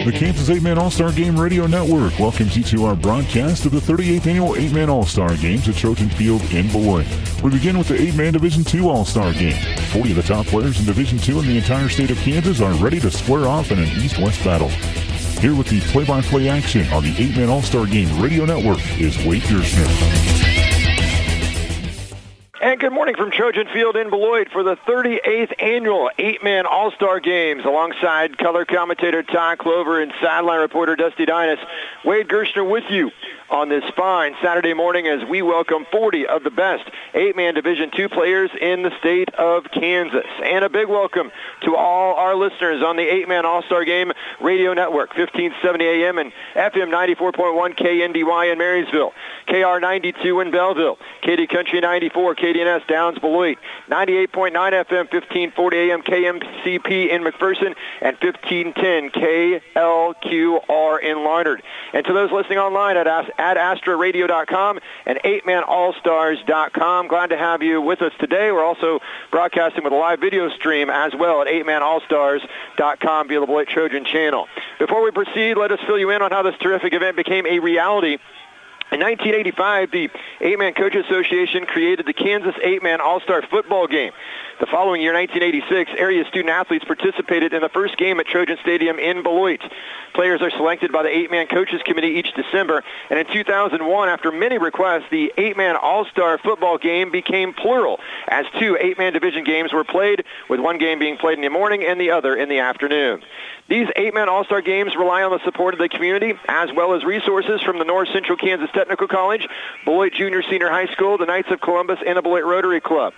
The Kansas 8-Man All-Star Game Radio Network welcomes you to our broadcast of the 38th Annual 8-Man All-Star Games at Trojan Field in Beloit. We begin with the 8-Man Division II All-Star Game. 40 of the top players in Division II in the entire state of Kansas are ready to square off in an East-West battle. Here with the play-by-play action on the 8-Man All-Star Game Radio Network is Wade Gershner. And good morning from Trojan Field in Beloit for the 38th Annual 8-Man All-Star Games. Alongside color commentator Todd Clover and sideline reporter Dusty Dinas, Wade Gershner with you on this fine Saturday morning as we welcome 40 of the best 8-Man Division II players in the state of Kansas. And a big welcome to all our listeners on the 8-Man All-Star Game Radio Network, 1570 AM and FM 94.1 KNDY in Marysville, KR 92 in Belleville, KD Country 94, KDNS Downs Beloit, 98.9 FM 1540 AM KMCP in McPherson, and 1510 KLQR in Larned. And to those listening online at AstraRadio.com and 8manallstars.com. Glad to have you with us today. We're also broadcasting with a live video stream as well at 8manallstars.com via the Beloit Trojan channel. Before we proceed, let us fill you in on how this terrific event became a reality. In 1985, the 8-Man Coaches Association created the Kansas 8-Man All-Star Football Game. The following year, 1986, area student-athletes participated in the first game at Trojan Stadium in Beloit. Players are selected by the 8-Man Coaches Committee each December, and in 2001, after many requests, the 8-Man All-Star Football Game became plural, as two 8-Man division games were played, with one game being played in the morning and the other in the afternoon. These 8-Man All-Star Games rely on the support of the community, as well as resources from the North Central Kansas Technical College, Beloit Junior Senior High School, the Knights of Columbus, and the Beloit Rotary Club.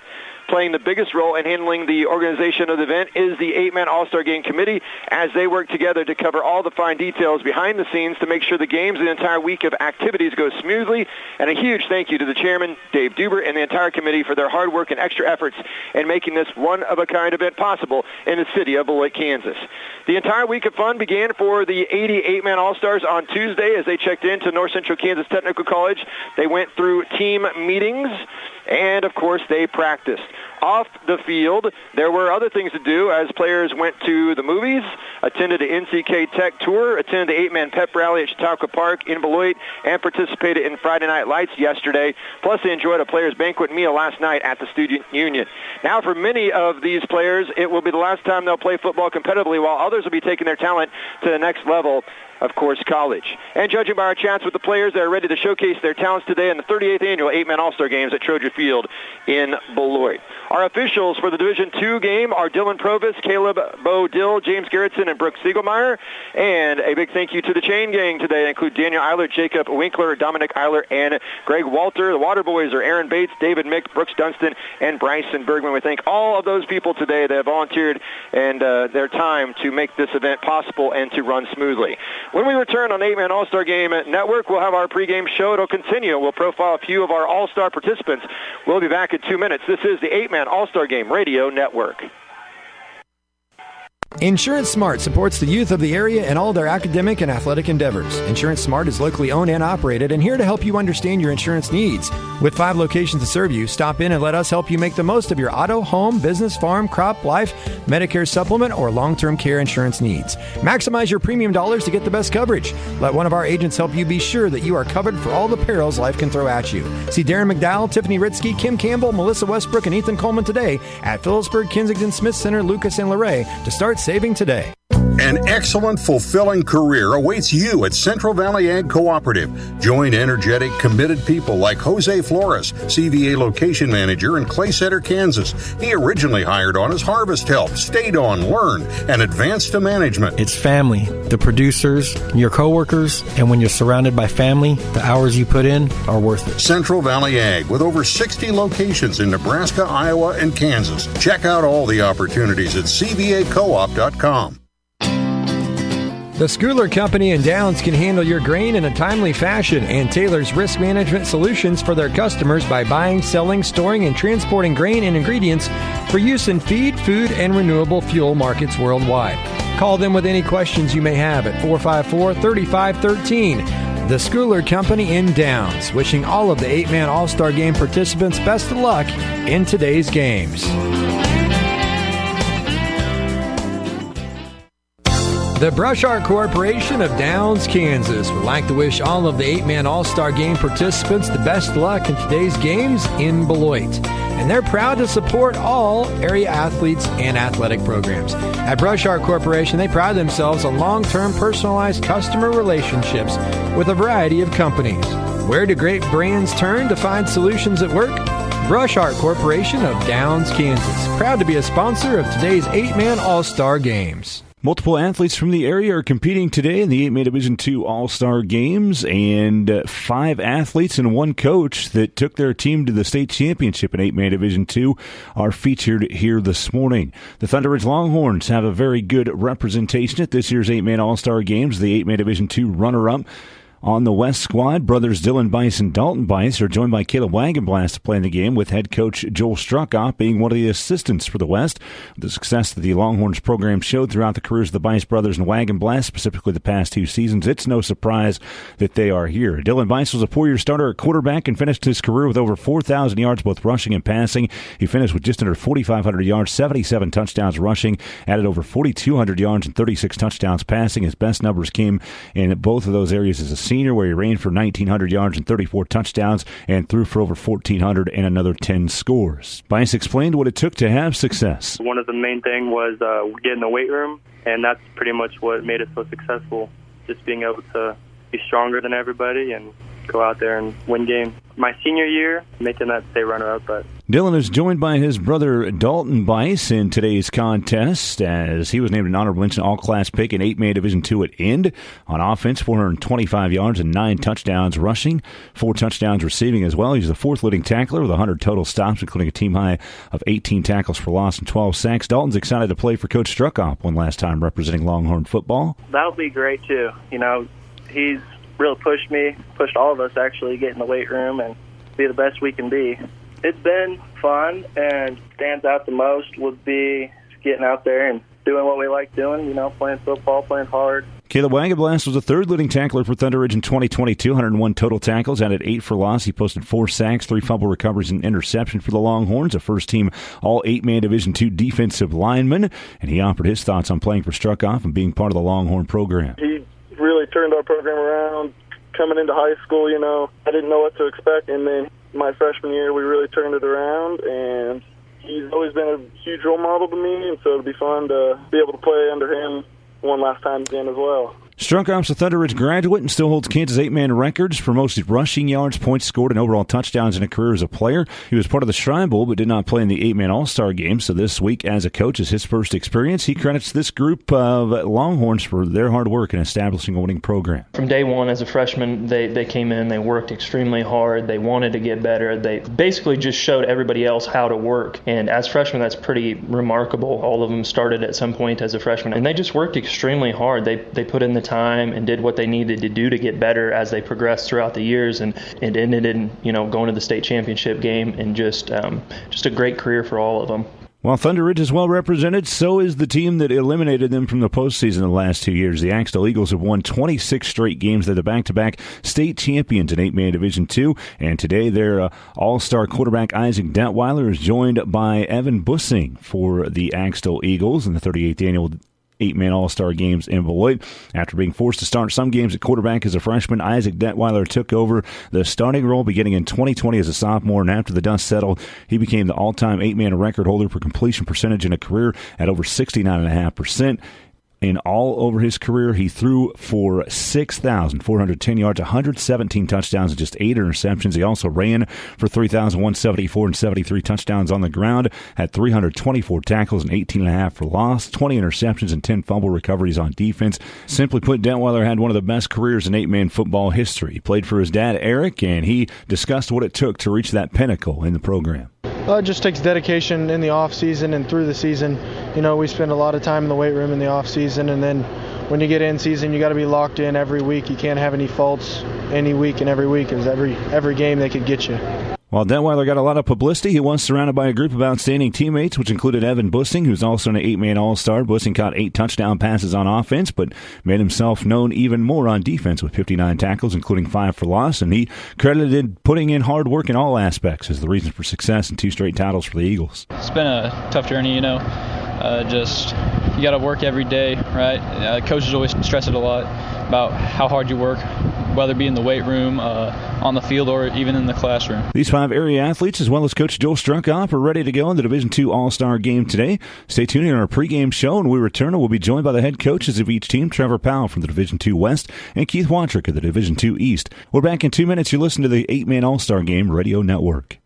Playing the biggest role in handling the organization of the event is the 8-Man All-Star Game Committee, as they work together to cover all the fine details behind the scenes to make sure the games and the entire week of activities go smoothly. And a huge thank you to the chairman, Dave Duber, and the entire committee for their hard work and extra efforts in making this one-of-a-kind event possible in the city of Beloit, Kansas. The entire week of fun began for the 80 8-Man All-Stars on Tuesday as they checked into North Central Kansas Technical College. They went through team meetings, and, of course, they practiced. Off the field, there were other things to do as players went to the movies, attended the NCK Tech Tour, attended the 8-Man Pep Rally at Chautauqua Park in Beloit, and participated in Friday Night Lights yesterday. Plus, they enjoyed a players' banquet meal last night at the Student Union. Now, for many of these players, it will be the last time they'll play football competitively, while others will be taking their talent to the next level, of course, college. And judging by our chats with the players, they are ready to showcase their talents today in the 38th Annual 8-Man All-Star Games at Trojan Field in Beloit. Our officials for the Division II game are Dylan Provis, Caleb Bo-Dill, James Gerritsen, and Brooks Siegelmeyer. And a big thank you to the Chain Gang today. They include Daniel Eiler, Jacob Winkler, Dominic Eiler, and Greg Walter. The Water Boys are Aaron Bates, David Mick, Brooks Dunstan, and Bryson Bergman. We thank all of those people today that have volunteered and their time to make this event possible and to run smoothly. When we return on 8-Man All-Star Game Network, we'll have our pregame show. It'll continue. We'll profile a few of our All-Star participants. We'll be back in 2 minutes. This is the 8-Man All-Star Game Radio Network. Insurance Smart supports the youth of the area in all their academic and athletic endeavors. Insurance Smart is locally owned and operated and here to help you understand your insurance needs. With 5 locations to serve you, stop in and let us help you make the most of your auto, home, business, farm, crop, life, Medicare supplement, or long-term care insurance needs. Maximize your premium dollars to get the best coverage. Let one of our agents help you be sure that you are covered for all the perils life can throw at you. See Darren McDowell, Tiffany Ritzky, Kim Campbell, Melissa Westbrook, and Ethan Coleman today at Phillipsburg, Kensington, Smith Center, Lucas, and Luray to start saving today. An excellent, fulfilling career awaits you at Central Valley Ag Cooperative. Join energetic, committed people like Jose Flores, CVA Location Manager in Clay Center, Kansas. He originally hired on as harvest help, stayed on, learned, and advanced to management. It's family, the producers, your coworkers, and when you're surrounded by family, the hours you put in are worth it. Central Valley Ag, with over 60 locations in Nebraska, Iowa, and Kansas. Check out all the opportunities at cvacoop.com. The Schooler Company in Downs can handle your grain in a timely fashion and tailors risk management solutions for their customers by buying, selling, storing, and transporting grain and ingredients for use in feed, food, and renewable fuel markets worldwide. Call them with any questions you may have at 454-3513. The Schooler Company in Downs, wishing all of the 8-Man All-Star Game participants best of luck in today's games. The Brush Art Corporation of Downs, Kansas would like to wish all of the 8-man All-Star Game participants the best luck in today's games in Beloit. And they're proud to support all area athletes and athletic programs. At Brush Art Corporation, they pride themselves on long-term personalized customer relationships with a variety of companies. Where do great brands turn to find solutions at work? Brush Art Corporation of Downs, Kansas. Proud to be a sponsor of today's 8-man All-Star Games. Multiple athletes from the area are competing today in the 8-man Division II All-Star Games, and 5 athletes and 1 coach that took their team to the state championship in 8-man Division II are featured here this morning. The Thunder Ridge Longhorns have a very good representation at this year's 8-man All-Star Games. The 8-man Division II runner-up on the West squad, brothers Dylan Bice and Dalton Bice are joined by Caleb Wagenblast to play in the game, with head coach Joel Struckoff being one of the assistants for the West. The success that the Longhorns program showed throughout the careers of the Bice brothers and Wagenblast, specifically the past 2 seasons, it's no surprise that they are here. Dylan Bice was a 4-year starter at quarterback and finished his career with over 4,000 yards, both rushing and passing. He finished with just under 4,500 yards, 77 touchdowns rushing, added over 4,200 yards and 36 touchdowns passing. His best numbers came in both of those areas as a senior, where he ran for 1,900 yards and 34 touchdowns and threw for over 1,400 and another 10 scores. Bice explained what it took to have success. One of the main things was getting in the weight room, and that's pretty much what made it so successful, just being able to be stronger than everybody and go out there and win games. My senior year, making that state runner-up. But Dylan is joined by his brother Dalton Bice in today's contest, as he was named an honorable mention all-class pick in 8-man Division II at end. On offense, 425 yards and 9 touchdowns rushing, 4 touchdowns receiving as well. He's the 4th leading tackler with 100 total stops, including a team high of 18 tackles for loss and 12 sacks. Dalton's excited to play for Coach Struckoff one last time representing Longhorn football. That'll be great, too. You know, he's really pushed all of us actually, get in the weight room and be the best we can be. It's been fun, and stands out the most would be getting out there and doing what we like doing, you know, playing football, playing hard. Caleb Wagenblast was the 3rd leading tackler for Thunder Ridge in 2022, 101 total tackles, added 8 for loss. He posted 4 sacks, 3 fumble recoveries, and interception for the Longhorns, a first-team all 8-man Division II defensive lineman, and he offered his thoughts on playing for Struckoff and being part of the Longhorn program. He really turned our program around. Coming into high school, you know, I didn't know what to expect, and then my freshman year, we really turned it around, and he's always been a huge role model to me, and so it'll be fun to be able to play under him one last time again as well. Struckoff's a Thunder Ridge graduate and still holds Kansas 8-man records for most rushing yards, points scored, and overall touchdowns in a career as a player. He was part of the Shrine Bowl but did not play in the 8-man All-Star Game, so this week as a coach is his first experience. He credits this group of Longhorns for their hard work in establishing a winning program. From day one as a freshman, they came in, they worked extremely hard, they wanted to get better. They basically just showed everybody else how to work, and as freshmen, that's pretty remarkable. All of them started at some point as a freshman, and they just worked extremely hard. They put in the time and did what they needed to do to get better as they progressed throughout the years, and it ended in, you know, going to the state championship game, and just a great career for all of them. While Thunder Ridge is well represented, so is the team that eliminated them from the postseason the last 2 years. The Axtell Eagles have won 26 straight games. They're the back-to-back state champions in 8-man Division II, and today their all-star quarterback Isaac Detweiler is joined by Evan Bussing for the Axtell Eagles in the 38th annual 8-man All-Star Games in Beloit. After being forced to start some games at quarterback as a freshman, Isaac Detweiler took over the starting role beginning in 2020 as a sophomore, and after the dust settled, he became the all-time 8-man record holder for completion percentage in a career at over 69.5%. In all over his career, he threw for 6,410 yards, 117 touchdowns, and just 8 interceptions. He also ran for 3,174 and 73 touchdowns on the ground, had 324 tackles and 18.5 for loss, 20 interceptions, and 10 fumble recoveries on defense. Simply put, Detweiler had one of the best careers in 8-man football history. He played for his dad, Eric, and he discussed what it took to reach that pinnacle in the program. It just takes dedication in the off season and through the season. You know, we spend a lot of time in the weight room in the off season, and then when you get in season, you got to be locked in every week. You can't have any faults any week and every week, because every game they could get you. While Detweiler got a lot of publicity, he was surrounded by a group of outstanding teammates, which included Evan Bussing, who's also an 8-man All-Star. Bussing caught 8 touchdown passes on offense, but made himself known even more on defense with 59 tackles, including 5 for loss, and he credited putting in hard work in all aspects as the reason for success and 2 straight titles for the Eagles. It's been a tough journey, you know. You got to work every day, right? Coaches always stress it a lot about how hard you work, whether it be in the weight room, on the field, or even in the classroom. These 5 area athletes, as well as Coach Joel Strunkop, are ready to go in the Division II All-Star Game today. Stay tuned in our pregame show, and when we return, we'll be joined by the head coaches of each team, Trevor Powell from the Division II West and Keith Watrick of the Division II East. We're back in 2 minutes. You listen to the 8-Man All-Star Game Radio Network.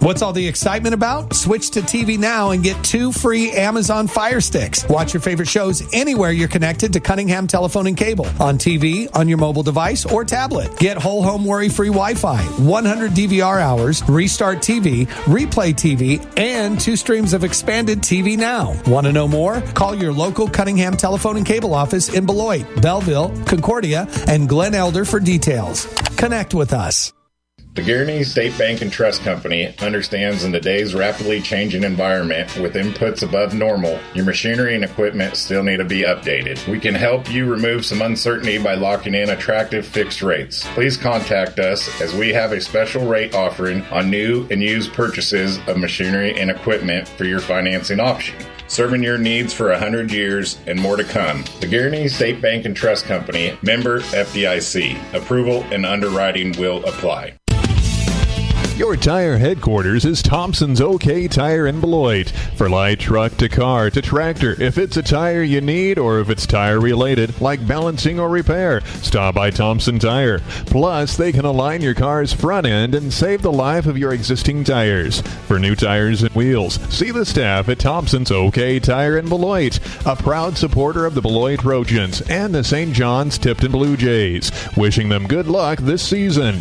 What's all the excitement about? Switch to TV Now and get 2 free Amazon Fire Sticks. Watch your favorite shows anywhere you're connected to Cunningham Telephone and Cable, on TV, on your mobile device, or tablet. Get whole home worry-free Wi-Fi, 100 DVR hours, Restart TV, Replay TV, and 2 streams of expanded TV Now. Want to know more? Call your local Cunningham Telephone and Cable office in Beloit, Belleville, Concordia, and Glen Elder for details. Connect with us. The Guaranty State Bank and Trust Company understands in today's rapidly changing environment with inputs above normal, your machinery and equipment still need to be updated. We can help you remove some uncertainty by locking in attractive fixed rates. Please contact us as we have a special rate offering on new and used purchases of machinery and equipment for your financing option. Serving your needs for 100 years and more to come. The Guaranty State Bank and Trust Company, member FDIC. Approval and underwriting will apply. Your tire headquarters is Thompson's OK Tire in Beloit. For light truck to car to tractor, if it's a tire you need or if it's tire related, like balancing or repair, stop by Thompson Tire. Plus, they can align your car's front end and save the life of your existing tires. For new tires and wheels, see the staff at Thompson's OK Tire in Beloit, a proud supporter of the Beloit Trojans and the St. John's Tipton Blue Jays. Wishing them good luck this season.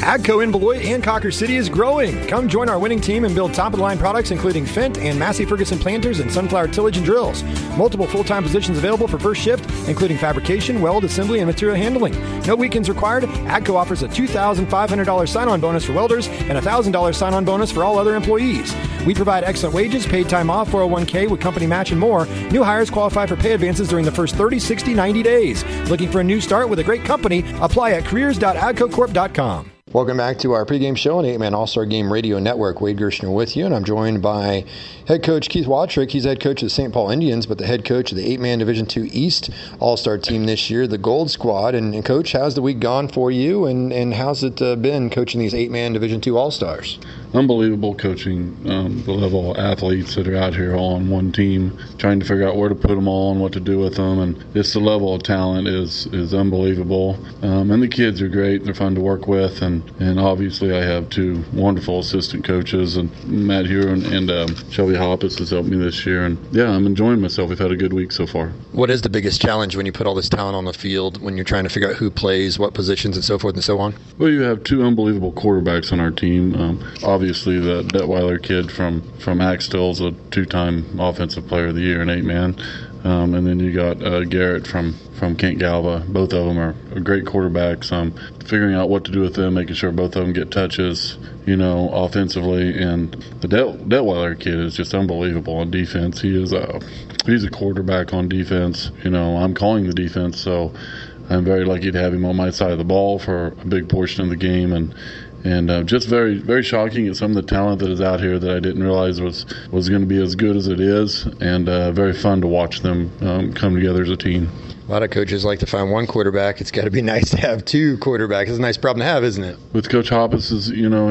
AGCO in Beloit and Cawker City is growing. Come join our winning team and build top-of-the-line products including Fendt and Massey Ferguson planters and sunflower tillage and drills. Multiple full-time positions available for first shift, including fabrication, weld, assembly, and material handling. No weekends required. AGCO offers a $2,500 sign-on bonus for welders and a $1,000 sign-on bonus for all other employees. We provide excellent wages, paid time off, 401k with company match, and more. New hires qualify for pay advances during the first 30, 60, 90 days. Looking for a new start with a great company? Apply at careers.agcocorp.com. Welcome back to our pregame show on 8-Man All-Star Game Radio Network. Wade Gershner with you, and I'm joined by head coach Keith Watrick. He's head coach of the St. Paul Indians, but the head coach of the 8-Man Division II East All-Star team this year, the Gold Squad. And Coach, how's the week gone for you, and how's it been coaching these 8-Man Division II All-Stars? Unbelievable coaching, the level of athletes that are out here all on one team, trying to figure out where to put them all and what to do with them, and just the level of talent is unbelievable. And the kids are great; they're fun to work with, and obviously I have 2 wonderful assistant coaches, and Matt Huron and Shelby Hoppus has helped me this year, and yeah, I'm enjoying myself. We've had a good week so far. What is the biggest challenge when you put all this talent on the field, when you're trying to figure out who plays, what positions, and so forth and so on? Well, you have 2 unbelievable quarterbacks on our team. Obviously, the Detweiler kid from Axtell is a 2-time Offensive Player of the Year in 8-Man. And then you got Garrett from Kent Galva. Both of them are great quarterbacks. Figuring out what to do with them, making sure both of them get touches, offensively. And the Detweiler kid is just unbelievable on defense. He's a quarterback on defense. I'm calling the defense, so I'm very lucky to have him on my side of the ball for a big portion of the game. And just very, very shocking at some of the talent that is out here that I didn't realize was going to be as good as it is, and very fun to watch them come together as a team. A lot of coaches like to find one quarterback. It's got to be nice to have 2 quarterbacks. It's a nice problem to have, isn't it? With Coach Hoppus,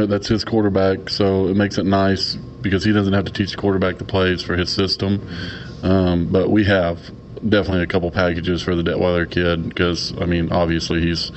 that's his quarterback, so it makes it nice because he doesn't have to teach the quarterback the plays for his system. But we have definitely a couple packages for the Detweiler kid because, obviously he's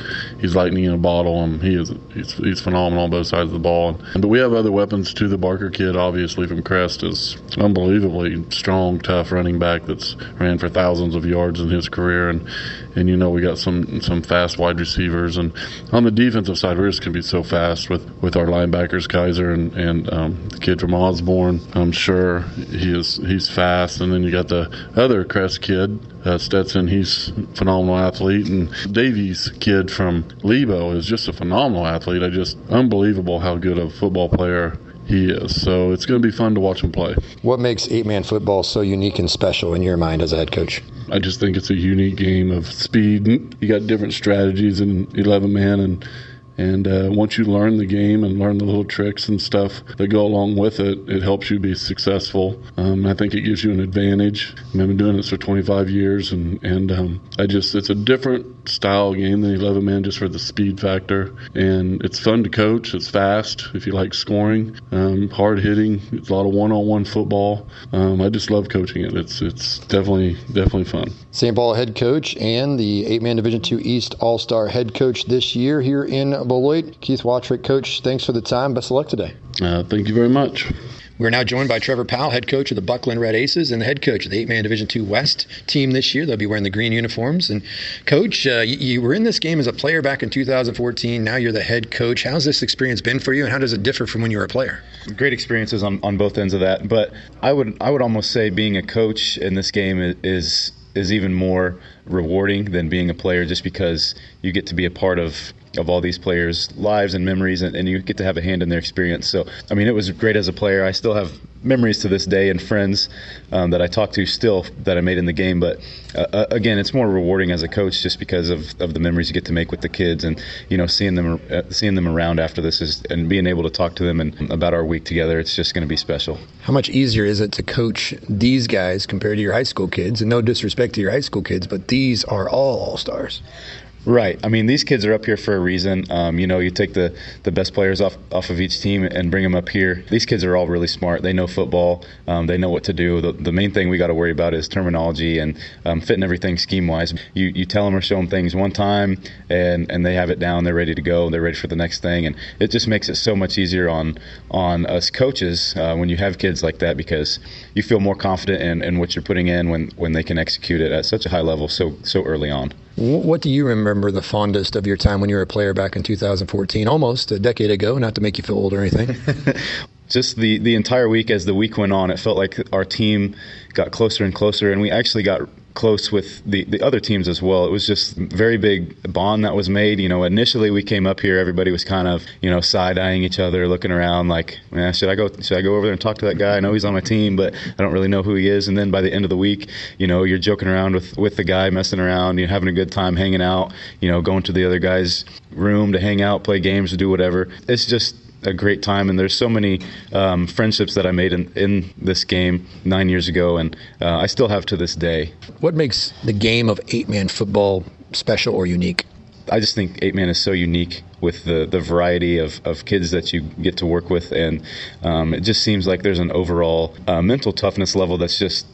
lightning in a bottle, and he's phenomenal on both sides of the ball. But we have other weapons too. The Barker kid, obviously from Crest, is unbelievably strong, tough running back that's ran for thousands of yards in his career, and we got some fast wide receivers. And on the defensive side, we're just going to be so fast with our linebackers, Kaiser and the kid from Osborne. I'm sure he's fast. And then you got the other Crest kid, Stetson. He's a phenomenal athlete. And Davies kid from Lebo is just a phenomenal athlete. Unbelievable how good a football player he is. So it's going to be fun to watch him play. What makes 8-Man football so unique and special in your mind as a head coach? I just think it's a unique game of speed. You got different strategies in 11-man, And once you learn the game and learn the little tricks and stuff that go along with it, it helps you be successful. I think it gives you an advantage. I've been doing this for 25 years, and it's a different style game than 11 man just for the speed factor. And it's fun to coach. It's fast if you like scoring, hard hitting. It's a lot of one-on-one football. I just love coaching it. It's definitely fun. St. Paul head coach and the 8-man Division II East All-Star head coach this year here in Beloit. Keith Wachrick, Coach, thanks for the time. Best of luck today. Thank you very much. We're now joined by Trevor Powell, head coach of the Buckland Red Aces and the head coach of the 8-man Division II West team this year. They'll be wearing the green uniforms. And, Coach, you were in this game as a player back in 2014. Now you're the head coach. How's this experience been for you, and how does it differ from when you were a player? Great experiences on both ends of that. But I would almost say being a coach in this game is even more rewarding than being a player, just because you get to be a part of all these players' lives and memories, and you get to have a hand in their experience. So, I mean, it was great as a player. I still have memories to this day and friends that I talk to still that I made in the game. But again, it's more rewarding as a coach just because of the memories you get to make with the kids, and seeing them around after this and being able to talk to them and about our week together. It's just going to be special. How much easier is it to coach these guys compared to your high school kids? And no disrespect to your high school kids, but these are all stars. Right. I mean, these kids are up here for a reason. You take the best players off of each team and bring them up here. These kids are all really smart. They know football. They know what to do. The main thing we got to worry about is terminology and fitting everything scheme-wise. You tell them or show them things one time, and they have it down. They're ready to go. They're ready for the next thing. And it just makes it so much easier on us coaches when you have kids like that, because you feel more confident in what you're putting in when they can execute it at such a high level so early on. What do you remember the fondest of your time when you were a player back in 2014, almost a decade ago, not to make you feel old or anything? Just the entire week, as the week went on, it felt like our team got closer and closer, and we actually got close with the other teams as well. It was just a very big bond that was made. Initially we came up here, everybody was kind of, side-eyeing each other, looking around like, should I go over there and talk to that guy? I know he's on my team, but I don't really know who he is. And then by the end of the week, you're joking around with the guy, messing around, you're having a good time, hanging out, going to the other guy's room to hang out, play games, to do whatever. It's just a great time, and there's so many friendships that I made in this game 9 years ago, and I still have to this day. What makes the game of 8-man football special or unique? I just think 8-man is so unique with the variety of kids that you get to work with, and it just seems like there's an overall mental toughness level that's just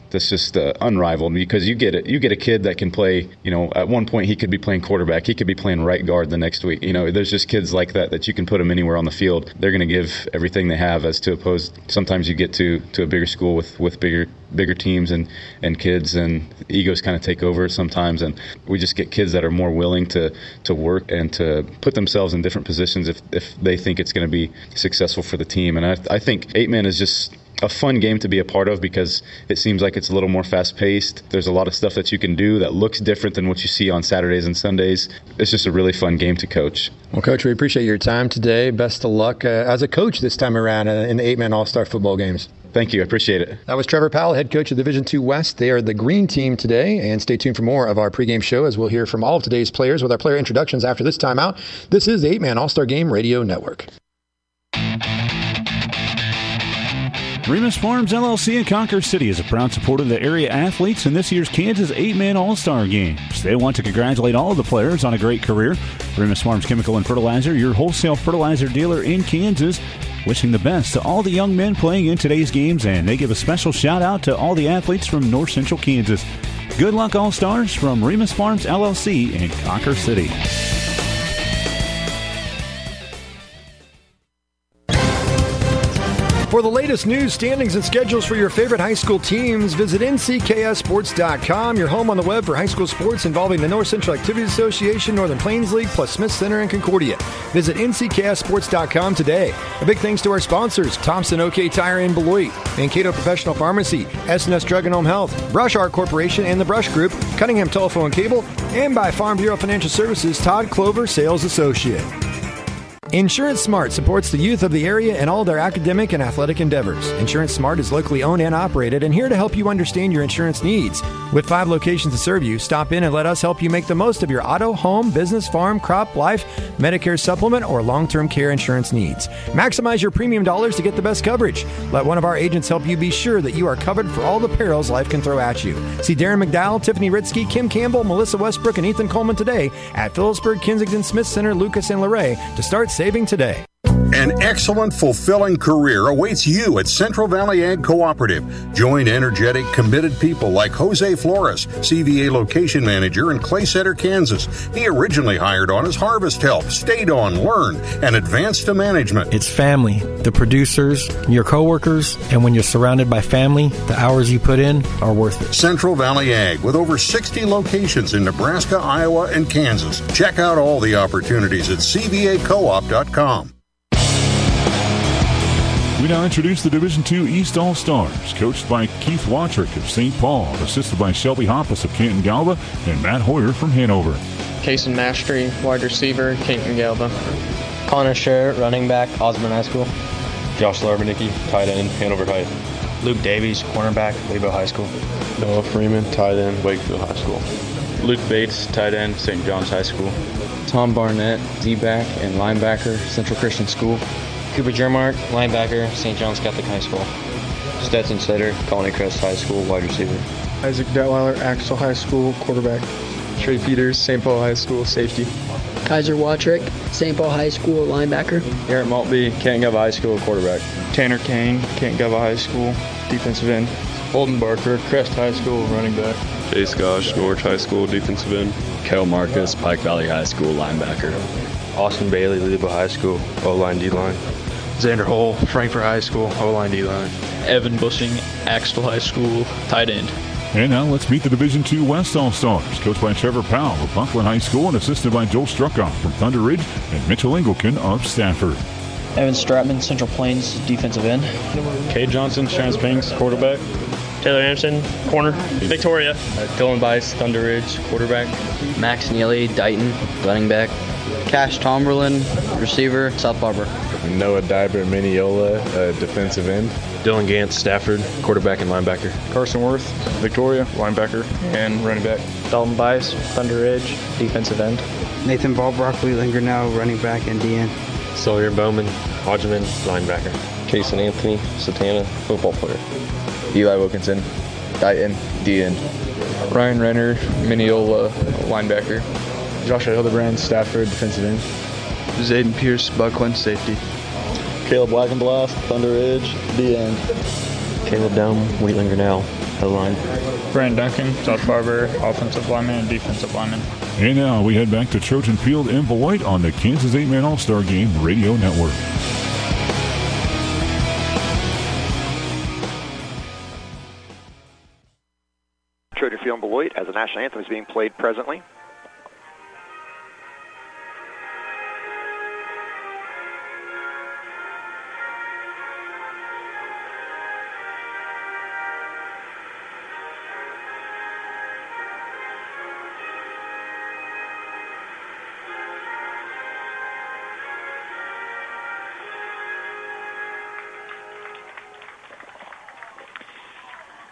unrivaled, because you get a kid that can play, at one point he could be playing quarterback, he could be playing right guard the next week. There's just kids like that you can put them anywhere on the field. They're going to give everything they have, as to opposed sometimes you get to a bigger school with bigger teams and kids, and egos kind of take over sometimes, and we just get kids that are more willing to work and to put themselves in different positions if they think it's going to be successful for the team. And I think 8-man is just a fun game to be a part of, because it seems like it's a little more fast-paced. There's a lot of stuff that you can do that looks different than what you see on Saturdays and Sundays. It's just a really fun game to coach. Well, Coach, we appreciate your time today. Best of luck as a coach this time around in the 8-man All-Star football games. Thank you. I appreciate it. That was Trevor Powell, head coach of Division II West. They are the green team today, and stay tuned for more of our pregame show as we'll hear from all of today's players with our player introductions after this timeout. This is the 8-man All-Star Game Radio Network. Remus Farms LLC in Conquer City is a proud supporter of the area athletes in this year's Kansas 8-Man All-Star Games. They want to congratulate all of the players on a great career. Remus Farms Chemical and Fertilizer, your wholesale fertilizer dealer in Kansas, wishing the best to all the young men playing in today's games, and they give a special shout-out to all the athletes from North Central Kansas. Good luck, All-Stars, from Remus Farms LLC in Conquer City. For the latest news, standings, and schedules for your favorite high school teams, visit NCKSports.com, your home on the web for high school sports involving the North Central Activities Association, Northern Plains League, plus Smith Center and Concordia. Visit NCKSports.com today. A big thanks to our sponsors, Thompson OK Tire in Beloit, Mankato Professional Pharmacy, S&S Drug and Home Health, Brush Art Corporation and the Brush Group, Cunningham Telephone and Cable, and by Farm Bureau Financial Services, Todd Clover, Sales Associate. Insurance Smart supports the youth of the area and all their academic and athletic endeavors. Insurance Smart is locally owned and operated and here to help you understand your insurance needs. With 5 locations to serve you, stop in and let us help you make the most of your auto, home, business, farm, crop, life, Medicare supplement, or long-term care insurance needs. Maximize your premium dollars to get the best coverage. Let one of our agents help you be sure that you are covered for all the perils life can throw at you. See Darren McDowell, Tiffany Ritzky, Kim Campbell, Melissa Westbrook, and Ethan Coleman today at Phillipsburg, Kensington, Smith Center, Lucas, and Luray to start saving today. An excellent, fulfilling career awaits you at Central Valley Ag Cooperative. Join energetic, committed people like Jose Flores, CVA location manager in Clay Center, Kansas. He originally hired on as harvest help, stayed on, learned, and advanced to management. It's family, the producers, your coworkers, and when you're surrounded by family, the hours you put in are worth it. Central Valley Ag, with over 60 locations in Nebraska, Iowa, and Kansas. Check out all the opportunities at cvacoop.com. We now introduce the Division II East All-Stars, coached by Keith Watrick of St. Paul, assisted by Shelby Hoppus of Canton Galva, and Matt Hoyer from Hanover. Kason Mastry, wide receiver, Canton Galva. Connor Sherritt, running back, Osborne High School. Josh Larbenicki, tight end, Hanover High. Luke Davies, cornerback, Lebo High School. Noah Freeman, tight end, Wakefield High School. Luke Bates, tight end, St. John's High School. Tom Barnett, D-back and linebacker, Central Christian School. Cooper Jermark, linebacker, St. John's Catholic High School. Stetson Slater, Colony Crest High School, wide receiver. Isaac Detweiler, Axel High School, quarterback. Trey Peters, St. Paul High School, safety. Kaiser Watrick, St. Paul High School, linebacker. Garrett Maltby, Canton Galva High School, quarterback. Tanner Kane, Canton Galva High School, defensive end. Holden Barker, Crest High School, running back. Chase Gosh, Norwich High School, defensive end. Kel Marcus, Pike Valley High School, linebacker. Austin Bailey, Lebo High School, O-line, D-line. Xander Hull, Frankfort High School, O-line, D-line. Evan Bushing, Axtell High School, tight end. And now let's meet the Division II West All-Stars, coached by Trevor Powell of Buckland High School and assisted by Joel Struckoff from Thunder Ridge and Mitchell Engelken of Stafford. Evan Stratman, Central Plains, defensive end. Cade Johnson, Trans-Banks, quarterback. Taylor Anderson, corner, Victoria. Dylan Bice, Thunder Ridge, quarterback. Max Neely, Dighton, running back. Cash Tomberlin, receiver, South Barber. Noah Diber, Mineola, defensive end. Dylan Gantz, Stafford, quarterback and linebacker. Carson Worth, Victoria, linebacker and running back. Dalton Bice, Thunder Ridge, defensive end. Nathan Ballbrock, Wheatland Grinnell, running back and DN. Sawyer Bowman, Hodgman, linebacker. Kason Anthony, Satana, football player. Eli Wilkinson, Dighton, DN. Ryan Renner, Mineola, linebacker. Joshua Hildebrand, Stafford, defensive end. Zayden Pierce, Buckland, safety. Caleb Blackenblast, Thunder Ridge, DN. Caleb Dome, Wheatland Grinnell, O-line. Brandon Duncan, South Barber, offensive lineman and defensive lineman. And now we head back to Trojan Field in Beloit on the Kansas 8-Man All-Star Game Radio Network. Trojan Field in Beloit as the national anthem is being played presently.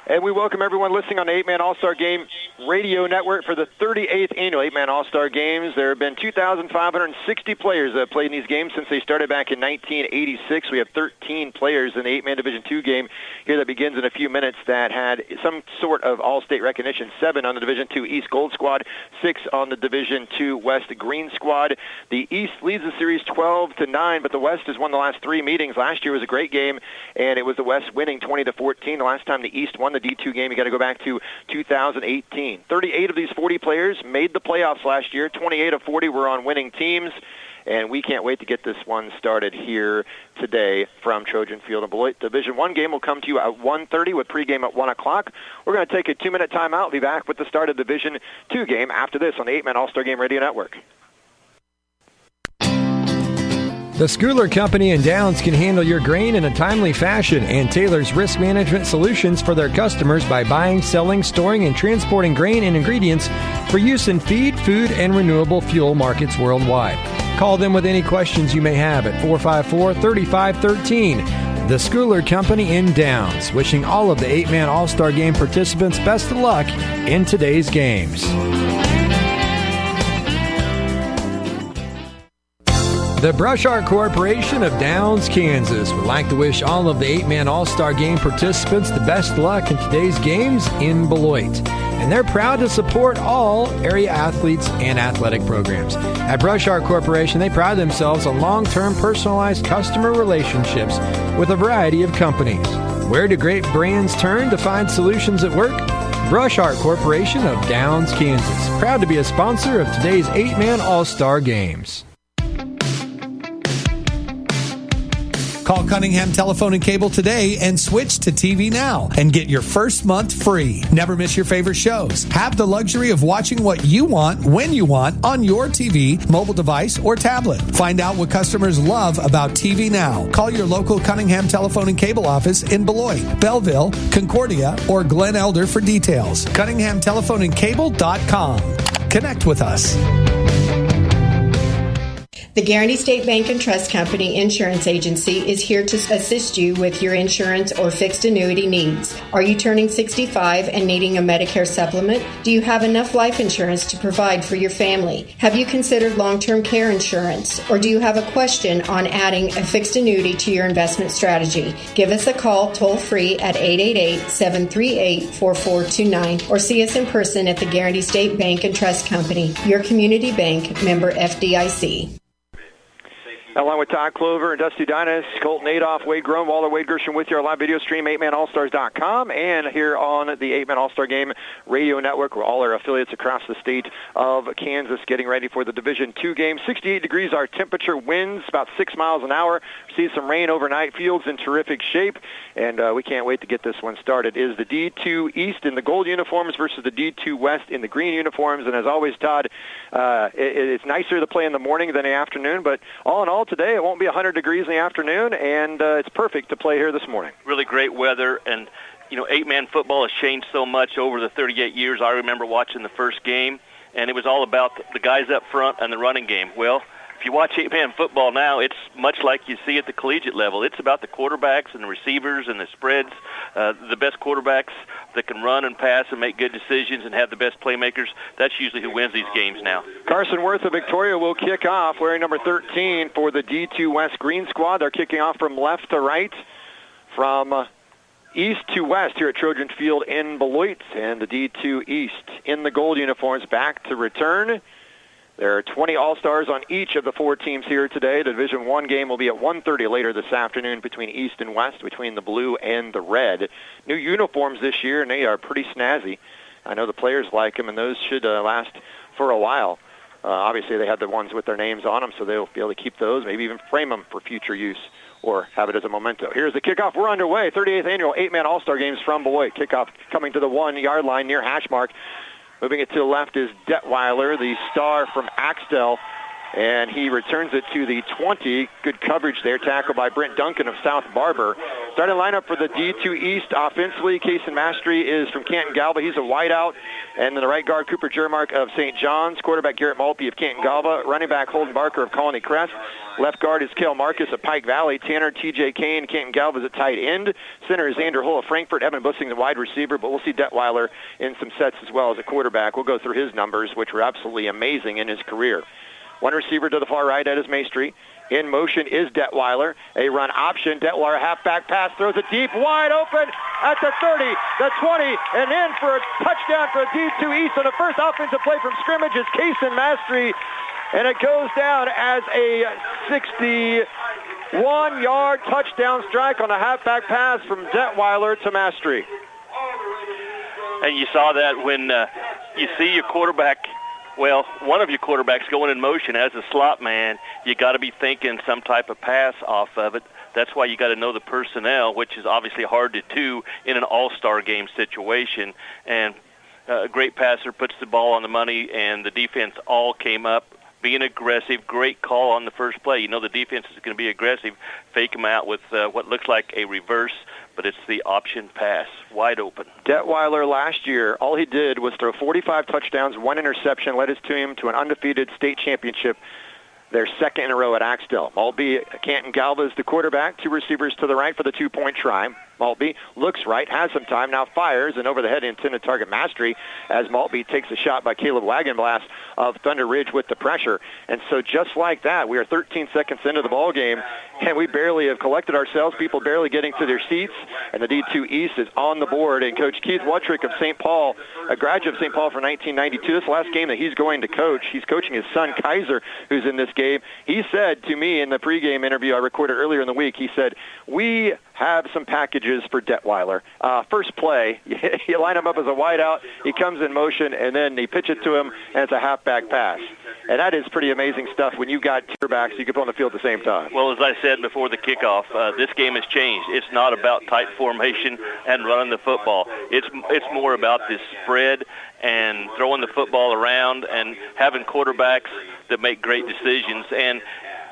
And we welcome everyone listening on the 8-Man All-Star Game Radio Network for the 38th Annual 8-Man All-Star Games. There have been 2,560 players that have played in these games since they started back in 1986. We have 13 players in the 8-Man Division II game here that begins in a few minutes that had some sort of all-state recognition. 7 on the Division II East Gold Squad, 6 on the Division II West Green Squad. The East leads the series 12-9, but the West has won the last 3 meetings. Last year was a great game, and it was the West winning 20-14. The last time the East won the D2 game, you got to go back to 2018. 38 of these 40 players made the playoffs last year. 28 of 40 were on winning teams, and we can't wait to get this one started here today from Trojan Field in Beloit. Division I game will come to you at 1:30 with pregame at 1 o'clock. We're going to take a 2-minute timeout. Be back with the start of Division II game after this on the 8-Man All-Star Game Radio Network. The Schooler Company in Downs can handle your grain in a timely fashion and tailors risk management solutions for their customers by buying, selling, storing, and transporting grain and ingredients for use in feed, food, and renewable fuel markets worldwide. Call them with any questions you may have at 454-3513. The Schooler Company in Downs, wishing all of the 8-man All-Star Game participants best of luck in today's games. The Brush Art Corporation of Downs, Kansas would like to wish all of the 8-man All-Star Game participants the best luck in today's games in Beloit. And they're proud to support all area athletes and athletic programs. At Brush Art Corporation, they pride themselves on long-term personalized customer relationships with a variety of companies. Where do great brands turn to find solutions at work? Brush Art Corporation of Downs, Kansas. Proud to be a sponsor of today's 8-man All-Star Games. Call Cunningham Telephone and Cable today and switch to TV Now and get your first month free. Never miss your favorite shows. Have the luxury of watching what you want, when you want, on your TV, mobile device, or tablet. Find out what customers love about TV Now. Call your local Cunningham Telephone and Cable office in Beloit, Belleville, Concordia, or Glen Elder for details. CunninghamTelephoneandCable.com. Connect with us. The Guaranty State Bank and Trust Company Insurance Agency is here to assist you with your insurance or fixed annuity needs. Are you turning 65 and needing a Medicare supplement? Do you have enough life insurance to provide for your family? Have you considered long-term care insurance? Or do you have a question on adding a fixed annuity to your investment strategy? Give us a call toll-free at 888-738-4429 or see us in person at the Guaranty State Bank and Trust Company, your community bank, member FDIC. Along with Todd Clover and Dusty Dinas, Colton Adolph, Wade Grunwalder, Wade Gershon with you, our live video stream, 8manallstars.com, and here on the 8-Man All-Star Game Radio Network, where all our affiliates across the state of Kansas getting ready for the Division II game. 68 degrees our temperature, winds about 6 miles an hour. See some rain overnight, fields in terrific shape, and we can't wait to get this one started. It is the D2 East in the gold uniforms versus the D2 West in the green uniforms, and as always, Todd, it's nicer to play in the morning than the afternoon, but all in all, today it won't be 100 degrees in the afternoon, and it's perfect to play here this morning. Really great weather, and 8-man football has changed so much over the 38 years. I remember watching the first game, and it was all about the guys up front and the running game. Well, if you watch 8-man football now, it's much like you see at the collegiate level. It's about the quarterbacks and the receivers and the spreads, the best quarterbacks that can run and pass and make good decisions and have the best playmakers. That's usually who wins these games now. Carson Worth of Victoria will kick off, wearing number 13 for the D2 West Green Squad. They're kicking off from left to right, from east to west here at Trojan Field in Beloit, and the D2 East in the gold uniforms back to return. There are 20 All-Stars on each of the four teams here today. The Division I game will be at 1:30 later this afternoon between East and West, between the blue and the red. New uniforms this year, and they are pretty snazzy. I know the players like them, and those should last for a while. Obviously, they had the ones with their names on them, so they'll be able to keep those, maybe even frame them for future use or have it as a memento. Here's the kickoff. We're underway. 38th Annual 8-Man All-Star Games from Beloit. Kickoff coming to the 1-yard line near hash mark. Moving it to the left is Detweiler, the star from Axtell, and he returns it to the 20. Good coverage there, tackled by Brent Duncan of South Barber. Starting lineup for the D2 East offensively, Kason Mastery is from Canton Galva. He's a wideout. And then the right guard, Cooper Jermark of St. John's. Quarterback, Garrett Malpe of Canton Galva. Running back, Holden Barker of Colony Crest. Left guard is Cale Marcus of Pike Valley. Tanner T.J. Kane, Canton Galva is at tight end. Center is Andrew Hull of Frankfort. Evan Bussing, the wide receiver. But we'll see Detweiler in some sets as well as a quarterback. We'll go through his numbers, which were absolutely amazing in his career. One receiver to the far right, that is Maestri. In motion is Detweiler. A run option. Detweiler halfback pass, throws it deep, wide open at the 30, the 20, and in for a touchdown for D2 East. On the first offensive play from scrimmage is Kason Mastery, and it goes down as a 61-yard touchdown strike on a halfback pass from Detweiler to Mastery. And you saw that when you see your quarterback, well, one of your quarterbacks going in motion as a slot man, you got to be thinking some type of pass off of it. That's why you got to know the personnel, which is obviously hard to do in an all-star game situation. And a great passer puts the ball on the money, and the defense all came up being aggressive. Great call on the first play. You know the defense is going to be aggressive. Fake them out with what looks like a reverse, but it's the option pass, wide open. Detweiler last year, all he did was throw 45 touchdowns, 1 interception, led his team to an undefeated state championship their second in a row at Axtell. Maltby, Canton Galvez, the quarterback, 2 receivers to the right for the 2-point try. Maltby looks right, has some time, now fires, and over the head intended target Mastery as Maltby takes a shot by Caleb Wagenblast of Thunder Ridge with the pressure. And so just like that, we are 13 seconds into the ball game, and we barely have collected ourselves, people barely getting to their seats, and the D2 East is on the board. And Coach Keith Wuttrick of St. Paul, a graduate of St. Paul from 1992, this last game that he's going to coach, he's coaching his son Kaiser, who's in this game. He said to me in the pregame interview I recorded earlier in the week, he said, we have some packages for Detweiler. First play, you line him up as a wideout, he comes in motion, and then you pitch it to him, and it's a halfback pass. And that is pretty amazing stuff when you got quarterbacks you can put on the field at the same time. Well, as I said before the kickoff, this game has changed. It's not about tight formation and running the football. It's more about this spread and throwing the football around and having quarterbacks that make great decisions. And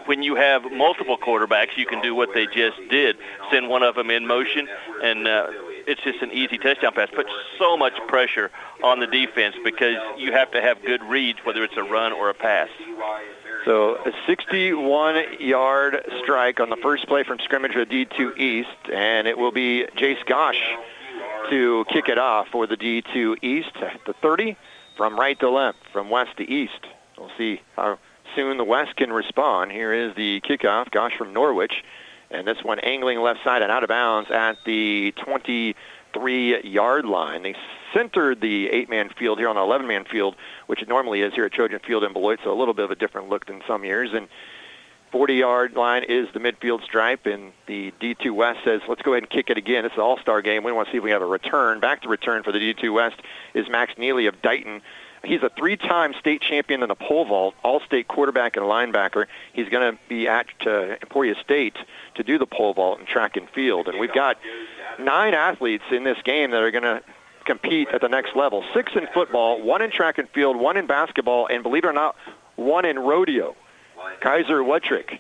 when you have multiple quarterbacks, you can do what they just did, send one of them in motion, and it's just an easy touchdown pass. Puts so much pressure on the defense because you have to have good reads, whether it's a run or a pass. So a 61-yard strike on the first play from scrimmage with D2 East, and it will be Jace Gosh to kick it off for the D2 East at the 30, from right to left, from west to east. We'll see how soon the West can respond. Here is the kickoff, Gosh from Norwich, and this one angling left side and out of bounds at the 23-yard line. They centered the 8-man field here on the 11-man field, which it normally is here at Trojan Field in Beloit, so a little bit of a different look than some years. And 40-yard line is the midfield stripe, and the D2 West says, let's go ahead and kick it again. It's an all-star game. We want to see if we have a return. Back to return for the D2 West is Max Neely of Dighton. He's a 3-time state champion in the pole vault, all-state quarterback and linebacker. He's going to be at Emporia State to do the pole vault and track and field. And we've got 9 athletes in this game that are going to compete at the next level. 6 in football, 1 in track and field, 1 in basketball, and believe it or not, 1 in rodeo. Kaiser Wuttrick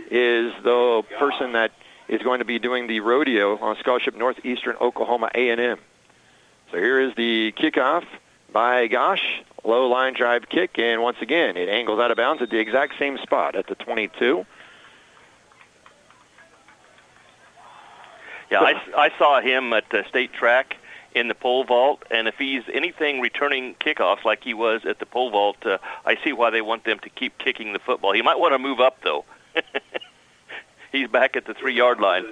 is the person that is going to be doing the rodeo on scholarship Northeastern Oklahoma A&M. So here is the kickoff by Gosh, low line drive kick, and once again, it angles out of bounds at the exact same spot at the 22. Yeah, I saw him at State Track in the pole vault, and if he's anything returning kickoffs like he was at the pole vault, I see why they want them to keep kicking the football. He might want to move up, though. He's back at the 3-yard line.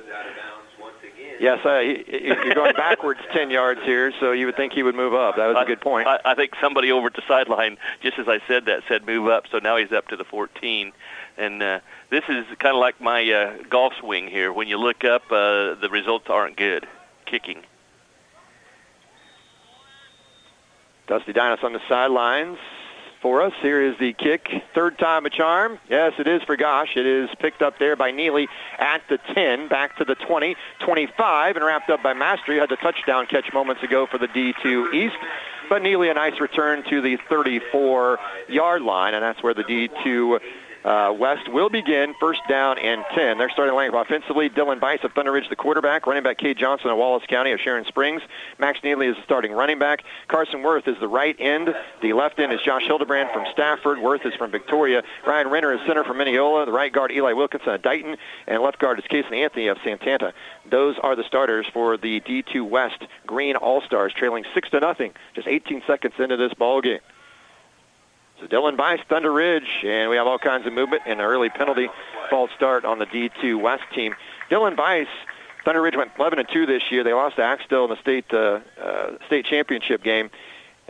Yes, you're going backwards 10 yards here, so you would think he would move up. That was a good point. I think somebody over at the sideline, just as I said that, said move up, so now he's up to the 14. And this is kind of like my golf swing here. When you look up, the results aren't good, kicking. Dusty Dinas on the sidelines for us. Here is the kick. 3rd time a charm. Yes, it is for Gosh. It is picked up there by Neely at the 10, back to the 20, 25, and wrapped up by Mastery. Had the touchdown catch moments ago for the D2 East. But Neely, a nice return to the 34-yard line, and that's where the D2 West will begin. 1st down and 10. They're starting lineup offensively. Dylan Bice of Thunder Ridge, the quarterback. Running back Cade Johnson of Wallace County of Sharon Springs. Max Neely is the starting running back. Carson Worth is the right end. The left end is Josh Hildebrand from Stafford. Worth is from Victoria. Ryan Renner is center from Mineola. The right guard Eli Wilkinson of Dighton. And left guard is Casey Anthony of Santana. Those are the starters for the D2 West Green All-Stars, trailing 6-0, just 18 seconds into this ball game. So Dylan Bice, Thunder Ridge, and we have all kinds of movement and an early penalty false start on the D2 West team. Dylan Bice, Thunder Ridge went 11-2 this year. They lost to Axtell in the state championship game.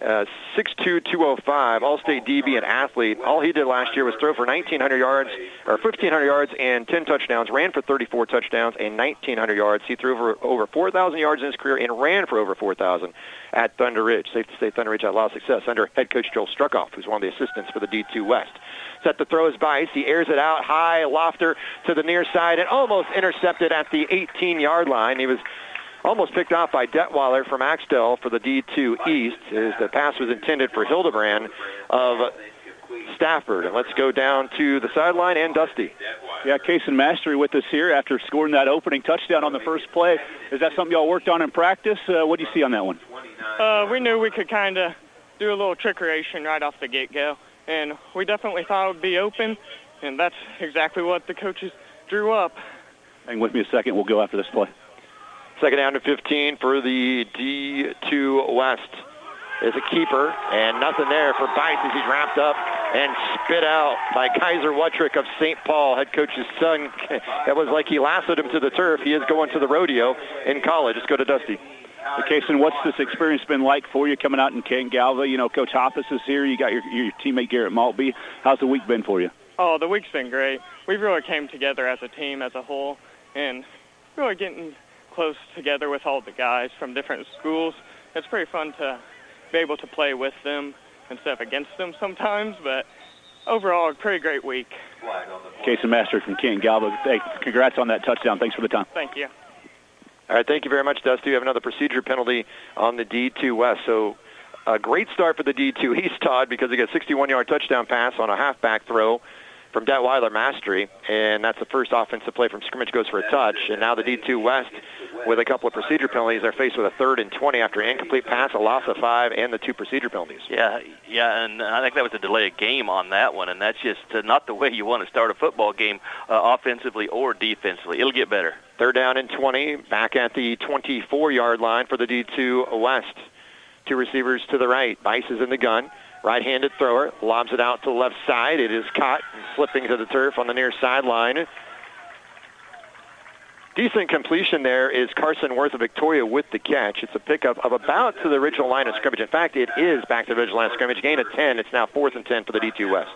6'2", 205, all-state DB and athlete. All he did last year was throw for 1,500 yards and 10 touchdowns, ran for 34 touchdowns and 1,900 yards. He threw for over 4,000 yards in his career and ran for over 4,000 at Thunder Ridge. Safe to say Thunder Ridge had a lot of success under head coach Joel Struckoff, who's one of the assistants for the D2 West. Set the throw is Bice. He airs it out high, lofter to the near side, and almost intercepted at the 18-yard line. He was almost picked off by Detweiler from Axtell for the D2 East, as the pass was intended for Hildebrand of Stafford. And let's go down to the sideline and Dusty. Yeah, Kason Mastery with us here after scoring that opening touchdown on the first play. Is that something y'all worked on in practice? What do you see on that one? We knew we could kind of do a little trickeration right off the get-go. and we definitely thought it would be open, and that's exactly what the coaches drew up. Hang with me a second. We'll go after this play. Second down to 15 for the D2 West. Is a keeper, and nothing there for Bice as he's wrapped up and spit out by Kaiser Wuttrick of St. Paul, head coach's son. That was like he lassoed him to the turf. He is going to the rodeo in college. Let's go to Dusty. Kason, what's this experience been like for you coming out in Canton Galva? You know, Coach Hoppus is here. You got your teammate Garrett Maltby. How's the week been for you? Oh, the week's been great. We've really came together as a team as a whole and really getting close together with all the guys from different schools. It's pretty fun to be able to play with them instead of against them sometimes, but overall, a pretty great week. Kason Masters from Canton Galva. Hey, congrats on that touchdown. Thanks for the time. Thank you. All right, thank you very much, Dusty. You have another procedure penalty on the D2 West. So a great start for the D2 East, Todd, because they got a 61-yard touchdown pass on a halfback throw from Detweiler Mastery, and that's the first offensive play from scrimmage goes for a touch. And now the D2 West, with a couple of procedure penalties, they're faced with a 3rd and 20 after an incomplete pass, a loss of 5, and the 2 procedure penalties. Yeah, and I think that was a delay of game on that one, and that's just not the way you want to start a football game offensively or defensively. It'll get better. 3rd down and 20, back at the 24-yard line for the D2 West. 2 receivers to the right. Bice is in the gun. Right-handed thrower, lobs it out to the left side. It is caught and slipping to the turf on the near sideline. Decent completion there is Carson Worth of Victoria with the catch. It's a pickup of about to the original line of scrimmage. In fact, it is back to the original line of scrimmage. Gain of 10. It's now 4th and 10 for the D2 West.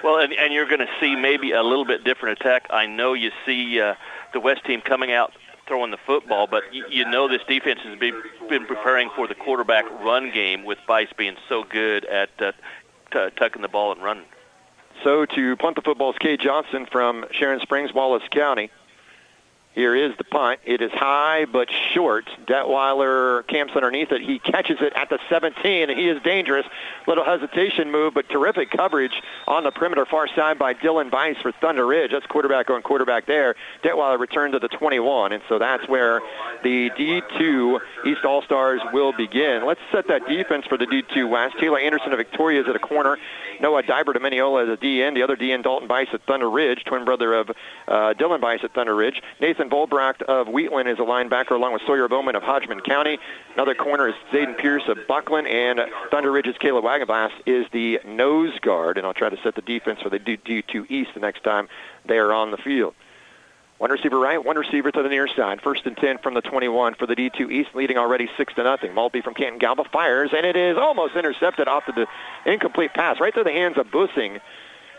Well, and you're going to see maybe a little bit different attack. I know you see the West team coming out throwing the football, but you know this defense has been preparing for the quarterback run game with Bice being so good at tucking the ball and running. So to punt the football is Kay Johnson from Sharon Springs, Wallace County. Here is the punt. It is high but short. Detweiler camps underneath it. He catches it at the 17, and he is dangerous. Little hesitation move, but terrific coverage on the perimeter far side by Dylan Bice for Thunder Ridge. That's quarterback on quarterback there. Detweiler returned to the 21, and so that's where the D2 East All-Stars will begin. Let's set that defense for the D2 West. Taylor Anderson of Victoria is at a corner. Noah Dybert of Mineola is a DN. The other DN, Dalton Bice at Thunder Ridge, twin brother of Dylan Bice at Thunder Ridge. Nathan Volbracht of Wheatland is a linebacker along with Sawyer Bowman of Hodgman County. Another corner is Zayden Pierce of Buckland, and Thunder Ridge's Caleb Wagenblast is the nose guard, and I'll try to set the defense for the D2 East the next time they are on the field. One receiver right, one receiver to the near side. 1st and 10 from the 21 for the D2 East, leading already 6-0. Maltby from Canton Galva fires, and it is almost intercepted off the incomplete pass right through the hands of Bussing,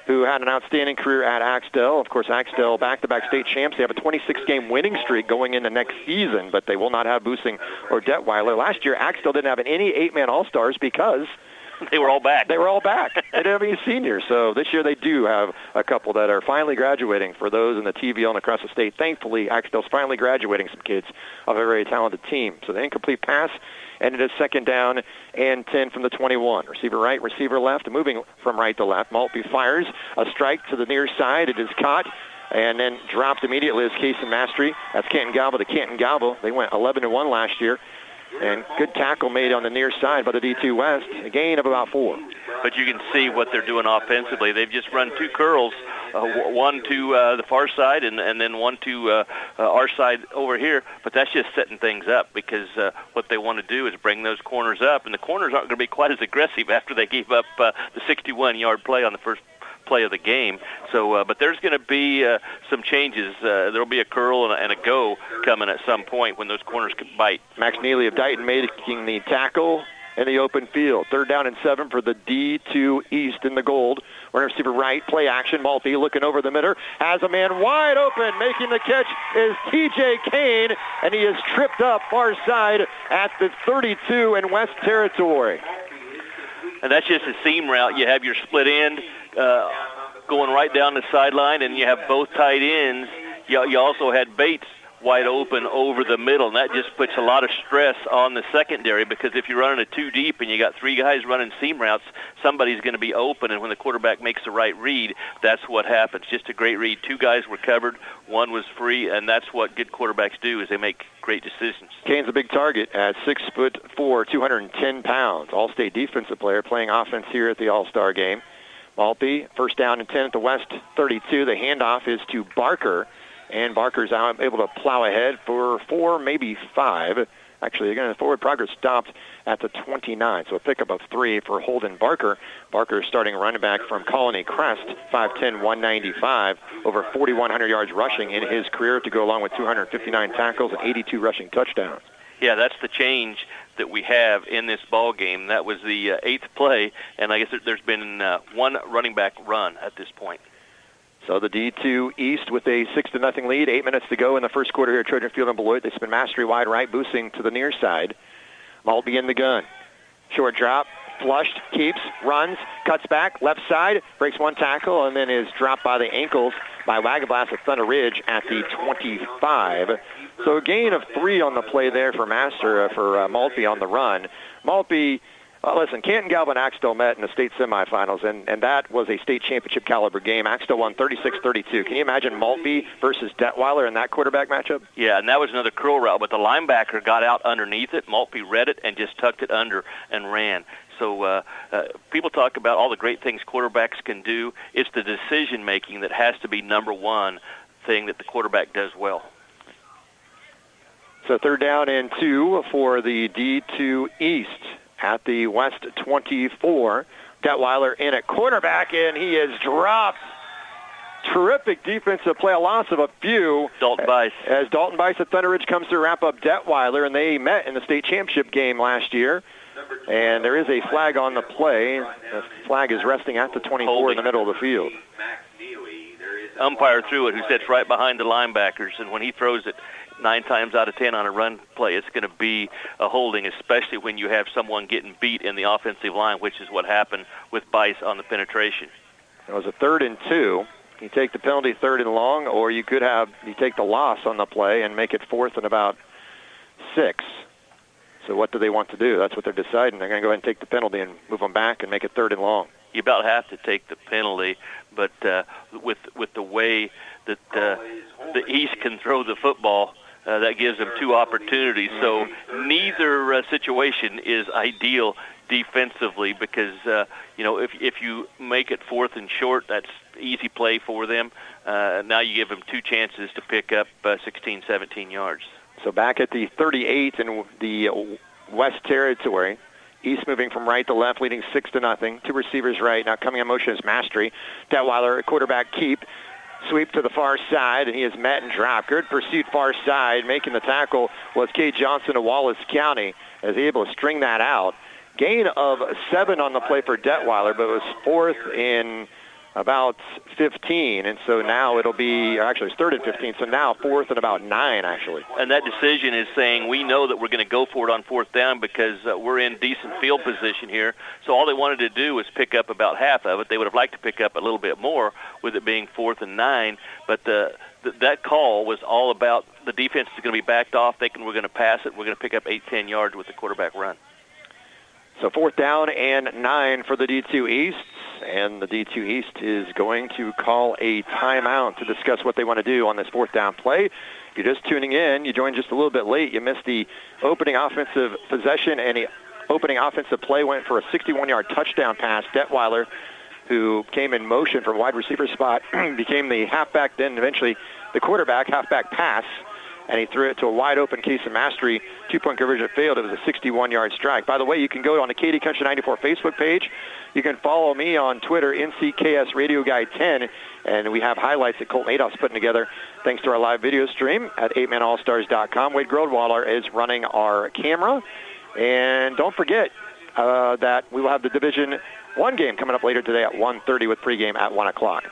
who had an outstanding career at Axtell. Of course, Axtell back-to-back state champs. They have a 26-game winning streak going into next season, but they will not have Bussing or Detweiler. Last year, Axtell didn't have any 8-man All-Stars because they were all back. They didn't have any seniors. So this year they do have a couple that are finally graduating for those in the TVL and across the state. Thankfully, Axtell's finally graduating some kids of a very talented team. So the incomplete pass, and it is 2nd down and 10 from the 21. Receiver right, receiver left, moving from right to left. Maltby fires a strike to the near side. It is caught and then dropped immediately as Kason Mastery. That's Canton Galva to Canton Galva. They went 11-1 last year. And good tackle made on the near side by the D2 West, a gain of about 4. But you can see what they're doing offensively. They've just run 2 curls, one to the far side and then one to our side over here. But that's just setting things up because what they want to do is bring those corners up, and the corners aren't going to be quite as aggressive after they gave up the 61-yard play on the first play of the game. So, but there's going to be some changes. There'll be a curl and a go coming at some point when those corners can bite. Max Neely of Dighton making the tackle in the open field. 3rd down and 7 for the D2 East in the gold. Runner receiver right, play action. Maltby looking over the middle, has a man wide open. Making the catch is TJ Kane, and he is tripped up far side at the 32 in West Territory. And that's just a seam route. You have your split end going right down the sideline, and you have both tight ends. You also had Bates wide open over the middle, and that just puts a lot of stress on the secondary because if you're running a 2 deep and you got 3 guys running seam routes, somebody's going to be open, and when the quarterback makes the right read, that's what happens. Just a great read. 2 guys were covered, 1 was free, and that's what good quarterbacks do is they make great decisions. Kane's a big target at 6'4", 210 pounds. All-state defensive player playing offense here at the All-Star game. Maltby, first down and 10 at the West 32. The handoff is to Barker, and Barker's able to plow ahead for 4, maybe 5. Actually, again, forward progress stopped at the 29, so a pickup of 3 for Holden Barker. Barker starting running back from Colony Crest, 5'10", 195, over 4,100 yards rushing in his career to go along with 259 tackles and 82 rushing touchdowns. Yeah, that's the change that we have in this ball game. That was the 8th play, and I guess there's been one running back run at this point. So the D2 East with a 6-0 lead, 8 minutes to go in the first quarter here at Trojan Field in Beloit. They spin Mastery wide right, boosting to the near side. Maltby in the gun. Short drop, flushed, keeps, runs, cuts back, left side, breaks one tackle, and then is dropped by the ankles by Wagablast at Thunder Ridge at the 25. So a gain of 3 on the play there for Maltby on the run. Maltby, listen, Canton, Galva, and Axtell met in the state semifinals, and that was a state championship caliber game. Axtell won 36-32. Can you imagine Maltby versus Detweiler in that quarterback matchup? Yeah, and that was another curl route, but the linebacker got out underneath it. Maltby read it and just tucked it under and ran. So people talk about all the great things quarterbacks can do. It's the decision-making that has to be number one thing that the quarterback does well. So 3rd down and 2 for the D2 East at the West 24. Detweiler in at quarterback, and he is dropped. Terrific defensive play, a loss of a few. Dalton Bice. As Dalton Bice at Thunder Ridge comes to wrap up Detweiler, and they met in the state championship game last year. And there is a flag on the play. The flag is resting at the 24 in the middle of the field. Umpire threw it, who sits right behind the linebackers, and when he throws it 9 times out of 10 on a run play, it's going to be a holding, especially when you have someone getting beat in the offensive line, which is what happened with Bice on the penetration. It was a 3rd and 2. You take the penalty 3rd and long, or you take the loss on the play and make it 4th and about 6. So what do they want to do? That's what they're deciding. They're going to go ahead and take the penalty and move them back and make it 3rd and long. You about have to take the penalty, but with the way that the East can throw the football, that gives them 2 opportunities. So neither situation is ideal defensively because, if you make it 4th and short, that's easy play for them. Now you give them 2 chances to pick up 16, 17 yards. So back at the 38 in the West Territory. East moving from right to left, leading 6-0. 2 receivers right. Now coming in motion is Mastery. Detweiler, quarterback keep. Sweep to the far side, and he is met and dropped. Good pursuit far side. Making the tackle was Kay Johnson of Wallace County, as able to string that out. Gain of 7 on the play for Detweiler, but it was 4th in about 15, and so now it'll be, actually it's 3rd and 15, so now 4th and about 9, actually. And that decision is saying we know that we're going to go for it on 4th down because we're in decent field position here, so all they wanted to do was pick up about half of it. They would have liked to pick up a little bit more with it being 4th and 9, but that call was all about the defense is going to be backed off, thinking we're going to pass it, we're going to pick up 8-10 yards with the quarterback run. So 4th down and 9 for the D2 East, and the D2 East is going to call a timeout to discuss what they want to do on this 4th down play. If you're just tuning in, you joined just a little bit late. You missed the opening offensive possession, and the opening offensive play went for a 61-yard touchdown pass. Detweiler, who came in motion from wide receiver spot, became the halfback, then eventually the quarterback, halfback pass. And he threw it to a wide-open Case of Mastery. 2-point conversion failed. It was a 61-yard strike. By the way, you can go on the Katy Country 94 Facebook page. You can follow me on Twitter, NCKS Radio Guy 10, and we have highlights that Colton Adolph's putting together thanks to our live video stream at 8manallstars.com. Wade Grodwaller is running our camera. And don't forget that we will have the Division I game coming up later today at 1:30 with pregame at 1 o'clock.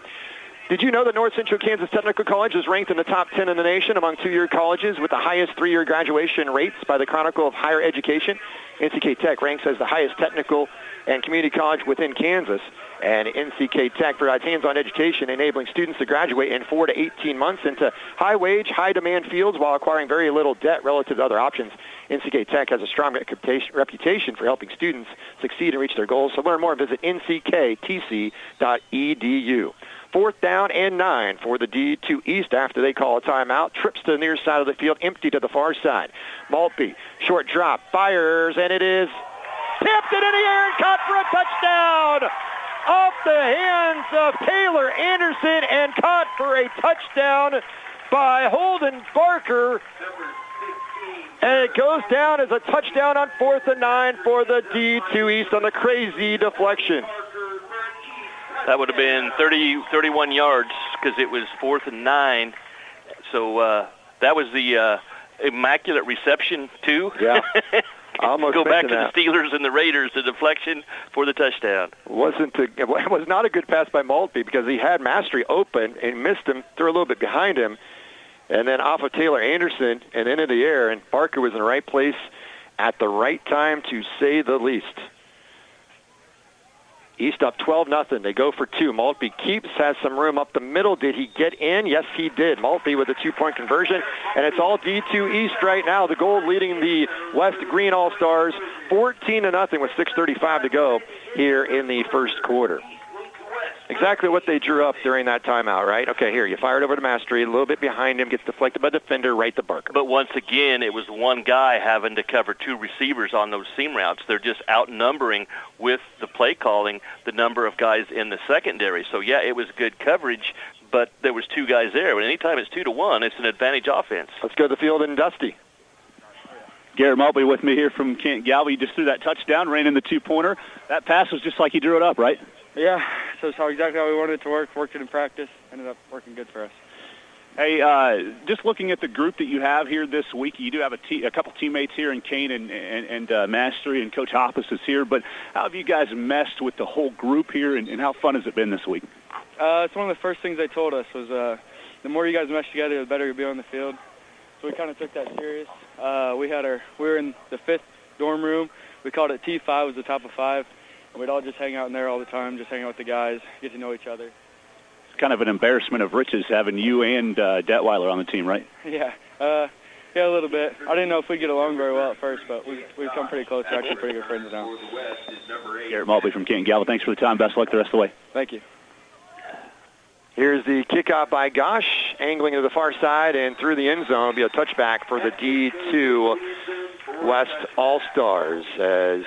Did you know that North Central Kansas Technical College is ranked in the top 10 in the nation among 2-year colleges with the highest 3-year graduation rates by the Chronicle of Higher Education? NCK Tech ranks as the highest technical and community college within Kansas. And NCK Tech provides hands-on education, enabling students to graduate in 4 to 18 months into high-wage, high-demand fields while acquiring very little debt relative to other options. NCK Tech has a strong reputation for helping students succeed and reach their goals. So learn more, visit nckTC.edu. 4th down and 9 for the D2 East after they call a timeout. Trips to the near side of the field, empty to the far side. Maltby, short drop, fires, and it is tipped and in the air and caught for a touchdown. off the hands of Taylor Anderson and caught for a touchdown by Holden Barker. And it goes down as a touchdown on 4th and 9 for the D2 East on the crazy deflection. That would have been 31 yards because it was 4th and 9. So that was the immaculate reception, too. Yeah. Almost go back to that. the Steelers and the Raiders, the deflection for the touchdown. It was not a good pass by Maltby because he had Mastery open and missed him, threw a little bit behind him, and then off of Taylor Anderson and into the air, and Barker was in the right place at the right time, to say the least. East up 12-0. They go for 2. Maltby keeps, has some room up the middle. Did he get in? Yes, he did. Maltby with a 2-point conversion, and it's all D2 East right now. The Gold leading the West Green All-Stars 14-0 with 6:35 to go here in the first quarter. Exactly what they drew up during that timeout, right? Okay, here, you fire it over to Mastery, a little bit behind him, gets deflected by the defender, right to Barker. But once again, it was one guy having to cover 2 receivers on those seam routes. They're just outnumbering with the play calling the number of guys in the secondary. So, yeah, it was good coverage, but there was 2 guys there. But anytime it's 2-1, it's an advantage offense. Let's go to the field and Dusty. Garrett Maltby with me here from Kent Galva. He just threw that touchdown, ran in the 2-pointer. That pass was just like he drew it up, right? Yeah, so it's exactly how we wanted it to work. Worked it in practice. Ended up working good for us. Hey, just looking at the group that you have here this week, you do have a couple teammates here in Kane and Mastery, and Coach Hoppus is here. But how have you guys messed with the whole group here, and how fun has it been this week? It's one of the first things they told us was the more you guys mesh together, the better you'll be on the field. So we kind of took that serious. We were in the 5th dorm room. We called it T5, was the top of 5. And we'd all just hang out in there all the time, just hang out with the guys, get to know each other. It's kind of an embarrassment of riches having you and Detweiler on the team, right? Yeah, a little bit. I didn't know if we'd get along very well at first, but we've come pretty close. We're actually pretty good friends now. Garrett Maltby from Kent Galva. Thanks for the time. Best of luck the rest of the way. Thank you. Here's the kickoff by Gosh, angling to the far side and through the end zone. It'll be a touchback for the D2 West All-Stars as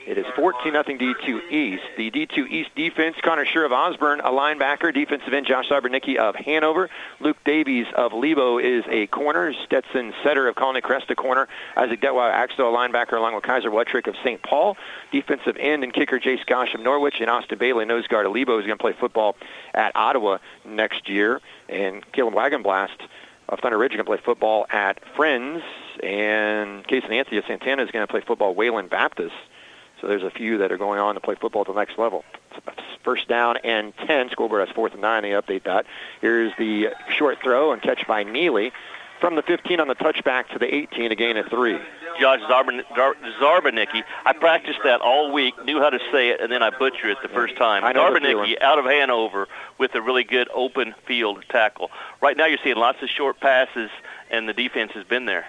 it is 14-0 D2 East. The D2 East defense, Connor Scher of Osborne, a linebacker. Defensive end, Josh Zarbernicki of Hanover. Luke Davies of Lebo is a corner. Stetson Setter of Colony Crest, a corner. Isaac Detweiler, Axtell, a linebacker, along with Kaiser Wettrick of St. Paul. Defensive end and kicker, Jace Gosh of Norwich. And Austin Bailey, nose guard of Lebo, is going to play football at Ottawa next year. And Caleb Wagenblast of Thunder Ridge is going to play football at Friends. And Casey Anthony of Santana is going to play football at Wayland Baptist. So there's a few that are going on to play football at the next level. First down and 10. Scoreboard has 4th and 9. They update that. Here's the short throw and catch by Neely. From the 15 on the touchback to the 18, a gain of 3. Josh Zarbernicki. I practiced that all week, knew how to say it, and then I butchered it the first time. Zarbernicki out of Hanover with a really good open field tackle. Right now you're seeing lots of short passes, and the defense has been there.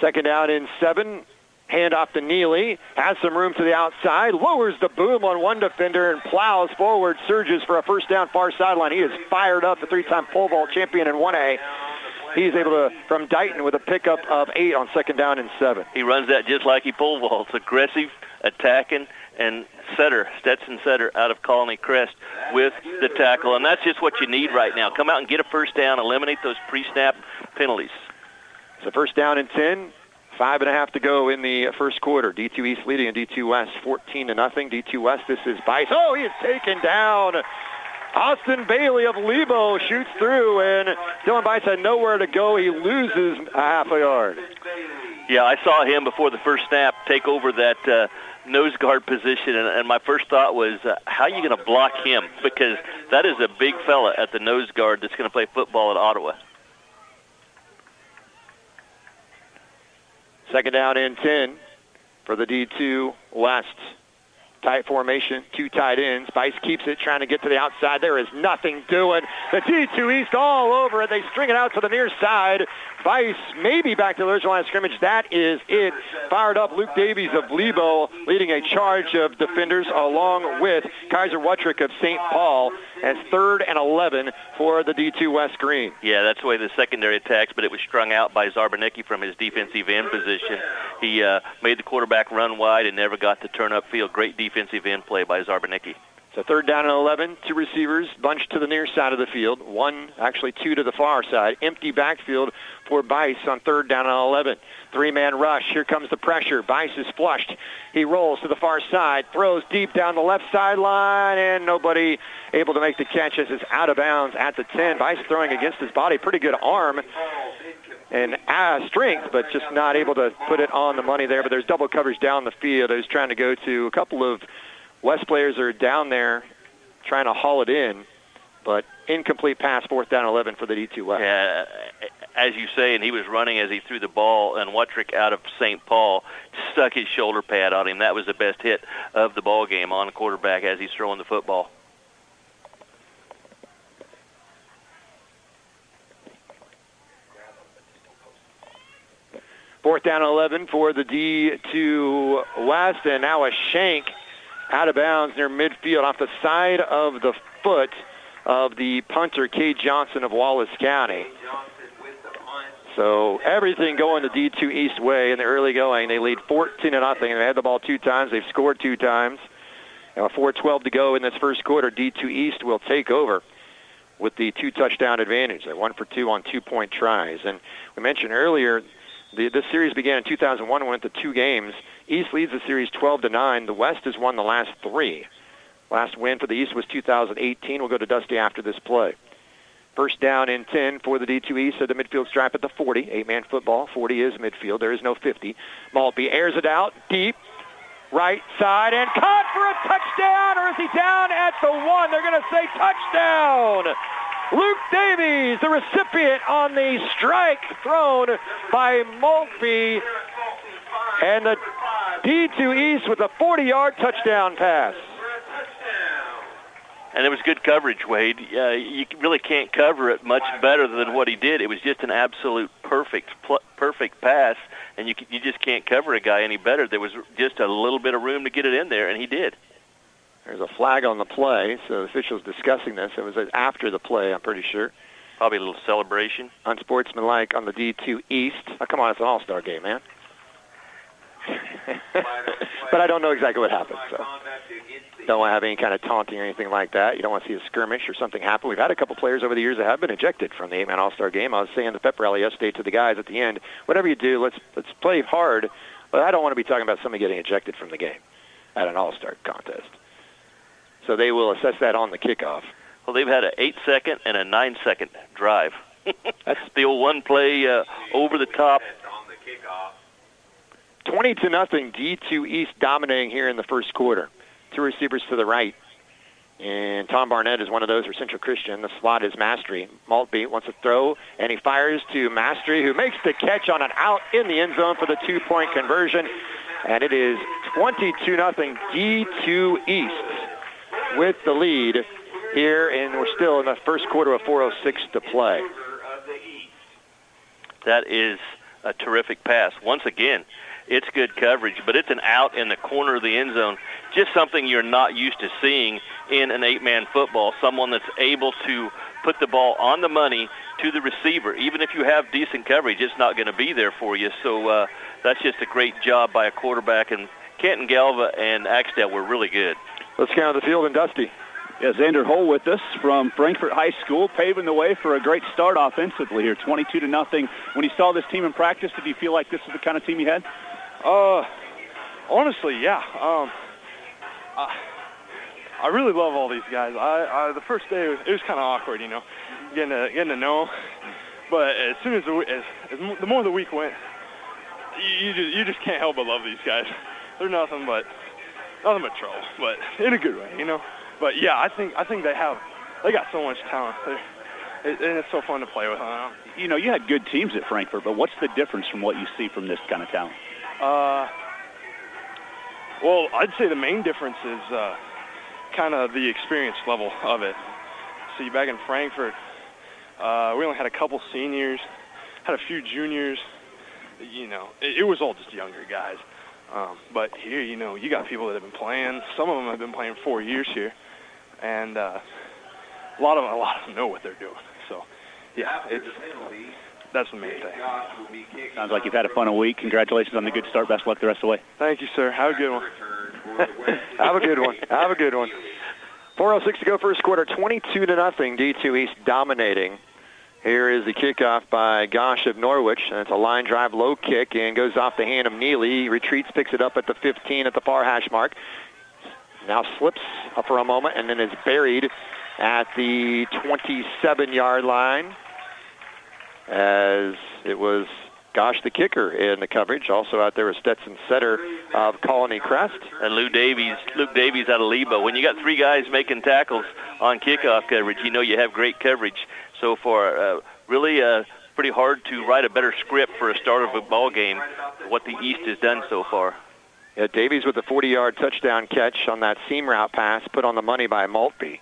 Second down and 7. Hand off to Neely. Has some room to the outside. Lowers the boom on one defender and plows forward. Surges for a first down far sideline. He is fired up, the 3-time pole vault champion in 1A. He's able to, from Dighton, with a pickup of 8 on second down and 7. He runs that just like he pole vaults. Aggressive, attacking, and Stetson Setter out of Colony Crest with the tackle. And that's just what you need right now. Come out and get a first down, eliminate those pre-snap penalties. So first down and 10, 5.5 to go in the first quarter. D2 East leading in D2 West 14-0. D2 West, this is Bice. Oh, he is taken down. Austin Bailey of Lebo shoots through, and Dylan Bice had nowhere to go. He loses a half a yard. Yeah, I saw him before the first snap take over that nose guard position, and my first thought was, how are you going to block him? Because that is a big fella at the nose guard that's going to play football at Ottawa. Second down and 10 for the D2 West. Tight formation, 2 tight ends. Bice keeps it, trying to get to the outside. There is nothing doing. The D2 East all over it. They string it out to the near side. Bice maybe back to the original line of scrimmage. That is it. Fired up Luke Davies of Lebo, leading a charge of defenders along with Kaiser Wuttrick of St. Paul as 3rd and 11 for the D2 West Green. Yeah, that's the way the secondary attacks, but it was strung out by Zarbanicki from his defensive end position. He made the quarterback run wide and never got to turn upfield. Great defensive end play by Zarbanicki. So 3rd down and 11, 2 receivers bunched to the near side of the field. 2 to the far side. Empty backfield for Bice on 3rd down and 11. 3-man rush. Here comes the pressure. Bice is flushed. He rolls to the far side, throws deep down the left sideline, and nobody able to make the catch as it's out of bounds at the 10. Bice throwing against his body. Pretty good arm and strength, but just not able to put it on the money there. But there's double coverage down the field. I was trying to go to a couple of West players are down there trying to haul it in, but incomplete pass, 4th down 11 for the D2 West. Yeah, as you say, and he was running as he threw the ball, and Wuttrick out of St. Paul stuck his shoulder pad on him. That was the best hit of the ball game on the quarterback as he's throwing the football. Fourth down 11 for the D2 West, and now a shank out of bounds near midfield off the side of the foot of the punter, Cade Johnson of Wallace County. So everything going the D2 East way in the early going. They lead 14-0. They had the ball 2 times. They've scored 2 times. Now 4:12 to go in this first quarter. D2 East will take over with the 2-touchdown advantage. They're 1 for 2 on 2-point tries. And we mentioned earlier, this series began in 2001 and went to 2 games. East leads the series 12-9. The West has won the last 3. Last win for the East was 2018. We'll go to Dusty after this play. First down and 10 for the D2 East at the midfield stripe at the 40. 8-man football. 40 is midfield. There is no 50. Maltby airs it out deep. Right side and caught for a touchdown, or is he down at the 1? They're going to say touchdown. Luke Davies, the recipient on the strike thrown by Maltby. And the D2 East with a 40-yard touchdown pass. And it was good coverage, Wade. You really can't cover it much better than what he did. It was just an absolute perfect pass, and you just can't cover a guy any better. There was just a little bit of room to get it in there, and he did. There's a flag on the play, so the official's discussing this. It was after the play, I'm pretty sure. Probably a little celebration. Unsportsmanlike on the D2 East. Oh, come on, it's an all-star game, man. But I don't know exactly what happened, so don't want to have any kind of taunting or anything like that. You don't want to see a skirmish or something happen. We've had a couple players over the years that have been ejected from the 8-man all-star game. I was saying the pep rally yesterday to the guys at the end, whatever you do, let's play hard, but I don't want to be talking about somebody getting ejected from the game at an all-star contest. So they will assess that on the kickoff. Well, they've had an 8-second and a 9-second drive. That's the old one-play over the top. 20-0, D2 East dominating here in the first quarter. 2 receivers to the right. And Tom Barnett is one of those for Central Christian. The slot is Mastery. Maltby wants to throw, and he fires to Mastery, who makes the catch on an out in the end zone for the 2-point conversion. And it is 22-0 D2 East with the lead here, and we're still in the first quarter of 4:06 to play. That is a terrific pass. Once again, it's good coverage, but it's an out in the corner of the end zone. Just something you're not used to seeing in an 8-man football, someone that's able to put the ball on the money to the receiver. Even if you have decent coverage, it's not going to be there for you. So that's just a great job by a quarterback, and Kenton Galva and Axtell were really good. Let's count the field and Dusty. Yeah, Xander Hull with us from Frankfort High School, paving the way for a great start offensively here, 22-0. When you saw this team in practice, did you feel like this is the kind of team you had? Honestly, yeah. I really love all these guys. The first day it was kind of awkward, you know, getting to know. But as soon as the more the week went, you just can't help but love these guys. They're nothing but trouble, but in a good way, you know. But yeah, I think they got so much talent, and it's so fun to play with. You know, you had good teams at Frankfort, but what's the difference from what you see from this kind of talent? Well, I'd say the main difference is kind of the experience level of it. See, back in Frankfort, we only had a couple seniors, had a few juniors. You know, it was all just younger guys. But here, you know, you got people that have been playing. Some of them have been playing 4 years here, and a lot of them know what they're doing. So, yeah, that's the main thing. Sounds like you've had a fun week. Congratulations on the good start. Best of luck the rest of the way. Thank you, sir. Have a good one. Have a good one. Have a good one. 4:06 to go first quarter, 22-0. D2 East dominating. Here is the kickoff by Gosh of Norwich. And it's a line drive, low kick, and goes off the hand of Neely. He retreats, picks it up at the 15 at the far hash mark. Now slips for a moment and then is buried at the 27-yard line, as it was Gosh the kicker in the coverage. Also out there was Stetson Setter of Colony Crest. And Luke Davies out of Lebo. When you got three guys making tackles on kickoff coverage, you know you have great coverage so far. Really pretty hard to write a better script for a start of a ball game, what the East has done so far. Yeah, Davies with a 40-yard touchdown catch on that seam route pass, put on the money by Maltby.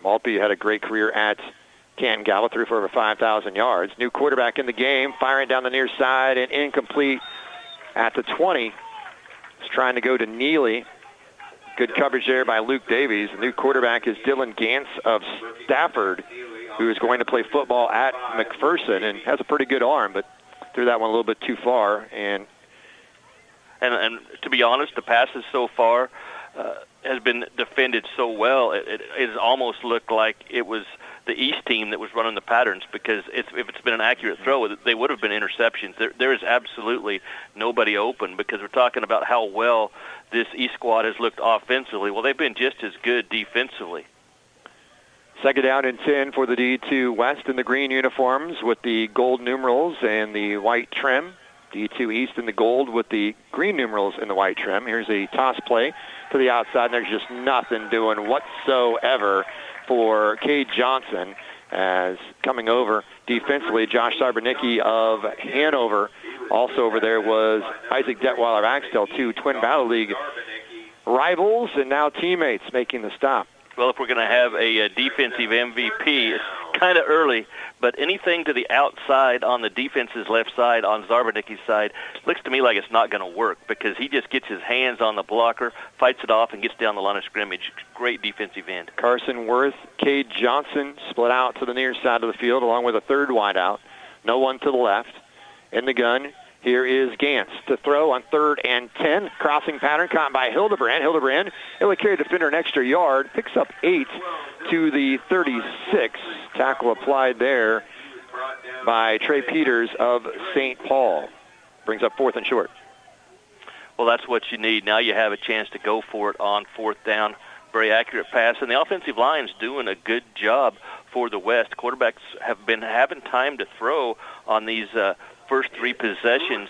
Maltby had a great career at Canton Gallup, threw for over 5,000 yards. New quarterback in the game, firing down the near side and incomplete at the 20. He's trying to go to Neely. Good coverage there by Luke Davies. The new quarterback is Dylan Gantz of Stafford, who is going to play football at McPherson and has a pretty good arm, but threw that one a little bit too far. And to be honest, the passes so far has been defended so well, it has almost looked like it was the East team that was running the patterns, because if it's been an accurate throw, they would have been interceptions. There is absolutely nobody open, because we're talking about how well this East squad has looked offensively. Well, they've been just as good defensively. Second down and 10 for the D2 West in the green uniforms with the gold numerals and the white trim. D2 East in the gold with the green numerals and the white trim. Here's a toss play to the outside, and there's just nothing doing whatsoever for Cade Johnson, as coming over defensively, Josh Sarbernicki of Hanover. Also over there was Isaac Detweiler of Axtell, two Twin Battle League rivals and now teammates making the stop. Well, if we're going to have a defensive MVP, it's kind of early, but anything to the outside on the defense's left side, on Zarbernicki's side, looks to me like it's not going to work, because he just gets his hands on the blocker, fights it off, and gets down the line of scrimmage. Great defensive end. Carson Worth, Cade Johnson split out to the near side of the field, along with a third wideout. No one to the left. In the gun, here is Gantz to throw on 3rd and 10. Crossing pattern caught by Hildebrand. Hildebrand, it would carry the defender an extra yard. Picks up 8 to the 36. Tackle applied there by Trey Peters of St. Paul. Brings up 4th and short. Well, that's what you need. Now you have a chance to go for it on 4th down. Very accurate pass. And the offensive line's doing a good job for the West. Quarterbacks have been having time to throw on these first 3 possessions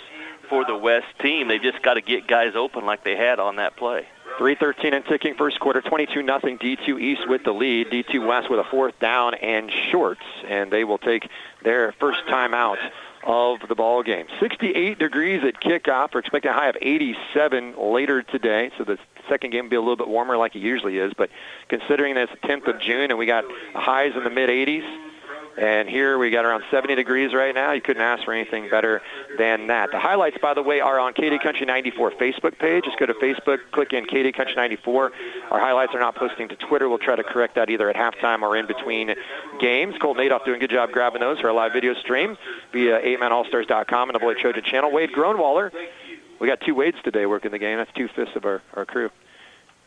for the West team. They've just got to get guys open like they had on that play. 3:13 and ticking first quarter, 22-0. D2 East with the lead. D2 West with a 4th down and shorts, and they will take their first time out of the ball game. 68 degrees at kickoff. We're expecting a high of 87 later today, so the second game will be a little bit warmer like it usually is, but considering that it's the 10th of June and we got highs in the mid-80s, and here we got around 70 degrees right now. You couldn't ask for anything better than that. The highlights, by the way, are on KD Country 94 Facebook page. Just go to Facebook, click in KD Country 94. Our highlights are not posting to Twitter. We'll try to correct that either at halftime or in between games. Colton Adolph doing a good job grabbing those for our live video stream via 8manallstars.com and the Beloit Trojan channel. Wade Groenwaller. We got 2 Wades today working the game. That's 2/5 of our crew.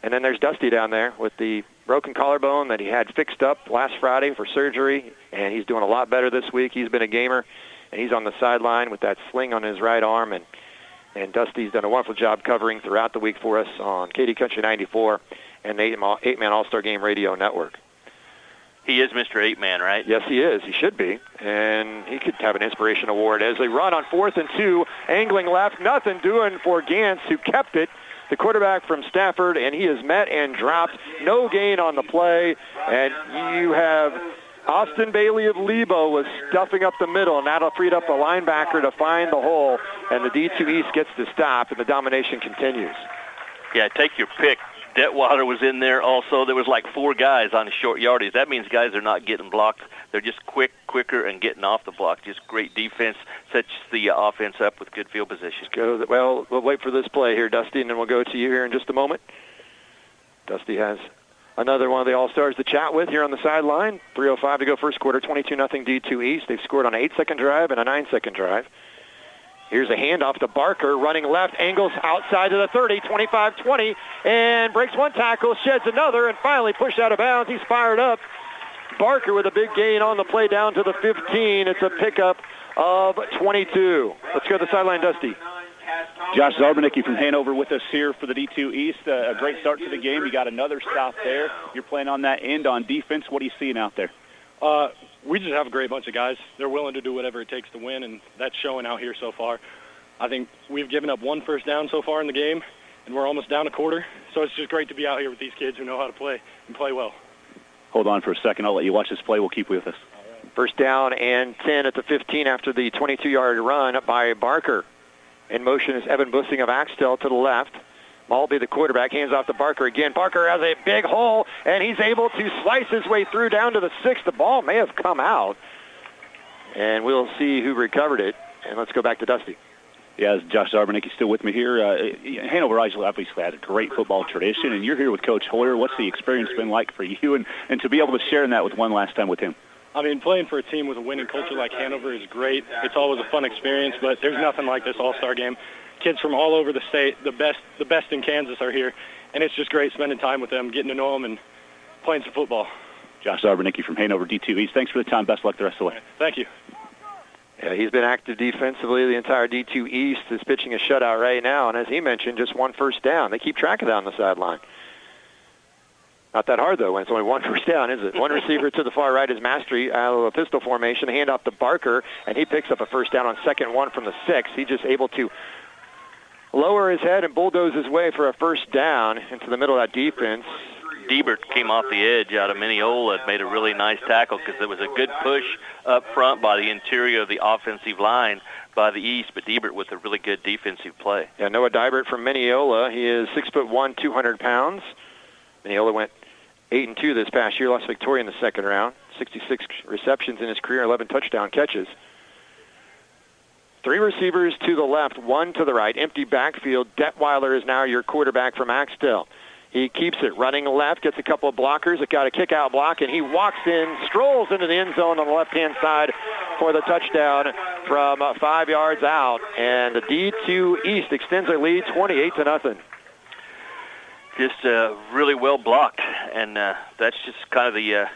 And then there's Dusty down there with the broken collarbone that he had fixed up last Friday for surgery, and he's doing a lot better this week. He's been a gamer, and he's on the sideline with that sling on his right arm, and Dusty's done a wonderful job covering throughout the week for us on KD Country 94 and the 8-Man All-Star Game Radio Network. He is Mr. 8-Man, right? Yes, he is. He should be. And he could have an inspiration award as they run on 4th and 2, angling left. Nothing doing for Gantz, who kept it. The quarterback from Stafford, and he is met and dropped. No gain on the play. And you have Austin Bailey of Lebo was stuffing up the middle, and that'll free up a linebacker to find the hole. And the D2 East gets to stop, and the domination continues. Yeah, take your pick. Detweiler was in there also. There was like 4 guys on the short yardage. That means guys are not getting blocked. They're just quicker, and getting off the block. Just great defense. Sets the offense up with good field position. Well, we'll wait for this play here, Dusty, and then we'll go to you here in just a moment. Dusty has another one of the All-Stars to chat with here on the sideline. 3:05 to go first quarter, 22-0 D2 East. They've scored on an 8-second drive and a 9-second drive. Here's a handoff to Barker, running left, angles outside to the 30, 25-20, and breaks one tackle, sheds another, and finally pushed out of bounds. He's fired up. Barker with a big gain on the play down to the 15. It's a pickup of 22. Let's go to the sideline, Dusty. Josh Zarbanicki from Hanover with us here for the D2 East. A great start to the game. You got another stop there. You're playing on that end on defense. What are you seeing out there? We just have a great bunch of guys. They're willing to do whatever it takes to win, and that's showing out here so far. I think we've given up 1 first down so far in the game, and we're almost down a quarter. So it's just great to be out here with these kids who know how to play and play well. Hold on for a second. I'll let you watch this play. We'll keep you with us. First down and 10 at the 15 after the 22-yard run by Barker. In motion is Evan Bussing of Axtell to the left. Maltby, the quarterback, hands off to Barker again. Barker has a big hole, and he's able to slice his way through down to the 6. The ball may have come out, and we'll see who recovered it. And let's go back to Dusty. Yeah, Josh Zarbanicki still with me here. Hanover obviously has a great football tradition, and you're here with Coach Hoyer. What's the experience been like for you, and to be able to share in that with one last time with him? I mean, playing for a team with a winning culture like Hanover is great. It's always a fun experience, but there's nothing like this All-Star game. Kids from all over the state, the best in Kansas are here, and it's just great spending time with them, getting to know them, and playing some football. Josh Zarbanicki from Hanover D2 East. Thanks for the time. Best of luck the rest of the way. Thank you. Yeah, he's been active defensively. The entire D2 East is pitching a shutout right now, and as he mentioned, just 1 first down. They keep track of that on the sideline. Not that hard, though, when it's only 1 first down, is it? One receiver to the far right is Mastery out of a pistol formation. Handoff to Barker, and he picks up a first down on 2nd 1 from the 6. He's just able to lower his head and bulldoze his way for a first down into the middle of that defense. Diebert came off the edge out of Mineola and made a really nice tackle because there was a good push up front by the interior of the offensive line by the East, but Diebert with a really good defensive play. Yeah, Noah Diebert from Mineola. He is 6'1", 200 pounds. Mineola went 8-2 this past year, lost Victoria in the second round. 66 receptions in his career, 11 touchdown catches. 3 receivers to the left, 1 to the right. Empty backfield. Detweiler is now your quarterback from Axtell. He keeps it running left, gets a couple of blockers. It got a kick-out block, and he walks in, strolls into the end zone on the left-hand side for the touchdown from 5 yards out. And the D2 East extends their lead 28-0. Just really well blocked, and that's just kind of the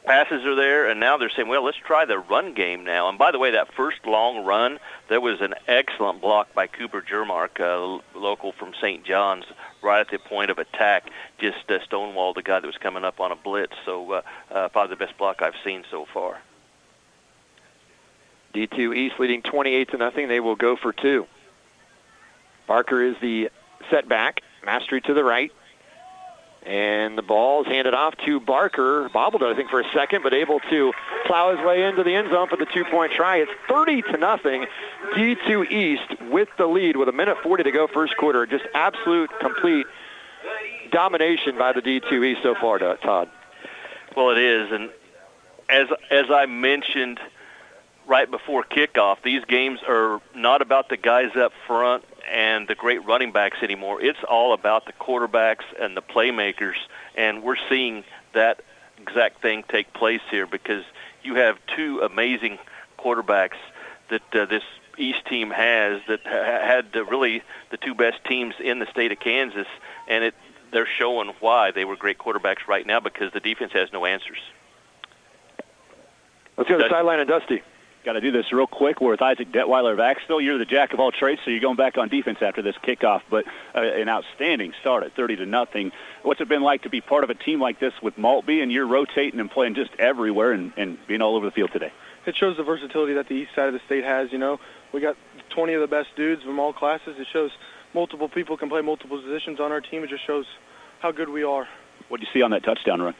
passes are there, and now they're saying, well, let's try the run game now. And by the way, that first long run, there was an excellent block by Cooper Jermark, local from St. John's, right at the point of attack, just stonewalled the guy that was coming up on a blitz. So probably the best block I've seen so far. D2 East leading 28-0. They will go for 2. Barker is the setback. Mastery to the right. And the ball is handed off to Barker. Bobbled, I think, for a second, but able to plow his way into the end zone for the 2-point try. It's 30-0. D2 East with the lead with 1:40 to go first quarter. Just absolute, complete domination by the D2 East so far, Todd. Well, it is. And as I mentioned right before kickoff, these games are not about the guys up front and the great running backs anymore. It's all about the quarterbacks and the playmakers, and we're seeing that exact thing take place here because you have 2 amazing quarterbacks that this East team has that had really the 2 best teams in the state of Kansas, and they're showing why they were great quarterbacks right now because the defense has no answers. Let's go to the sideline of Dusty. Got to do this real quick. We're with Isaac Detweiler of Axtell. You're the jack of all trades, so you're going back on defense after this kickoff. But an outstanding start at 30-0. What's it been like to be part of a team like this with Maltby, and you're rotating and playing just everywhere and being all over the field today? It shows the versatility that the east side of the state has. You know, we got 20 of the best dudes from all classes. It shows multiple people can play multiple positions on our team. It just shows how good we are. What did you see on that touchdown run?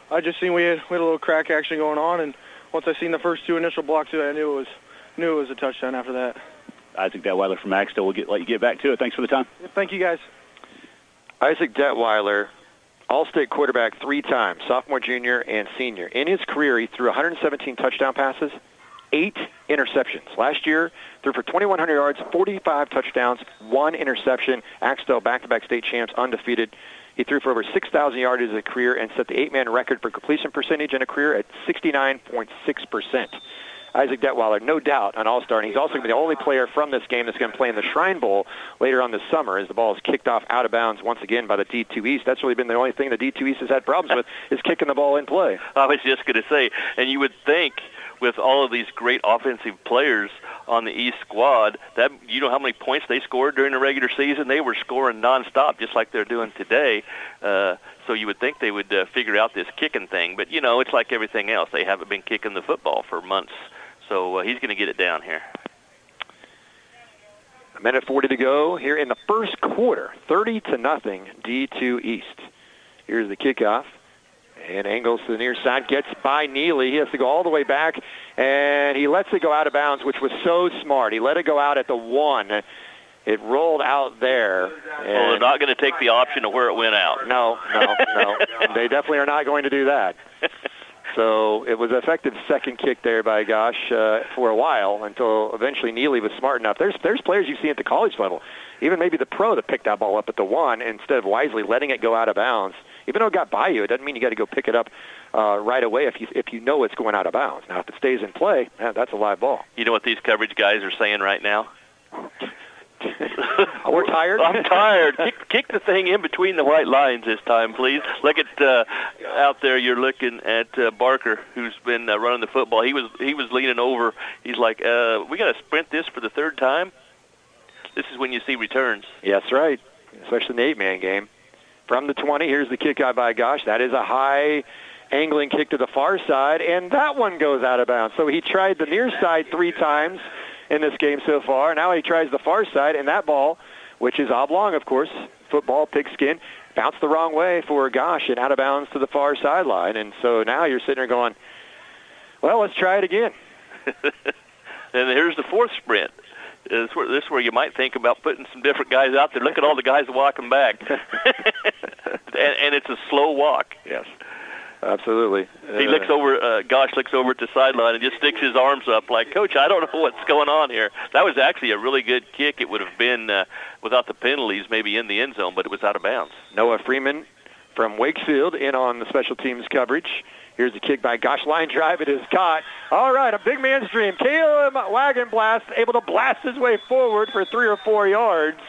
I just seen we had a little crack action going on, and once I seen the first 2 initial blocks, I knew it was a touchdown after that. Isaac Detweiler from Axtell. We'll let you get back to it. Thanks for the time. Thank you, guys. Isaac Detweiler, All-State quarterback 3 times, sophomore, junior, and senior. In his career, he threw 117 touchdown passes, 8 interceptions. Last year, threw for 2,100 yards, 45 touchdowns, 1 interception. Axtell, back-to-back state champs, undefeated. He threw for over 6,000 yards in his career and set the 8-man record for completion percentage in a career at 69.6%. Isaac Detweiler, no doubt, an all-star, and he's also going to be the only player from this game that's going to play in the Shrine Bowl later on this summer as the ball is kicked off out of bounds once again by the D2 East. That's really been the only thing the D2 East has had problems with is kicking the ball in play. I was just going to say, and you would think with all of these great offensive players on the East squad, that you know how many points they scored during the regular season? They were scoring nonstop, just like they're doing today. So you would think they would figure out this kicking thing. But, you know, it's like everything else. They haven't been kicking the football for months. So he's going to get it down here. 1:40 to go here in the first quarter. 30-0, D2 East. Here's the kickoff. And angles to the near side, gets by Neely. He has to go all the way back, and he lets it go out of bounds, which was so smart. He let it go out at the 1. It rolled out there. Well, they're not going to take the option of where it went out. No. They definitely are not going to do that. So it was an effective second kick there by Gosh for a while until eventually Neely was smart enough. There's players you see at the college level, even maybe the pro, that picked that ball up at the 1 instead of wisely letting it go out of bounds. Even though it got by you, it doesn't mean you got to go pick it up right away if you know it's going out of bounds. Now, if it stays in play, that's a live ball. You know what these coverage guys are saying right now? We're tired. I'm tired. Kick the thing in between the white lines this time, please. Look at out there. You're looking at Barker, who's been running the football. He was leaning over. He's like, we got to sprint this for the 3rd time. This is when you see returns. Yes, right. Especially in the 8-man game. From the 20, here's the kick out by Gosh. That is a high angling kick to the far side, and that one goes out of bounds. So he tried the near side 3 times in this game so far. Now he tries the far side, and that ball, which is oblong, of course, football, pigskin, bounced the wrong way for Gosh and out of bounds to the far sideline. And so now you're sitting there going, well, let's try it again. And here's the 4th sprint. This is where you might think about putting some different guys out there. Look at all the guys walking back. and it's a slow walk. Yes, absolutely. He looks over, Gosh looks over at the sideline and just sticks his arms up like, Coach, I don't know what's going on here. That was actually a really good kick. It would have been, without the penalties, maybe in the end zone, but it was out of bounds. Noah Freeman from Wakefield in on the special teams coverage. Here's the kick by Gosh. Line drive. It is caught. All right, a big man's dream. Caleb Wagenblast able to blast his way forward for 3 or 4 yards.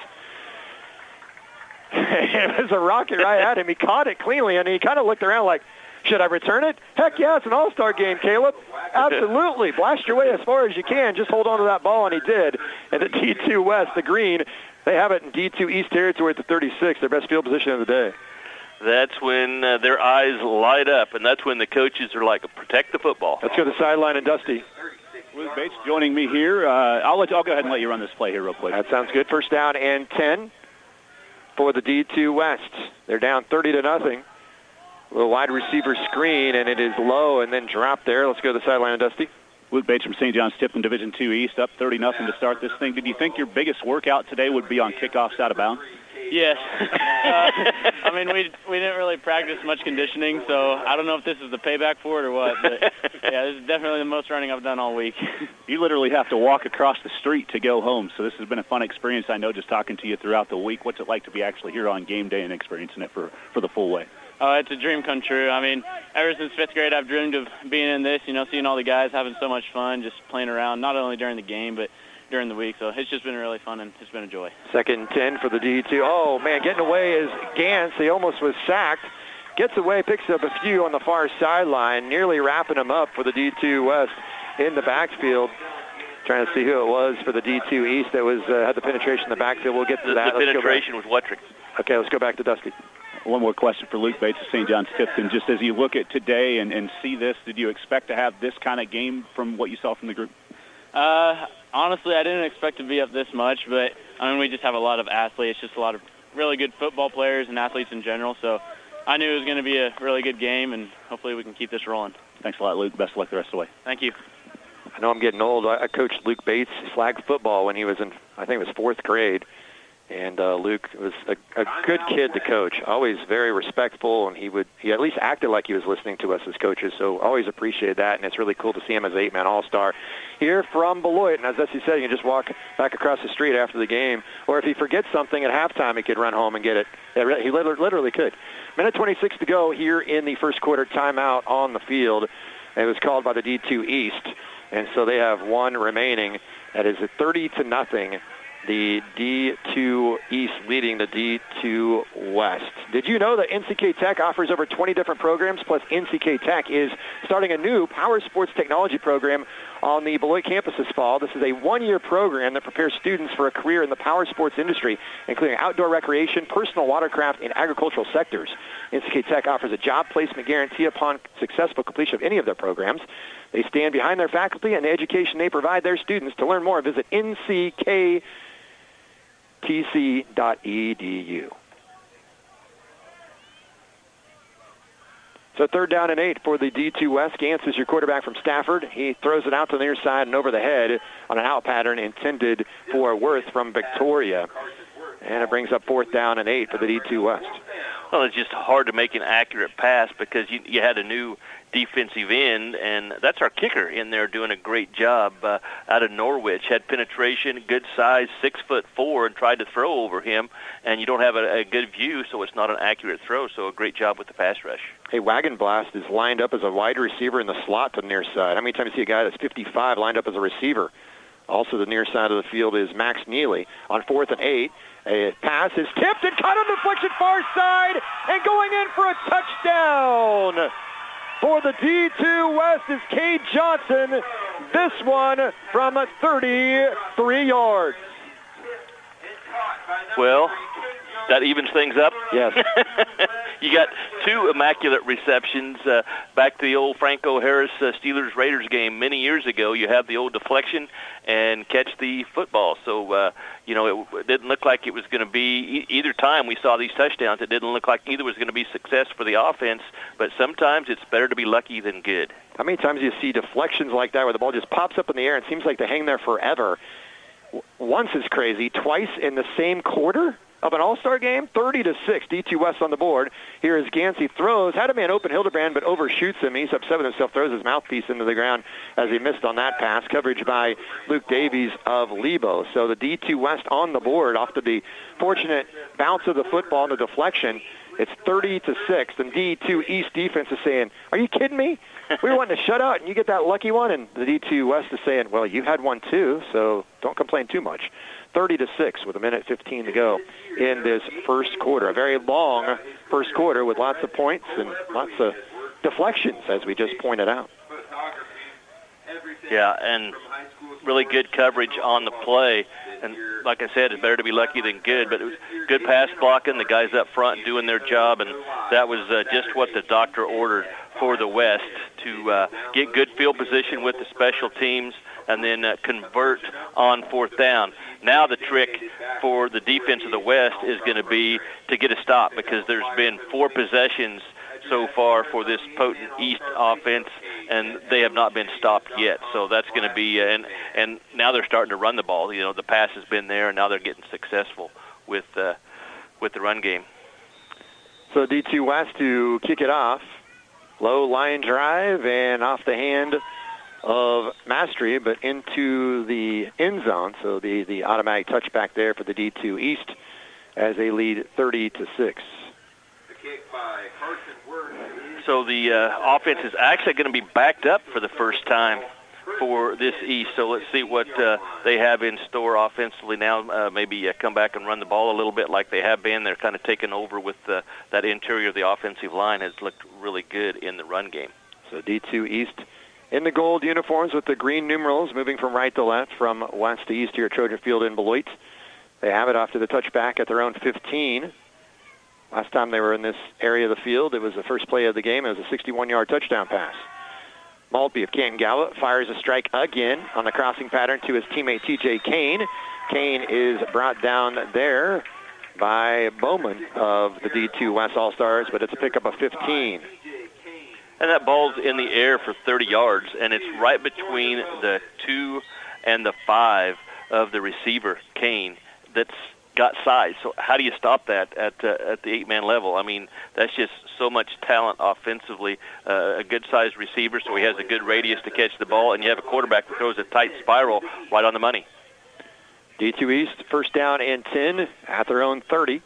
It was a rocket right at him. He caught it cleanly, and he kind of looked around like, should I return it? Heck yeah, it's an all-star game, Caleb. Absolutely. Blast your way as far as you can. Just hold on to that ball, and he did. And the D2 West, the green, they have it in D2 East territory at the 36, their best field position of the day. That's when their eyes light up, and that's when the coaches are like, protect the football. Let's go to the sideline and Dusty. Luke Bates joining me here. I'll go ahead and let you run this play here real quick. That sounds good. First down and 10 for the D2 West. They're down 30-0. A little wide receiver screen, and it is low and then dropped there. Let's go to the sideline and Dusty. Luke Bates from St. John's Tipton Division II East, up 30-0 to start this thing. Did you think your biggest workout today would be on kickoffs out of bounds? Yes. I mean, we didn't really practice much conditioning, so I don't know if this is the payback for it or what. But, yeah, this is definitely the most running I've done all week. You literally have to walk across the street to go home, so this has been a fun experience, I know, just talking to you throughout the week. What's it like to be actually here on game day and experiencing it for the full way? Oh, it's a dream come true. I mean, ever since 5th grade, I've dreamed of being in this, seeing all the guys having so much fun, just playing around, not only during the game, but during the week. So it's just been really fun, and it's been a joy. 2nd and 10 for the D2. Oh, man, getting away is Gantz. He almost was sacked. Gets away, picks up a few on the far sideline, nearly wrapping him up for the D2 West in the backfield. Trying to see who it was for the D2 East that was had the penetration in the backfield. We'll get to that. The penetration was Wettrick. Okay, let's go back to Dusty. One more question for Luke Bates of St. John's Tipton. Just as you look at today and see this, did you expect to have this kind of game from what you saw from the group? Honestly, I didn't expect to be up this much, but, I mean, we just have a lot of athletes, just a lot of really good football players and athletes in general. So I knew it was going to be a really good game, and hopefully we can keep this rolling. Thanks a lot, Luke. Best of luck the rest of the way. Thank you. I know I'm getting old. I coached Luke Bates flag football when he was in, I think it was 4th grade. And Luke was a good kid to coach, always very respectful, and he at least acted like he was listening to us as coaches, so always appreciated that, and it's really cool to see him as an 8-man All-Star here from Beloit. And as Essie said, you can just walk back across the street after the game, or if he forgets something at halftime, he could run home and get it. He literally could. Minute 26 to go here in the first quarter. Timeout on the field. It was called by the D2 East, and so they have one remaining. That is a 30-0. The D2 East leading the D2 West. Did you know that NCK Tech offers over 20 different programs, plus NCK Tech is starting a new power sports technology program on the Beloit campus this fall. This is a one-year program that prepares students for a career in the power sports industry, including outdoor recreation, personal watercraft, and agricultural sectors. NCK Tech offers a job placement guarantee upon successful completion of any of their programs. They stand behind their faculty and the education they provide their students. To learn more, visit nckTC.edu. So 3rd down and 8 for the D2 West. Gantz is your quarterback from Stafford. He throws it out to the near side and over the head on an out pattern intended for Worth from Victoria. And it brings up 4th down and 8 for the D2 West. Well, it's just hard to make an accurate pass because you had a new defensive end, and that's our kicker in there doing a great job out of Norwich. Had penetration, good size, 6'4", and tried to throw over him, and you don't have a good view, so it's not an accurate throw, so a great job with the pass rush. Hey, Wagon Blast is lined up as a wide receiver in the slot to the near side. How many times do you see a guy that's 55 lined up as a receiver? Also, the near side of the field is Max Neely. On 4th and 8, a pass is tipped and caught on deflection far side, and going in for a touchdown for the D2 West is Cade Johnson. This one from 33 yards. Well, that evens things up. Yes. You got 2 immaculate receptions. Back to the old Franco Harris Steelers-Raiders game many years ago, you have the old deflection and catch the football. So, it didn't look like it was going to be, either time we saw these touchdowns, it didn't look like either was going to be success for the offense, but sometimes it's better to be lucky than good. How many times do you see deflections like that where the ball just pops up in the air and seems like they hang there forever? Once is crazy, twice in the same quarter of an All-Star game, 30-6, D2 West on the board. Here is Gansey throws, had a man open, Hildebrand, but overshoots him. He's upset with himself, throws his mouthpiece into the ground as he missed on that pass. Coverage by Luke Davies of Lebo. So the D2 West on the board off to the fortunate bounce of the football and the deflection. It's 30-6, and D2 East defense is saying, are you kidding me? We were wanting to shut out, and you get that lucky one, and the D2 West is saying, well, you had one too, so don't complain too much. 30-6 with 1:15 to go in this first quarter. A very long first quarter with lots of points and lots of deflections, as we just pointed out. Yeah, and really good coverage on the play. And like I said, it's better to be lucky than good, but it was good pass blocking, the guys up front doing their job, and that was just what the doctor ordered for the West, to get good field position with the special teams and then convert on 4th down. Now the trick for the defense of the West is going to be to get a stop, because there's been 4 possessions so far for this potent East offense, and they have not been stopped yet. So that's going to be, and now they're starting to run the ball. The pass has been there, and now they're getting successful with the run game. So D2 West to kick it off. Low line drive and off the hand of Mastery, but into the end zone. So the automatic touchback there for the D2 East as they lead 30-6. So the offense is actually going to be backed up for the first time for this East. So let's see what they have in store offensively now. Maybe come back and run the ball a little bit like they have been. They're kind of taking over with that interior of the offensive line has looked really good in the run game. So D2 East in the gold uniforms with the green numerals, moving from right to left, from west to east here at Trojan Field in Beloit. They have it after the touchback at their own 15. Last time they were in this area of the field, it was the first play of the game. It was a 61-yard touchdown pass. Maltby of Canton Gallup fires a strike again on the crossing pattern to his teammate T.J. Kane. Kane is brought down there by Bowman of the D2 West All-Stars, but it's a pickup of 15. And that ball's in the air for 30 yards, and it's right between the 2 and the 5 of the receiver, Kane. That's got size. So how do you stop that at the 8-man level? I mean, that's just so much talent offensively. A good-sized receiver, so he has a good radius to catch the ball, and you have a quarterback that throws a tight spiral right on the money. D2 East, first down and 10 at their own 30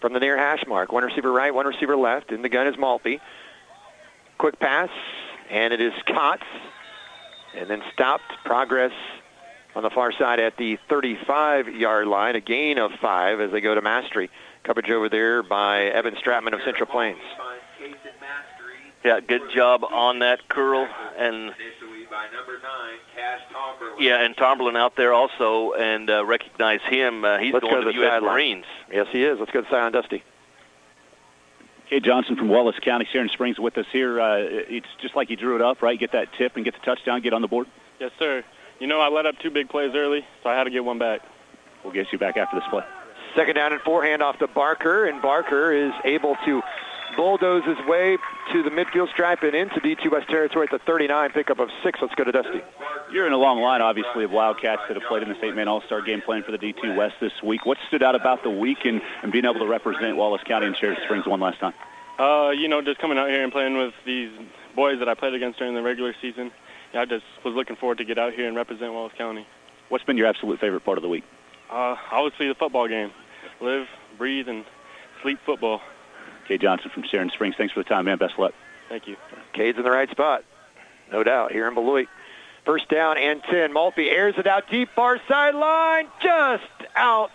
from the near hash mark. One receiver right, one receiver left. In the gun is Maltby. Quick pass, and it is caught and then stopped. Progress on the far side at the 35-yard line, a gain of 5 as they go to Mastery. Coverage over there by Evan Stratman of Central Plains. Yeah, good job on that curl. And yeah, and Tomberlin out there also, and recognize him. He's going to the U.S. Marines. Yes, he is. Let's go to the side, Dusty. Kate Johnson from Wallace County, Sharon Springs with us here. It's just like you drew it up, right? Get that tip and get the touchdown, get on the board? Yes, sir. You know, I let up 2 big plays early, so I had to get one back. We'll get you back after this play. Second down and 4, hand off to Barker, and Barker is able to bulldoze his way to the midfield stripe and into D2 West territory at the 39, pickup of 6. Let's go to Dusty. You're in a long line, obviously, of Wildcats that have played in this 8-man All-Star game playing for the D2 West this week. What stood out about the week and being able to represent Wallace County and Sharon Springs one last time? You know, just coming out here and playing with these boys that I played against during the regular season. I just was looking forward to get out here and represent Wallace County. What's been your absolute favorite part of the week? Obviously the football game. Live, breathe, and sleep football. Kay Johnson from Sharon Springs. Thanks for the time, man. Best of luck. Thank you. Cade's in the right spot. No doubt, here in Beloit. First down and 10. Maltby airs it out deep, far sideline, just out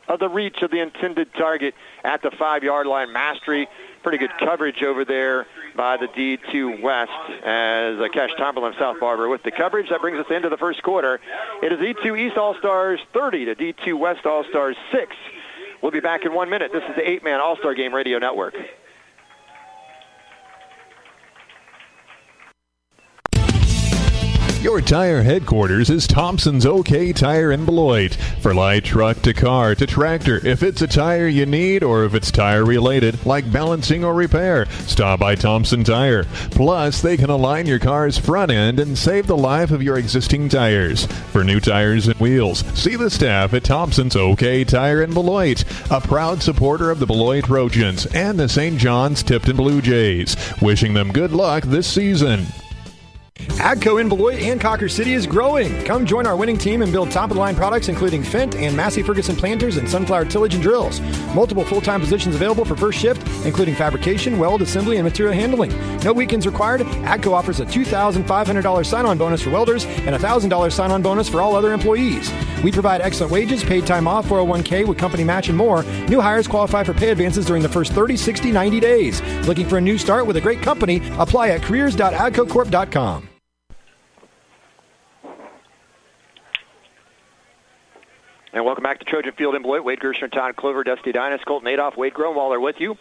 of the reach of the intended target at the 5-yard line. Mastery, pretty good coverage over there by the D2 West as Cash Tomberlin of South Barber with the coverage. That brings us into the first quarter. It is D2 East All-Stars 30 to D2 West All-Stars 6. We'll be back in 1 minute. This is the 8-man All-Star Game Radio Network. Your tire headquarters is Thompson's OK Tire in Beloit. For light truck to car to tractor, if it's a tire you need or if it's tire related, like balancing or repair, stop by Thompson Tire. Plus, they can align your car's front end and save the life of your existing tires. For new tires and wheels, see the staff at Thompson's OK Tire in Beloit, a proud supporter of the Beloit Trojans and the St. John's Tipton Blue Jays. Wishing them good luck this season. AGCO in Beloit and Cawker City is growing. Come join our winning team and build top-of-the-line products including Fendt and Massey Ferguson planters and sunflower tillage and drills. Multiple full-time positions available for first shift, including fabrication, weld assembly, and material handling. No weekends required. AGCO offers a $2,500 sign-on bonus for welders and a $1,000 sign-on bonus for all other employees. We provide excellent wages, paid time off, 401k with company match, and more. New hires qualify for pay advances during the first 30, 60, 90 days. Looking for a new start with a great company? Apply at careers.agcocorp.com. And welcome back to Trojan Field in Beloit. Wade Gershner, Todd Clover, Dusty Dinas, Colton Adolph, Wade Groenwaller with you.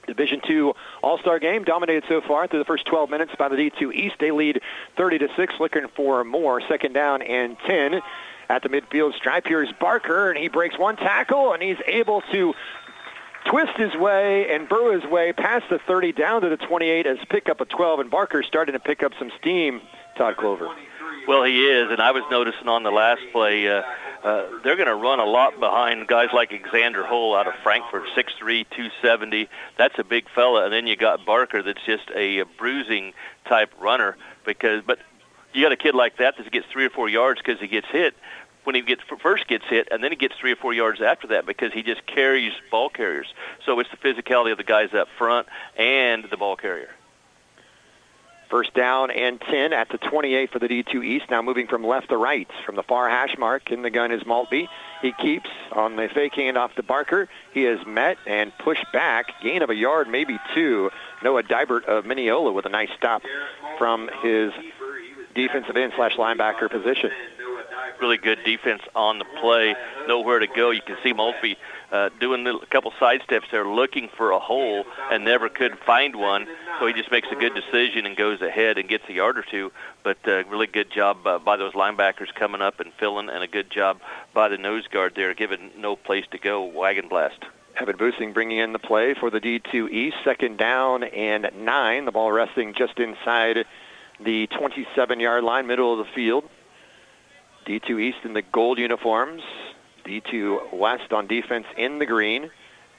Division II All-Star game dominated so far through the first 12 minutes by the D2 East. They lead 30-6, looking for more. Second down and 10 at the midfield stripe. Here's Barker, and he breaks one tackle, and he's able to twist his way and burrow his way past the 30 down to the 28 as pickup of 12, and Barker's starting to pick up some steam, Todd Clover. Well, he is, and I was noticing on the last play, they're going to run a lot behind guys like Xander Hull out of Frankfurt, 6'3", 270. That's a big fella, and then you got Barker that's just a bruising-type runner. But you got a kid like that gets 3 or 4 yards because he gets hit when he first gets hit, and then he gets 3 or 4 yards after that because he just carries ball carriers. So it's the physicality of the guys up front and the ball carrier. First down and 10 at the 28 for the D2 East. Now moving from left to right from the far hash mark. In the gun is Maltby. He keeps on the fake handoff to Barker. He is met and pushed back. Gain of a yard, maybe 2. Noah Dybert of Mineola with a nice stop from his defensive end / linebacker position. Really good defense on the play. Nowhere to go. You can see Maltby doing a couple side steps there, looking for a hole and never could find one. So he just makes a good decision and goes ahead and gets a yard or 2. But really good job by those linebackers coming up and filling, and a good job by the nose guard there, giving no place to go. Wagon blast. Evan Boosing bringing in the play for the D2 East. Second down and 9. The ball resting just inside the 27-yard line, middle of the field. D2 East in the gold uniforms. D2 West on defense in the green.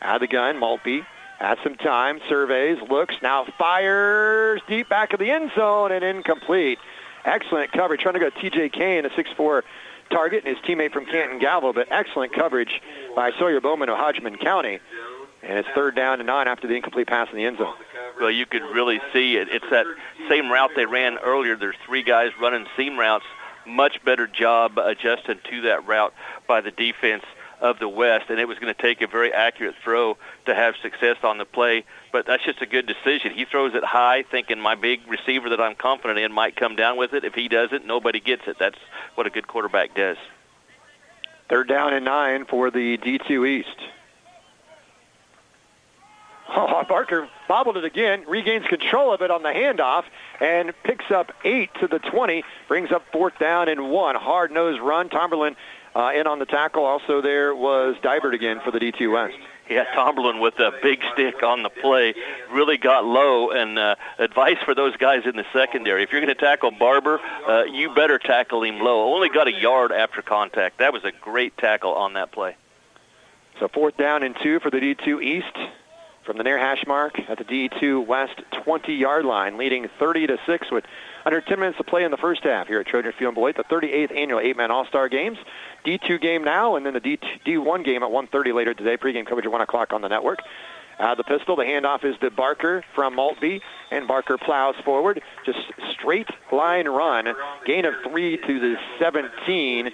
Out of the gun, Maltby has some time, surveys, looks, now fires deep back of the end zone and incomplete. Excellent coverage. Trying to go T.J. Kane, a 6'4" target, and his teammate from Canton Galvo, but excellent coverage by Sawyer Bowman of Hodgman County. And it's 3rd down and 9 after the incomplete pass in the end zone. Well, you could really see it. It's that same route they ran earlier. There's 3 guys running seam routes. Much better job adjusting to that route by the defense of the West, and it was going to take a very accurate throw to have success on the play, but that's just a good decision. He throws it high, thinking my big receiver that I'm confident in might come down with it. If he doesn't, nobody gets it. That's what a good quarterback does. 3rd down and 9 for the D2 East. Oh, Barker bobbled it again, regains control of it on the handoff, and picks up 8 to the 20, brings up 4th down and 1. Hard-nosed run. Tomberlin in on the tackle. Also there was Dibert again for the D2 West. Yeah, Tomberlin with a big stick on the play really got low, and advice for those guys in the secondary. If you're going to tackle Barber, you better tackle him low. Only got a yard after contact. That was a great tackle on that play. So 4th down and 2 for the D2 East from the near hash mark at the D2 West 20-yard line, leading 30-6 with under 10 minutes to play in the first half here at Trojan Field in Beloit, the 38th annual 8-man All-Star Games. D2 game now, and then the D1 game at 1:30 later today. Pregame coverage at 1 o'clock on the network. The pistol, the handoff is to Barker from Maltby, and Barker plows forward. Just straight line run. Gain of 3 to the 17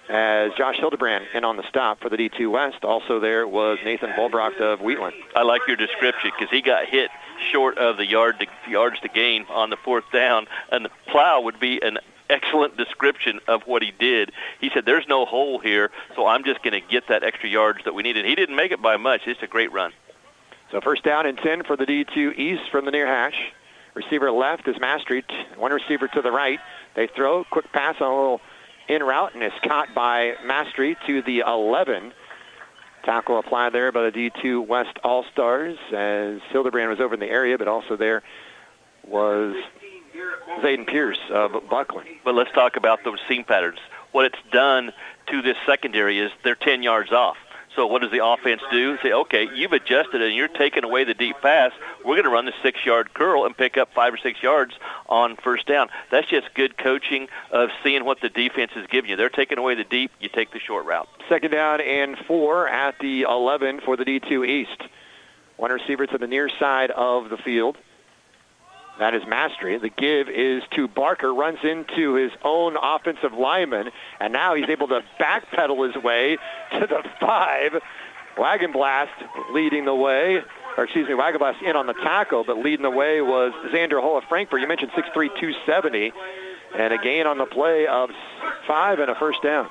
as Josh Hildebrand in on the stop for the D2 West. Also there was Nathan Volbrock of Wheatland. I like your description because he got hit short of the yards to gain on the 4th down, and the plow would be an excellent description of what he did. He said, there's no hole here, so I'm just going to get that extra yards that we needed. He didn't make it by much. It's a great run. So 1st down and 10 for the D2 East from the near hash. Receiver left is Mastery. One receiver to the right. They throw. Quick pass on a little in route, and it's caught by Mastery to the 11. Tackle applied there by the D2 West All-Stars as Hildebrand was over in the area, but also there was Zayden Pierce of Buckland. But let's talk about those seam patterns. What it's done to this secondary is they're 10 yards off. So what does the offense do? Say, okay, you've adjusted and you're taking away the deep pass. We're going to run the 6-yard curl and pick up 5 or 6 yards on 1st down. That's just good coaching of seeing what the defense is giving you. They're taking away the deep. You take the short route. 2nd down and 4 at the 11 for the D2 East. One receiver to the near side of the field. That is Mastery. The give is to Barker, runs into his own offensive lineman, and now he's able to backpedal his way to the 5. Wagon Blast leading the way, Wagon Blast in on the tackle, but leading the way was Xander Hull of Frankfort. You mentioned 6'3", 270, and a gain on the play of 5 and a 1st down.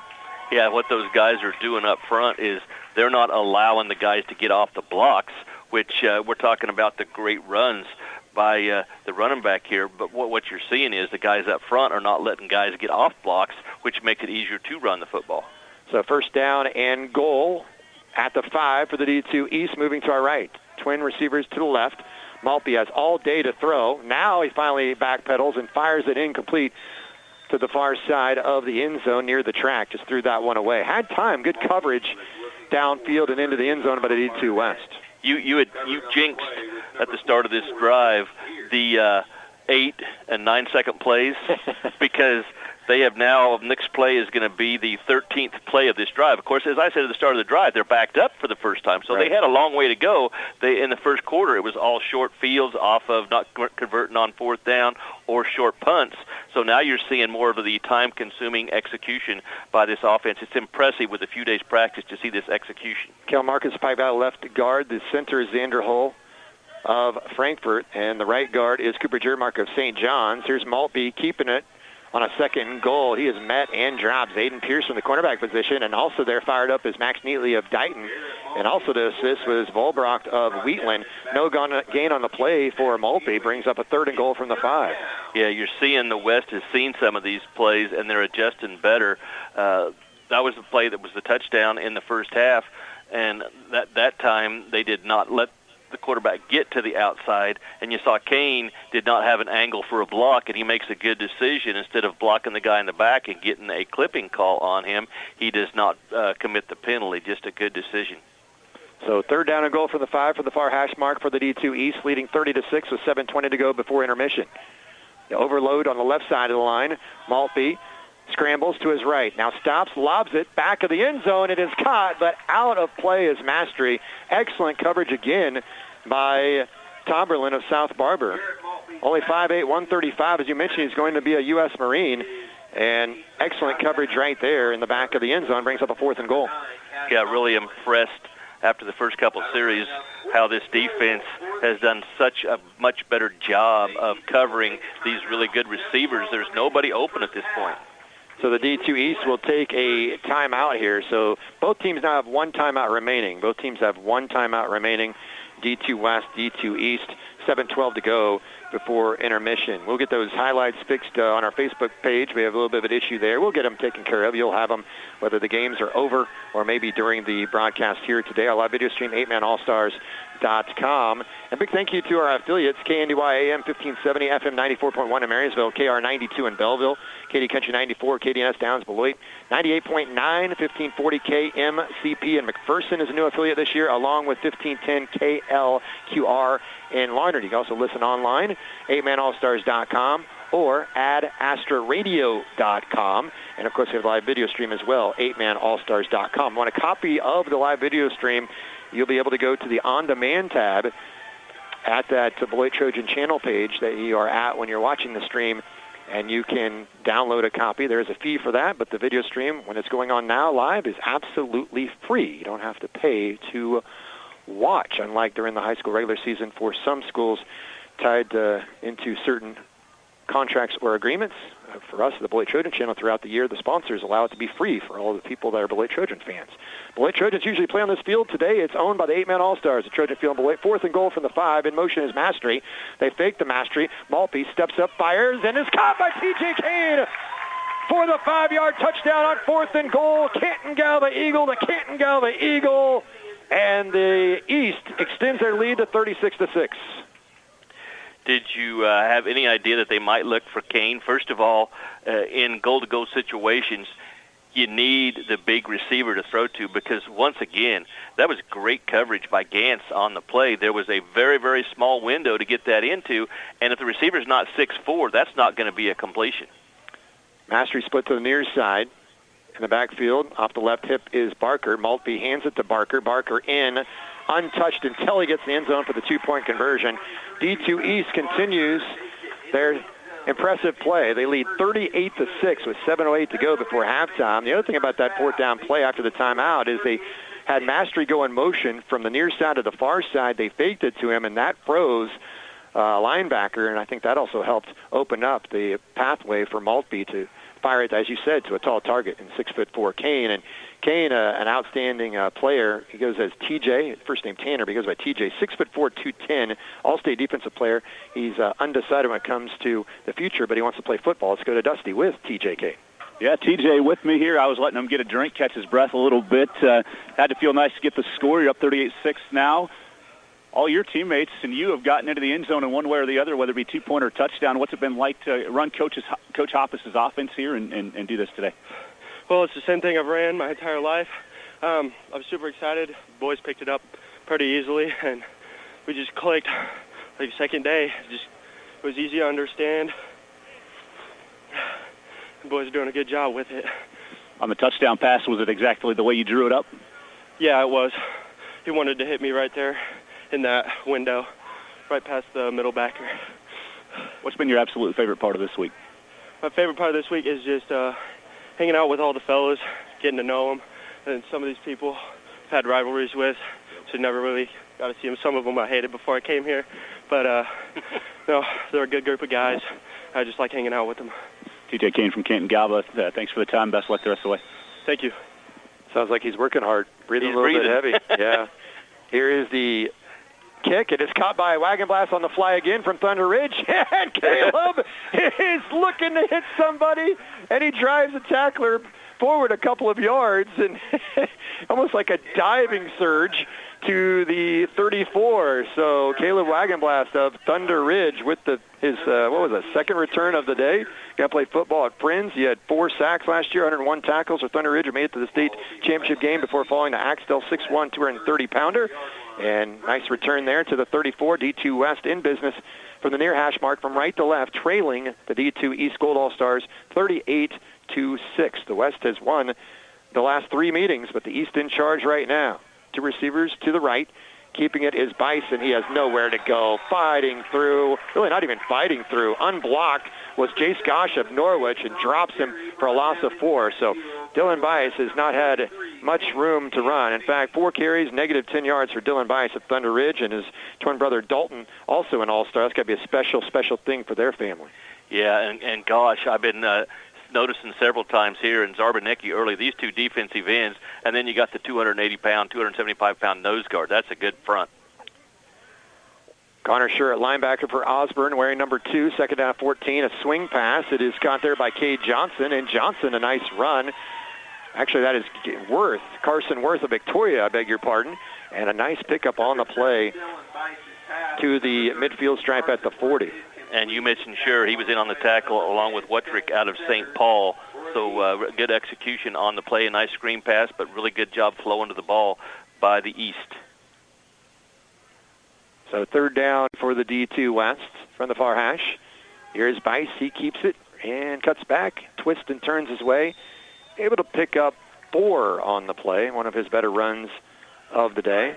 Yeah, what those guys are doing up front is they're not allowing the guys to get off the blocks, which we're talking about the great runs by the running back here, but what you're seeing is the guys up front are not letting guys get off blocks, which makes it easier to run the football. So 1st down and goal at the 5 for the D2 East, moving to our right. Twin receivers to the left. Maltby has all day to throw. Now he finally backpedals and fires it incomplete to the far side of the end zone near the track. Just threw that one away. Had time, good coverage downfield and into the end zone by the D2 West. You jinxed at the start of this drive the 8 and 9 second plays because they have now, next play is going to be the 13th play of this drive. Of course, as I said at the start of the drive, they're backed up for the first time, so They had a long way to go. In the first quarter, it was all short fields off of not converting on 4th down or short punts. So now you're seeing more of the time-consuming execution by this offense. It's impressive with a few days' practice to see this execution. Kel Marcus, Pike Valley left guard. The center is Xander Hull of Frankfort, and the right guard is Cooper Jermark of St. John's. Here's Maltby keeping it on a 2nd goal. He has met and dropped Zayden Pierce from the cornerback position, and also there fired up is Max Neatley of Dighton, and also to assist was Volbrock of Wheatland. No gain on the play for Maltby, brings up a 3rd and goal from the 5. Yeah, you're seeing the West has seen some of these plays, and they're adjusting better. That was the play that was the touchdown in the first half, and that time they did not let the quarterback get to the outside, and you saw Kane did not have an angle for a block, and he makes a good decision. Instead of blocking the guy in the back and getting a clipping call on him, he does not commit the penalty. Just a good decision. So 3rd down and goal for the 5 for the far hash mark for the D2 East, leading 30-6 with 7:20 to go before intermission. The overload on the left side of the line. Maltby scrambles to his right. Now stops, lobs it, back of the end zone. It is caught, but out of play is Mastery. Excellent coverage again by Tomberlin of South Barber. Only 5'8", 135. As you mentioned, he's going to be a U.S. Marine. And excellent coverage right there in the back of the end zone. Brings up a 4th and goal. Yeah, really impressed after the first couple of series how this defense has done such a much better job of covering these really good receivers. There's nobody open at this point. So the D2 East will take a timeout here. So both teams now have 1 timeout remaining. Both teams have 1 timeout remaining. D2 West, D2 East, 7:12 to go before intermission. We'll get those highlights fixed on our Facebook page. We have a little bit of an issue there. We'll get them taken care of. You'll have them whether the games are over or maybe during the broadcast here today. Our live video stream, 8manallstars.com. And big thank you to our affiliates, KNDY AM 1570, FM 94.1 in Marysville, KR 92 in Belleville, KD Country 94, KDNS Downs Beloit, 98.9, 1540 KMCP in McPherson is a new affiliate this year, along with 1510 KLQR in Larned. You can also listen online, 8manallstars.com or at astraradio.com. And, of course, we have a live video stream as well, 8manallstars.com. Want a copy of the live video stream, you'll be able to go to the on-demand tab at that Beloit Trojan channel page that you are at when you're watching the stream, and you can download a copy. There is a fee for that, but the video stream, when it's going on now live, is absolutely free. You don't have to pay to watch, unlike during the high school regular season for some schools tied into certain contracts or agreements. For us, the Beloit Trojan channel throughout the year, the sponsors allow it to be free for all the people that are Beloit Trojan fans. Beloit Trojans usually play on this field. Today, it's owned by the 8-man All-Stars at Trojan Field in Beloit. 4th and goal from the 5. In motion is Mastery. They fake the Mastery. Maltby steps up, fires, and is caught by T.J. Kane for the 5-yard touchdown on 4th and goal. Canton Galva Eagle, the Canton Galva Eagle. And the East extends their lead to 36-6. Did you have any idea that they might look for Kane? First of all, in goal-to-goal situations, you need the big receiver to throw to because, once again, that was great coverage by Gantz on the play. There was a very, very small window to get that into, and if the receiver's not 6'4", that's not going to be a completion. Mastery split to the near side. In the backfield, off the left hip is Barker. Maltby hands it to Barker. Barker in, untouched until he gets the end zone for the 2-point conversion. D2 East continues their impressive play. They lead 38-6 with 7:08 to go before halftime. The other thing about that 4th down play after the timeout is they had Mastery go in motion from the near side to the far side. They faked it to him, and that froze linebacker, and I think that also helped open up the pathway for Maltby to fire it, as you said, to a tall target in 6'4" Kane. And Kane, an outstanding player. He goes as TJ, first name Tanner, but he goes by TJ, 6'4", 210, all-state defensive player. He's undecided when it comes to the future, but he wants to play football. Let's go to Dusty with TJ Kane. Yeah, TJ with me here. I was letting him get a drink, catch his breath a little bit. Had to feel nice to get the score. You're up 38-6 now. All your teammates and you have gotten into the end zone in one way or the other, whether it be 2-point or touchdown. What's it been like to run Coach Hoppus's offense here and do this today? Well, it's the same thing I've ran my entire life. I'm super excited. The boys picked it up pretty easily, and we just clicked like second day. It was easy to understand. The boys are doing a good job with it. On the touchdown pass, was it exactly the way you drew it up? Yeah, it was. He wanted to hit me right there in that window, right past the middle backer. What's been your absolute favorite part of this week? My favorite part of this week is just hanging out with all the fellas, getting to know them, and some of these people I've had rivalries with, so never really got to see them. Some of them I hated before I came here, but no, they're a good group of guys. I just like hanging out with them. TJ Kane from Canton Galva, thanks for the time. Best luck the rest of the way. Thank you. Sounds like he's working hard, breathing a little bit heavy. Yeah. Here is the kick. It is caught by Wagon Blast on the fly again from Thunder Ridge. And Caleb is looking to hit somebody, and he drives the tackler forward a couple of yards and almost like a diving surge to the 34. So Caleb Wagenblast of Thunder Ridge with his second return of the day. Got to play football at Friends. He had 4 sacks last year, 101 tackles for Thunder Ridge, who made it to the state championship game before falling to Axtell 6'1", 230-pounder. And nice return there to the 34. D2 West in business from the near hash mark from right to left, trailing the D2 East Gold All-Stars 38-6. The West has won the last 3 meetings, but the East in charge right now. 2 receivers to the right. Keeping it is Bison. He has nowhere to go. Fighting through, really not even fighting through, unblocked was Jace Gosh of Norwich and drops him for a loss of 4. So Dylan Bice has not had much room to run. In fact, 4 carries, negative 10 yards for Dylan Bice at Thunder Ridge, and his twin brother Dalton, also an all-star. That's got to be a special, special thing for their family. Yeah, and gosh, I've been noticing several times here in Zarbanecki early, these 2 defensive ends, and then you got the 280-pound, 275-pound nose guard. That's a good front. Connor Scher at linebacker for Osborne, wearing number 2, second down 14, a swing pass. It is caught there by Cade Johnson, and Johnson a nice run. Actually, that is Carson Worth of Victoria, I beg your pardon, and a nice pickup on the play to the midfield stripe at the 40. And you mentioned Scher, he was in on the tackle along with Wuttrick out of St. Paul. So good execution on the play, a nice screen pass, but really good job flowing to the ball by the East. So third down for the D2 West from the far hash. Here's Bice. He keeps it and cuts back, twists and turns his way. Able to pick up 4 on the play, one of his better runs of the day.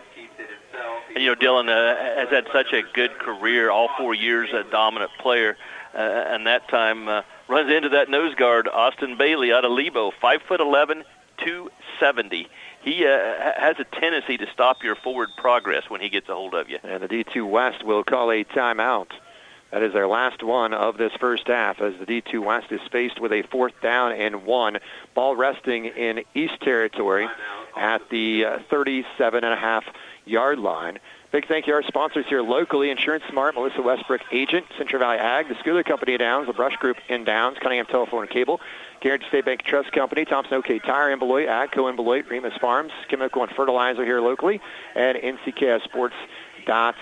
And, Dylan has had such a good career, all 4 years a dominant player, and that time runs into that nose guard, Austin Bailey out of Lebo, 5'11", 270. He has a tendency to stop your forward progress when he gets a hold of you. And the D2 West will call a timeout. That is their last one of this first half, as the D2 West is faced with a 4th down and 1. Ball resting in East territory at the 37.5-yard line. Big thank you to our sponsors here locally, Insurance Smart, Melissa Westbrook Agent, Central Valley Ag, the Schooler Company in Downs, the Brush Group in Downs, Cunningham Telephone and Cable, Guaranty State Bank Trust Company, Thompson OK Tire in Beloit, AGCO in Beloit, Remus Farms, Chemical and Fertilizer here locally, and NCKSports.com.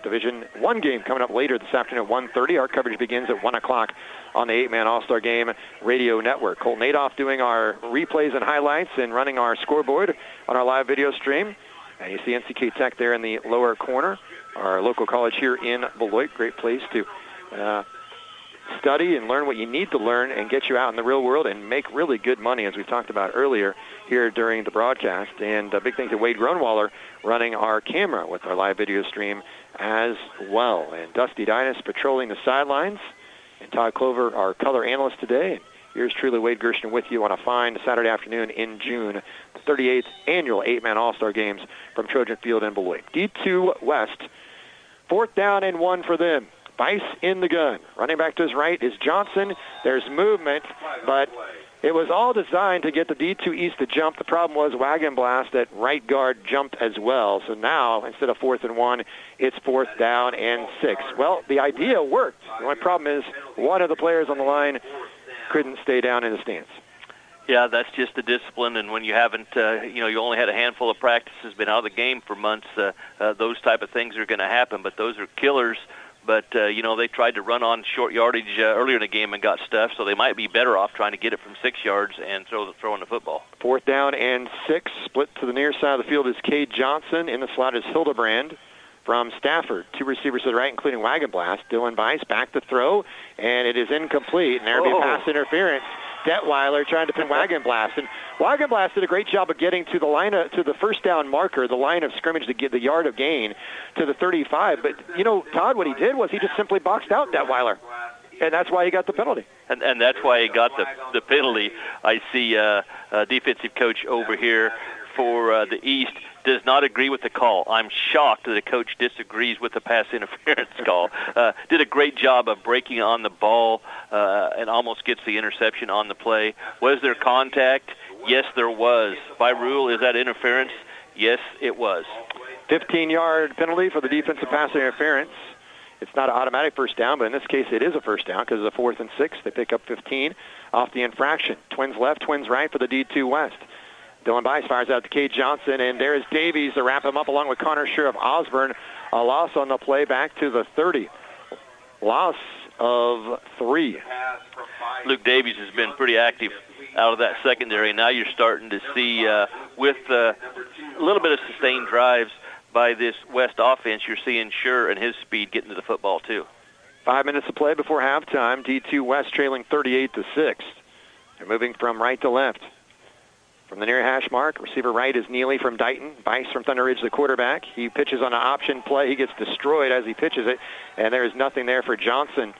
Division I game coming up later this afternoon at 1:30. Our coverage begins at 1 o'clock on the 8-Man All-Star Game Radio Network. Colton Adolph doing our replays and highlights and running our scoreboard on our live video stream. And you see NCK Tech there in the lower corner, our local college here in Beloit. Great place to study and learn what you need to learn and get you out in the real world and make really good money, as we talked about earlier here during the broadcast. And a big thank to Wade Grunwaller running our camera with our live video stream as well. And Dusty Dinas patrolling the sidelines. And Todd Clover, our color analyst today. Here's truly Wade Gershon with you on a fine Saturday afternoon in June, the 38th annual 8-Man All-Star Games from Trojan Field in Beloit. D2 West, 4th down and 1 for them. Bice in the gun. Running back to his right is Johnson. There's movement, but it was all designed to get the D2 East to jump. The problem was Wagenblast at right guard jumped as well. So now, instead of 4th and 1, it's 4th down and 6. Well, the idea worked. The only problem is one of the players on the line couldn't stay down in the stance. Yeah, that's just the discipline, and when you haven't, you only had a handful of practices, been out of the game for months, those type of things are going to happen, but those are killers. But, they tried to run on short yardage earlier in the game and got stuffed, so they might be better off trying to get it from 6 yards and throwing the football. 4th down and 6. Split to the near side of the field is Cade Johnson. In the slot is Hildebrand from Stafford. 2 receivers to the right, including Wagenblast. Dylan Bice back to throw, and it is incomplete. And there will be pass interference. Detweiler trying to pin Wagenblast. And Wagenblast did a great job of getting to the line to the first down marker, the line of scrimmage to get the yard of gain to the 35. But, Todd, what he did was he just simply boxed out Detweiler. And that's why he got the penalty. And that's why he got the penalty. I see a defensive coach over here for the East does not agree with the call. I'm shocked that the coach disagrees with the pass interference call. Did a great job of breaking on the ball and almost gets the interception on the play. Was there contact? Yes, there was. By rule, is that interference? Yes, it was. 15-yard penalty for the defensive pass interference. It's not an automatic first down, but in this case it is a first down because it's a 4th and 6. They pick up 15 off the infraction. Twins left, Twins right for the D2 West. Dylan Bice fires out to Cade Johnson, and there's Davies to wrap him up along with Connor Sheriff Osborne. A loss on the play back to the 30. Loss of 3. Luke Davies has been pretty active out of that secondary. Now you're starting to see, with a little bit of sustained drives by this West offense, you're seeing Scher and his speed getting to the football too. 5 minutes to play before halftime. D2 West trailing 38-6. They're moving from right to left. From the near hash mark, receiver right is Neely from Dighton. Bice from Thunder Ridge, the quarterback. He pitches on an option play. He gets destroyed as he pitches it, and there is nothing there for Johnson.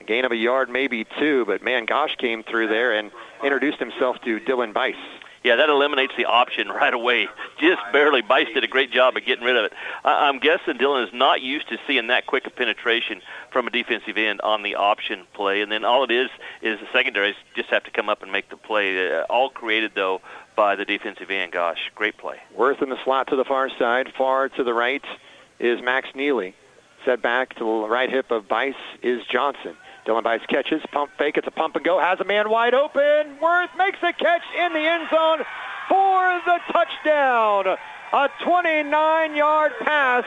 A gain of a yard, maybe 2, but man, Gosh came through there and introduced himself to Dylan Bice. Yeah, that eliminates the option right away. Just barely. Bice did a great job of getting rid of it. I'm guessing Dylan is not used to seeing that quick a penetration from a defensive end on the option play. And then all it is the secondaries just have to come up and make the play. All created, though, by the defensive end. Gosh, great play. Worth in the slot to the far side. Far to the right is Max Neely. Set back to the right hip of Bice is Johnson. Dylan Bice catches, pump fake, it's a pump and go, has a man wide open. Worth makes a catch in the end zone for the touchdown. A 29-yard pass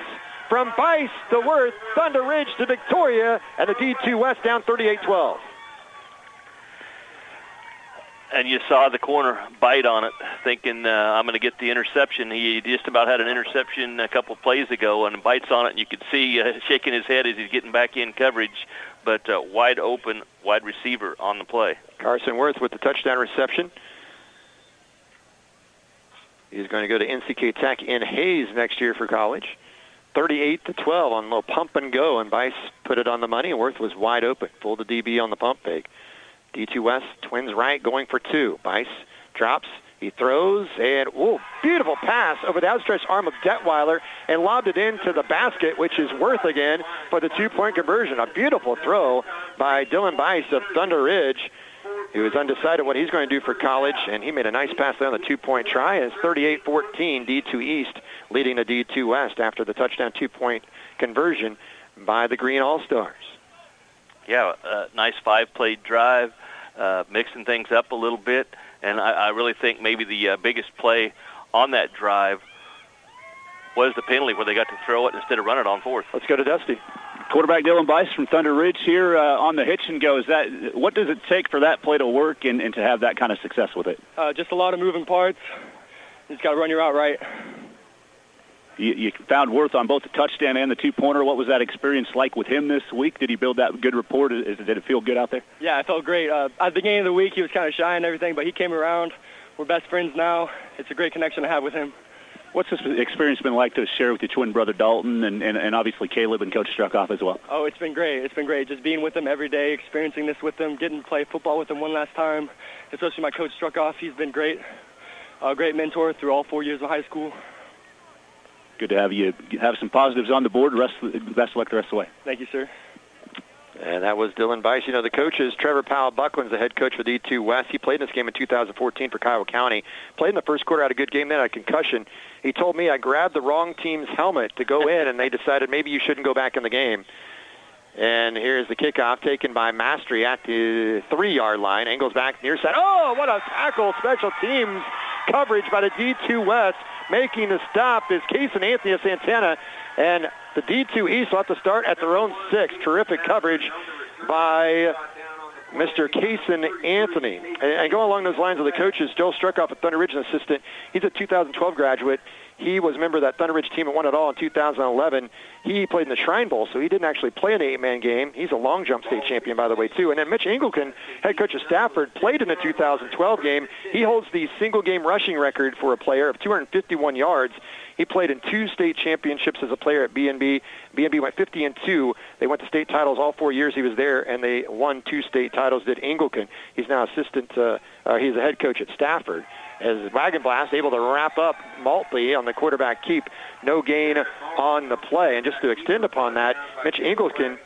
from Bice to Worth, Thunder Ridge to Victoria, and the D2 West down 38-12. And you saw the corner bite on it, thinking, I'm going to get the interception. He just about had an interception a couple of plays ago, and bites on it, and you could see shaking his head as he's getting back in coverage, but wide open, wide receiver on the play. Carson Worth with the touchdown reception. He's going to go to NCK Tech in Hayes next year for college. 38-12 on a little pump and go, and Bice put it on the money. Worth was wide open, fooled the DB on the pump fake. D2 West, Twins right, going for 2. Bice drops, he throws, and beautiful pass over the outstretched arm of Detweiler and lobbed it into the basket, which is Worth again for the 2-point conversion. A beautiful throw by Dylan Bice of Thunder Ridge. He was undecided what he's going to do for college, and he made a nice pass there on the 2-point try. And it's 38-14, D2 East leading the D2 West after the touchdown 2-point conversion by the Green All-Stars. Yeah, nice 5-play drive, mixing things up a little bit. And I really think maybe the biggest play on that drive was the penalty where they got to throw it instead of run it on 4th. Let's go to Dusty. Quarterback Dylan Bice from Thunder Ridge here on the hitch and go. What does it take for that play to work and to have that kind of success with it? Just a lot of moving parts. You just got to run your route right. You found Worth on both the touchdown and the 2-pointer. What was that experience like with him this week? Did he build that good rapport? Did it feel good out there? Yeah, it felt great. At the beginning of the week, he was kind of shy and everything, but he came around. We're best friends now. It's a great connection to have with him. What's this experience been like to share with your twin brother Dalton and obviously Caleb and Coach Struckoff as well? Oh, it's been great. It's been great just being with them every day, experiencing this with them, getting to play football with them one last time, especially my Coach Struckoff. He's been great, a great mentor through all 4 years of high school. Good to have you have some positives on the board. Best of luck the rest of the way. Thank you, sir. And that was Dylan Bice. You know, the coaches, Trevor Powell-Buckland's the head coach for D2 West. He played in this game in 2014 for Kiowa County. Played in the first quarter, had a good game, then had a concussion. He told me I grabbed the wrong team's helmet to go in, and they decided maybe you shouldn't go back in the game. And here's the kickoff taken by Mastery at the 3-yard line. Angles back near side. Oh, what a tackle. Special teams coverage by the D2 West. Making the stop is Kaysen Anthony of Santana. And the D2 East will have to start at their own 6. Terrific coverage by Mr. Kaysen Anthony. And going along those lines of the coaches, Joe Struckoff at Thunder Ridge, an assistant. He's a 2012 graduate. He was a member of that Thunder Ridge team that won it all in 2011. He played in the Shrine Bowl, so he didn't actually play in the 8-man game. He's a long jump state champion, by the way, too. And then Mitch Engelken, head coach of Stafford, played in the 2012 game. He holds the single-game rushing record for a player of 251 yards. He played in 2 state championships as a player at B&B. B&B went 50-2. They went to state titles all 4 years he was there, and they won 2 state titles, did Engelken. He's now he's the head coach at Stafford. As Wagon Blast able to wrap up Maltley on the quarterback keep, no gain on the play. And just to extend upon that, Mitch Engelken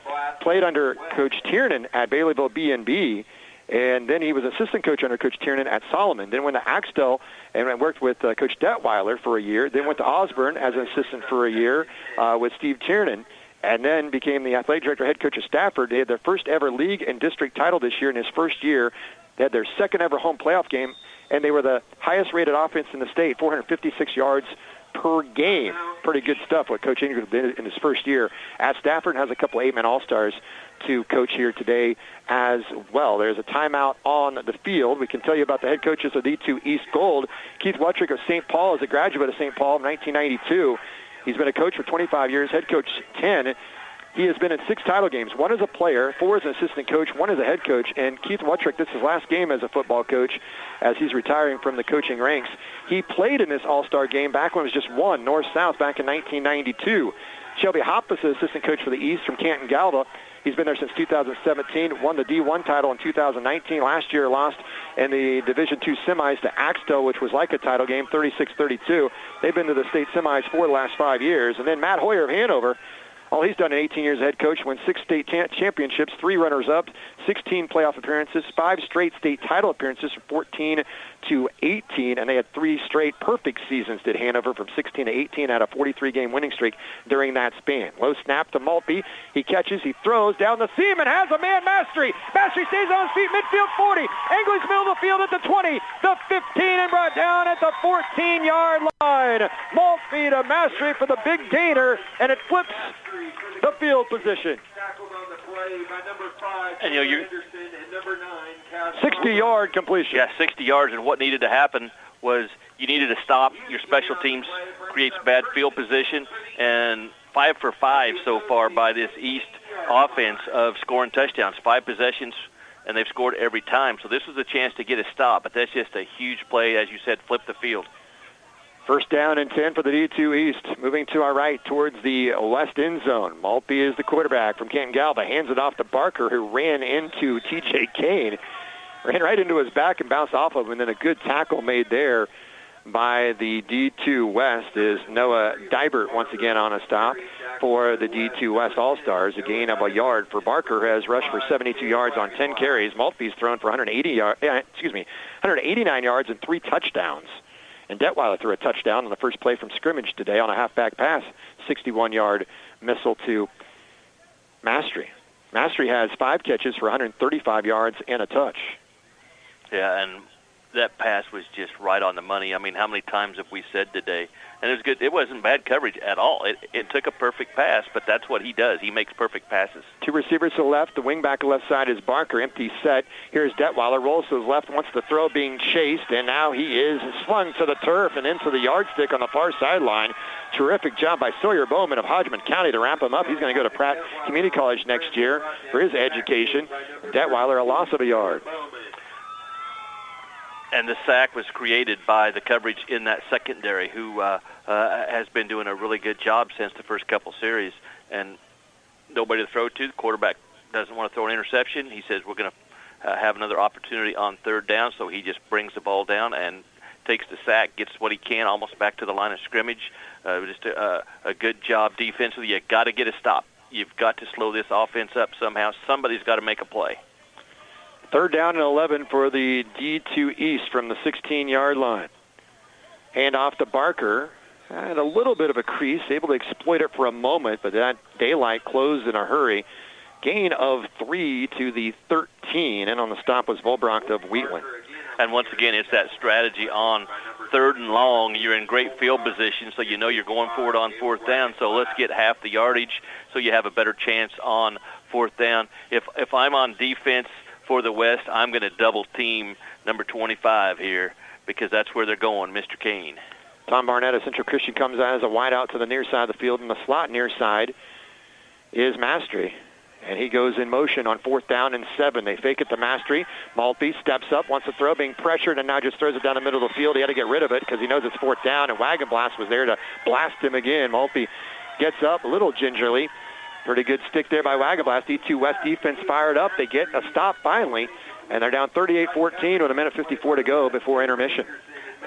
played under Coach Tiernan at Baileyville B&B, and then he was assistant coach under Coach Tiernan at Solomon. Then went to Axtell and worked with Coach Detweiler for a year. Then went to Osborne as an assistant for a year with Steve Tiernan. and then became the athletic director, head coach of Stafford. They had their first ever league and district title this year in his first year. They had their second ever home playoff game, and they were the highest rated offense in the state, 456 yards per game. Pretty good stuff what Coach Ingram did in his first year at Stafford, and has a couple of 8-man All-Stars to coach here today as well. There's a timeout on the field. We can tell you about the head coaches of D2 East Gold. Keith Wuttrick of St. Paul is a graduate of St. Paul in 1992. He's been a coach for 25 years, head coach 10. He has been in 6 title games, 1 as a player, 4 as an assistant coach, 1 as a head coach. And Keith Wuttrick, this is his last game as a football coach as he's retiring from the coaching ranks. He played in this All-Star game back when it was just 1, North-South, back in 1992. Shelby Hoppus is assistant coach for the East from Canton Galva. He's been there since 2017, won the D1 title in 2019. Last year lost in the Division II semis to Axtell, which was like a title game, 36-32. They've been to the state semis for the last 5 years. And then Matt Hoyer of Hanover, all he's done in 18 years as head coach, won 6 state championships, 3 runners-up, 16 playoff appearances, 5 straight state title appearances from 14 to 18, and they had 3 straight perfect seasons, did Hanover, from 16 to 18, had a 43-game winning streak during that span. Low snap to Maltby. He catches, he throws down the seam, and has a man, Mastery. Mastery stays on his feet, midfield 40. English middle of the field at the 20, the 15, and brought down at the 14-yard line. Maltby to Mastery for the big gainer, and it flips the field position. And you 60-yard completion. Yeah, 60 yards, and what needed to happen was you needed to stop. Your special teams creates bad field position, and 5 for 5 so far by this East offense of scoring touchdowns. 5 possessions, and they've scored every time. So this was a chance to get a stop, but that's just a huge play, as you said, flip the field. First down and 10 for the D2 East. Moving to our right towards the west end zone. Maltby is the quarterback from Canton Galva. Hands it off to Barker, who ran into T.J. Kane. Ran right into his back and bounced off of him, and then a good tackle made there by the D2 West is Noah Dybert once again on a stop for the D2 West All-Stars. A gain of a yard for Barker, who has rushed for 72 yards on 10 carries. Maltby's thrown for 189 yards and 3 touchdowns. And Detweiler threw a touchdown on the first play from scrimmage today on a halfback pass, 61-yard missile to Mastery. Mastery has 5 catches for 135 yards and a touch. Yeah, and that pass was just right on the money. I mean, how many times have we said today? And it was good. It wasn't bad coverage at all. It took a perfect pass, but that's what he does. He makes perfect passes. 2 receivers to the left. The wingback left side is Barker. Empty set. Here's Detweiler. Rolls to his left. Wants the throw, being chased, and now he is slung to the turf and into the yardstick on the far sideline. Terrific job by Sawyer Bowman of Hodgman County to wrap him up. He's going to go to Pratt Community College next year for his education. Detweiler, a loss of a yard. And the sack was created by the coverage in that secondary, who has been doing a really good job since the first couple series. And nobody to throw to. The quarterback doesn't want to throw an interception. He says we're going to have another opportunity on 3rd down, so he just brings the ball down and takes the sack, gets what he can almost back to the line of scrimmage. Just a good job defensively. You've got to get a stop. You've got to slow this offense up somehow. Somebody's got to make a play. 3rd down and 11 for the D2 East from the 16-yard line. Hand off to Barker. Had a little bit of a crease, able to exploit it for a moment, but that daylight closed in a hurry. Gain of 3 to the 13, and on the stop was Volbrandt of Wheatland. And once again, it's that strategy on 3rd and long. You're in great field position, so you know you're going forward on 4th down, so let's get half the yardage so you have a better chance on 4th down. If I'm on defense for the West, I'm going to double team number 25 here because that's where they're going, Mr. Kane. Tom Barnett of Central Christian comes out as a wide out to the near side of the field, and the slot near side is Mastery. And he goes in motion on 4th down and 7. They fake it to Mastery. Maltby steps up, wants to throw, being pressured, and now just throws it down the middle of the field. He had to get rid of it because he knows it's 4th down, and Wagon Blast was there to blast him again. Maltby gets up a little gingerly. Pretty good stick there by Wagon Blast. D2 West defense fired up. They get a stop finally, and they're down 38-14 with 1:54 to go before intermission.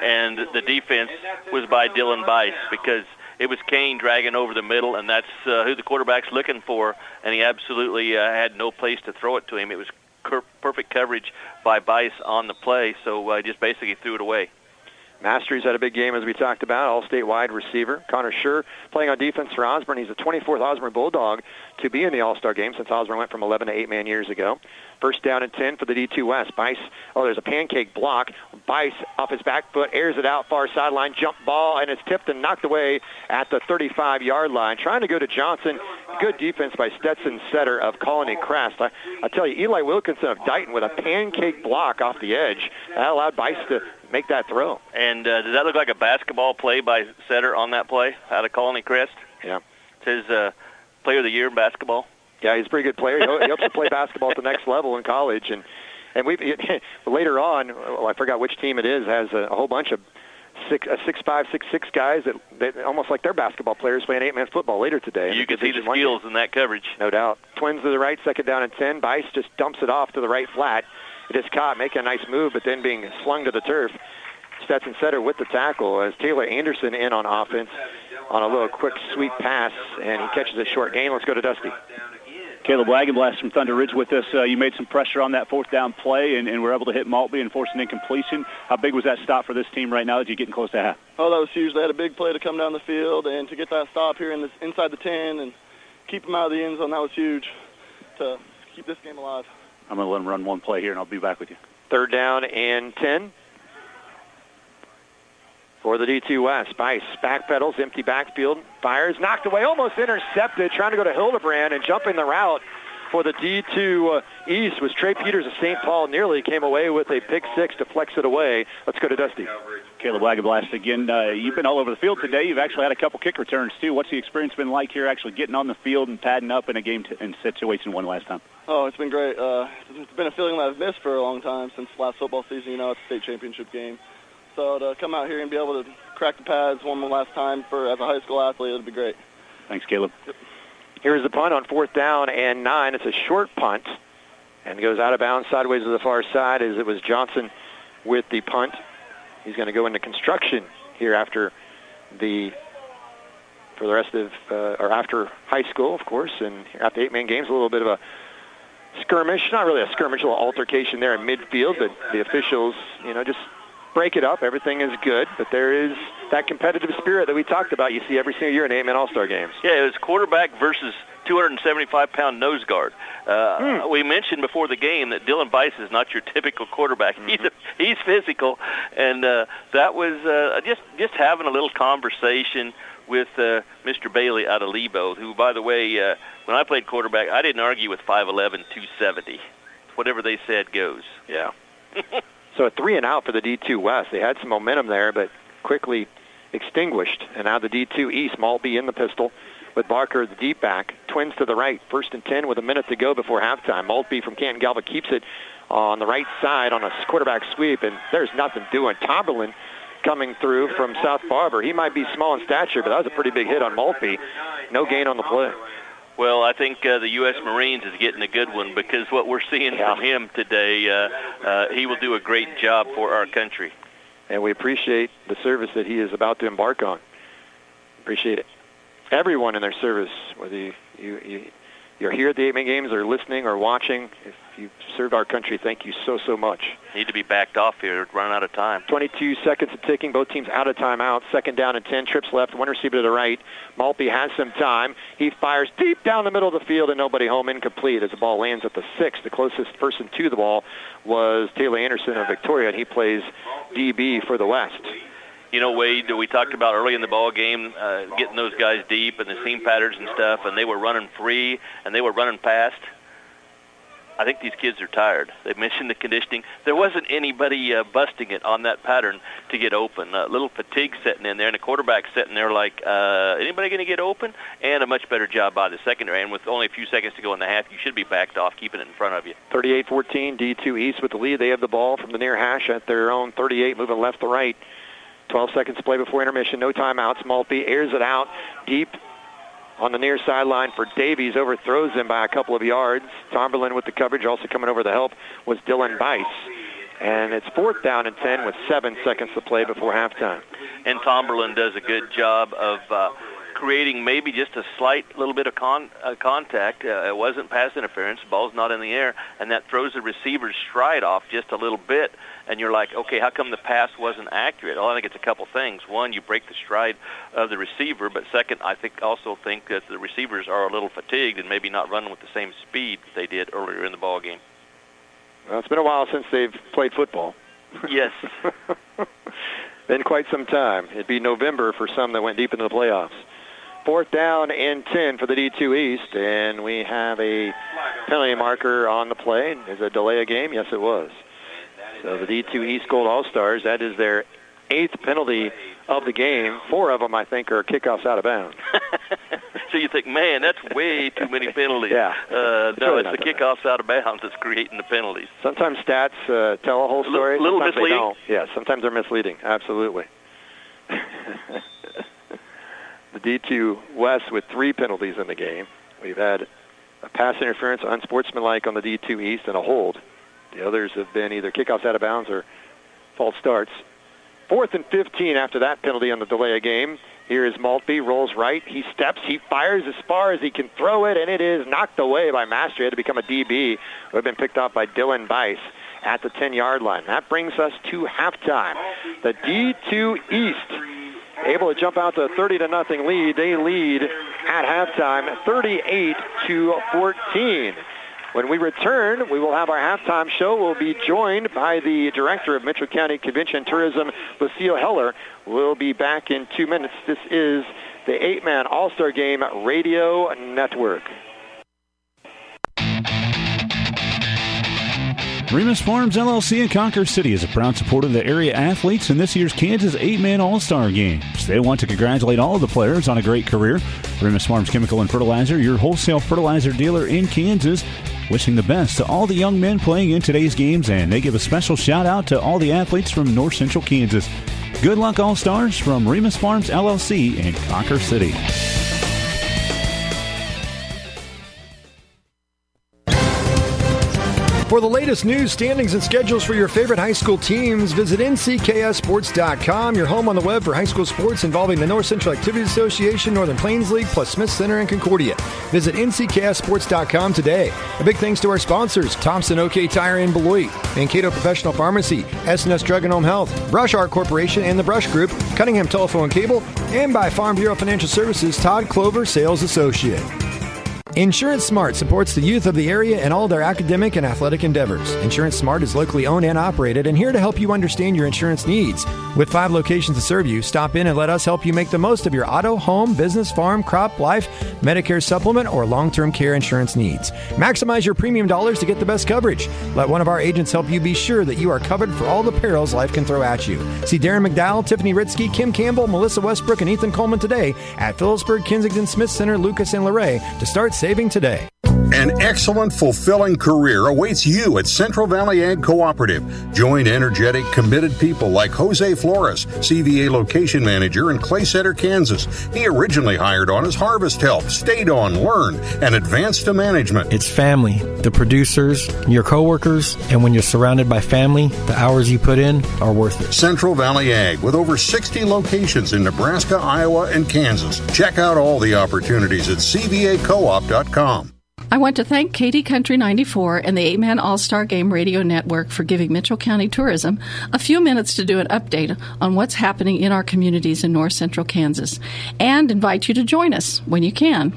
And the defense was by Dylan Bice because it was Kane dragging over the middle, and that's who the quarterback's looking for, and he absolutely had no place to throw it to him. It was perfect coverage by Bice on the play, so just basically threw it away. Mastery's had a big game, as we talked about, all-state wide receiver. Connor Schur playing on defense for Osborne. He's the 24th Osborne Bulldog to be in the All-Star game since Osborne went from 11 to 8-man years ago. First down and 10 for the D2 West. Bice, there's a pancake block. Bice off his back foot, airs it out, far sideline, jump ball, and it's tipped and knocked away at the 35-yard line. Trying to go to Johnson. Good defense by Stetson Setter of Colony Crest. I tell you, Eli Wilkinson of Dighton with a pancake block off the edge. That allowed Bice to make that throw. And does that look like a basketball play by Setter on that play out of Colony Crest? Yeah. It's his player of the year in basketball. Yeah, he's a pretty good player. He hopes to play basketball at the next level in college. And we've later on, I forgot which team it is, has a whole bunch of 6'5", 6'6" guys that almost like they're basketball players playing 8-man football later today. You can see the skills in that coverage. No doubt. Twins to the right, second down and 10. Bice just dumps it off to the right flat. It is caught, making a nice move, but then being slung to the turf. Stetson Setter with the tackle as Taylor Anderson in on offense on a little quick sweep pass, and he catches a short gain. Let's go to Dusty. Caleb Wagenblast from Thunder Ridge with us. You made some pressure on that fourth down play and were able to hit Maltby and force an incompletion. How big was that stop for this team right now as you're getting close to half? Oh, that was huge. They had a big play to come down the field, and to get that stop here inside the 10 and keep them out of the end zone, that was huge to keep this game alive. I'm going to let them run one play here, and I'll be back with you. Third down and 10 for the D2 West. Bice backpedals, empty backfield, fires, knocked away, almost intercepted, trying to go to Hildebrand and jumping the route for the D2 East was Trey Peters of St. Paul. Nearly came away with a pick six to flex it away. Let's go to Dusty. Caleb Wagenblast again. You've been all over the field today. You've actually had a couple kick returns, too. What's the experience been like here actually getting on the field and padding up in a game in situation one last time? Oh, it's been great. It's been a feeling that I've missed for a long time since last football season. It's a state championship game. So to come out here and be able to crack the pads one last time as a high school athlete, it would be great. Thanks, Caleb. Yep. Here's the punt on fourth down and 9. It's a short punt and goes out of bounds sideways to the far side as it was Johnson with the punt. He's going to go into construction here after the rest of, or after high school, of course, and after 8-man games, a little bit of a skirmish. Not really a skirmish, a little altercation there in midfield, but the officials, just break it up. Everything is good, but there is that competitive spirit that we talked about you see every single year in 8-man All-Star games. Yeah, it was quarterback versus 275-pound nose guard. We mentioned before the game that Dylan Bice is not your typical quarterback. Mm-hmm. He's physical, and that was just having a little conversation with Mr. Bailey out of Lebo, who, by the way, when I played quarterback, I didn't argue with 5'11", 270. Whatever they said goes. Yeah. So a 3 and out for the D2 West. They had some momentum there, but quickly extinguished. And now the D2 East, Maltby in the pistol with Barker, the deep back. Twins to the right. First and 10 with a minute to go before halftime. Maltby from Canton Galva keeps it on the right side on a quarterback sweep, and there's nothing doing. Tomberlin coming through from South Barber. He might be small in stature, but that was a pretty big hit on Maltby. No gain on the play. Well, I think the U.S. Marines is getting a good one because what we're seeing from him today, he will do a great job for our country. And we appreciate the service that he is about to embark on. Appreciate it. Everyone in their service, whether you're here at the 8-man games or listening or watching, if you've served our country, thank you so, so much. Need to be backed off here, running out of time. 22 seconds of ticking, both teams out of timeout. Second down and 10, trips left, one receiver to the right. Maltby has some time. He fires deep down the middle of the field and nobody home, incomplete as the ball lands at the 6. The closest person to the ball was Taylor Anderson of Victoria, and he plays DB for the West. Wade, we talked about early in the ball game, getting those guys deep and the seam patterns and stuff, and they were running free and they were running fast. I think these kids are tired. They mentioned the conditioning. There wasn't anybody busting it on that pattern to get open. A little fatigue setting in there, and the quarterback sitting there like, anybody going to get open? And a much better job by the secondary. And with only a few seconds to go in the half, you should be backed off, keeping it in front of you. 38-14, D2 East with the lead. They have the ball from the near hash at their own 38, moving left to right. 12 seconds to play before intermission. No timeouts. Maltby airs it out deep on the near sideline for Davies. Overthrows him by a couple of yards. Tomberlin with the coverage. Also coming over the help was Dylan Bice. And it's fourth down and 10 with 7 seconds to play before halftime. And Tomberlin does a good job of creating maybe just a slight little bit of contact. It wasn't pass interference. The ball's not in the air. And that throws the receiver's stride off just a little bit. and you're like, okay, how come the pass wasn't accurate? Well, I think it's a couple things. One, you break the stride of the receiver, but second, I also think that the receivers are a little fatigued and maybe not running with the same speed they did earlier in the ball game. Well, it's been a while since they've played football. Yes. Been quite some time. It'd be November for some that went deep into the playoffs. 4th down and 10 for the D2 East, and we have a penalty marker on the play. Is it a delay of game? Yes, it was. So the D2 East Gold All-Stars, that is their 8th penalty of the game. 4 of them, I think, are kickoffs out of bounds. So you think, man, that's way too many penalties. Yeah. No, it's the kickoffs out of bounds that's creating the penalties. Sometimes stats tell a whole story. Little sometimes misleading. they don't. Yeah, sometimes they're misleading. Absolutely. The D2 West with 3 penalties in the game. We've had a pass interference, unsportsmanlike on the D2 East, and a hold. The others have been either kickoffs out of bounds or false starts. 4th and 15 after that penalty on the delay of game. Here is Maltby, rolls right. He steps, he fires as far as he can throw it, and it is knocked away by Mastery. It had to become a DB who had been picked off by Dylan Bice at the 10-yard line. That brings us to halftime. The D2 East able to jump out to a 30-0 lead. They lead at halftime 38-14. When we return, we will have our halftime show. We'll be joined by the Director of Metro County Convention and Tourism, Lucille Heller. We'll be back in 2 minutes. This is the 8-Man All-Star Game Radio Network. Remus Farms LLC in Conquer City is a proud supporter of the area athletes in this year's Kansas 8-Man All-Star Games. They want to congratulate all of the players on a great career. Remus Farms Chemical and Fertilizer, your wholesale fertilizer dealer in Kansas, wishing the best to all the young men playing in today's games, and they give a special shout-out to all the athletes from North Central Kansas. Good luck, All-Stars, from Remus Farms LLC in Conquer City. For the latest news, standings, and schedules for your favorite high school teams, visit ncksports.com, your home on the web for high school sports involving the North Central Activities Association, Northern Plains League, plus Smith Center and Concordia. Visit ncksports.com today. A big thanks to our sponsors, Thompson OK Tire in Beloit, Mankato Professional Pharmacy, S&S Drug and Home Health, Brush Art Corporation and the Brush Group, Cunningham Telephone and Cable, and by Farm Bureau Financial Services, Todd Clover, Sales Associate. Insurance Smart supports the youth of the area and all their academic and athletic endeavors. Insurance Smart is locally owned and operated and here to help you understand your insurance needs. With 5 locations to serve you, stop in and let us help you make the most of your auto, home, business, farm, crop, life, Medicare supplement, or long-term care insurance needs. Maximize your premium dollars to get the best coverage. Let one of our agents help you be sure that you are covered for all the perils life can throw at you. See Darren McDowell, Tiffany Ritzky, Kim Campbell, Melissa Westbrook, and Ethan Coleman today at Phillipsburg, Kensington, Smith Center, Lucas, and Luray to start saving today. An excellent, fulfilling career awaits you at Central Valley Ag Cooperative. Join energetic, committed people like Jose Flores, CVA Location Manager in Clay Center, Kansas. He originally hired on as harvest help, stayed on, learned, and advanced to management. It's family, the producers, your coworkers, and when you're surrounded by family, the hours you put in are worth it. Central Valley Ag, with over 60 locations in Nebraska, Iowa, and Kansas. Check out all the opportunities at cvacoop.com. I want to thank Katy Country 94 and the 8-Man All-Star Game Radio Network for giving Mitchell County Tourism a few minutes to do an update on what's happening in our communities in North Central Kansas and invite you to join us when you can.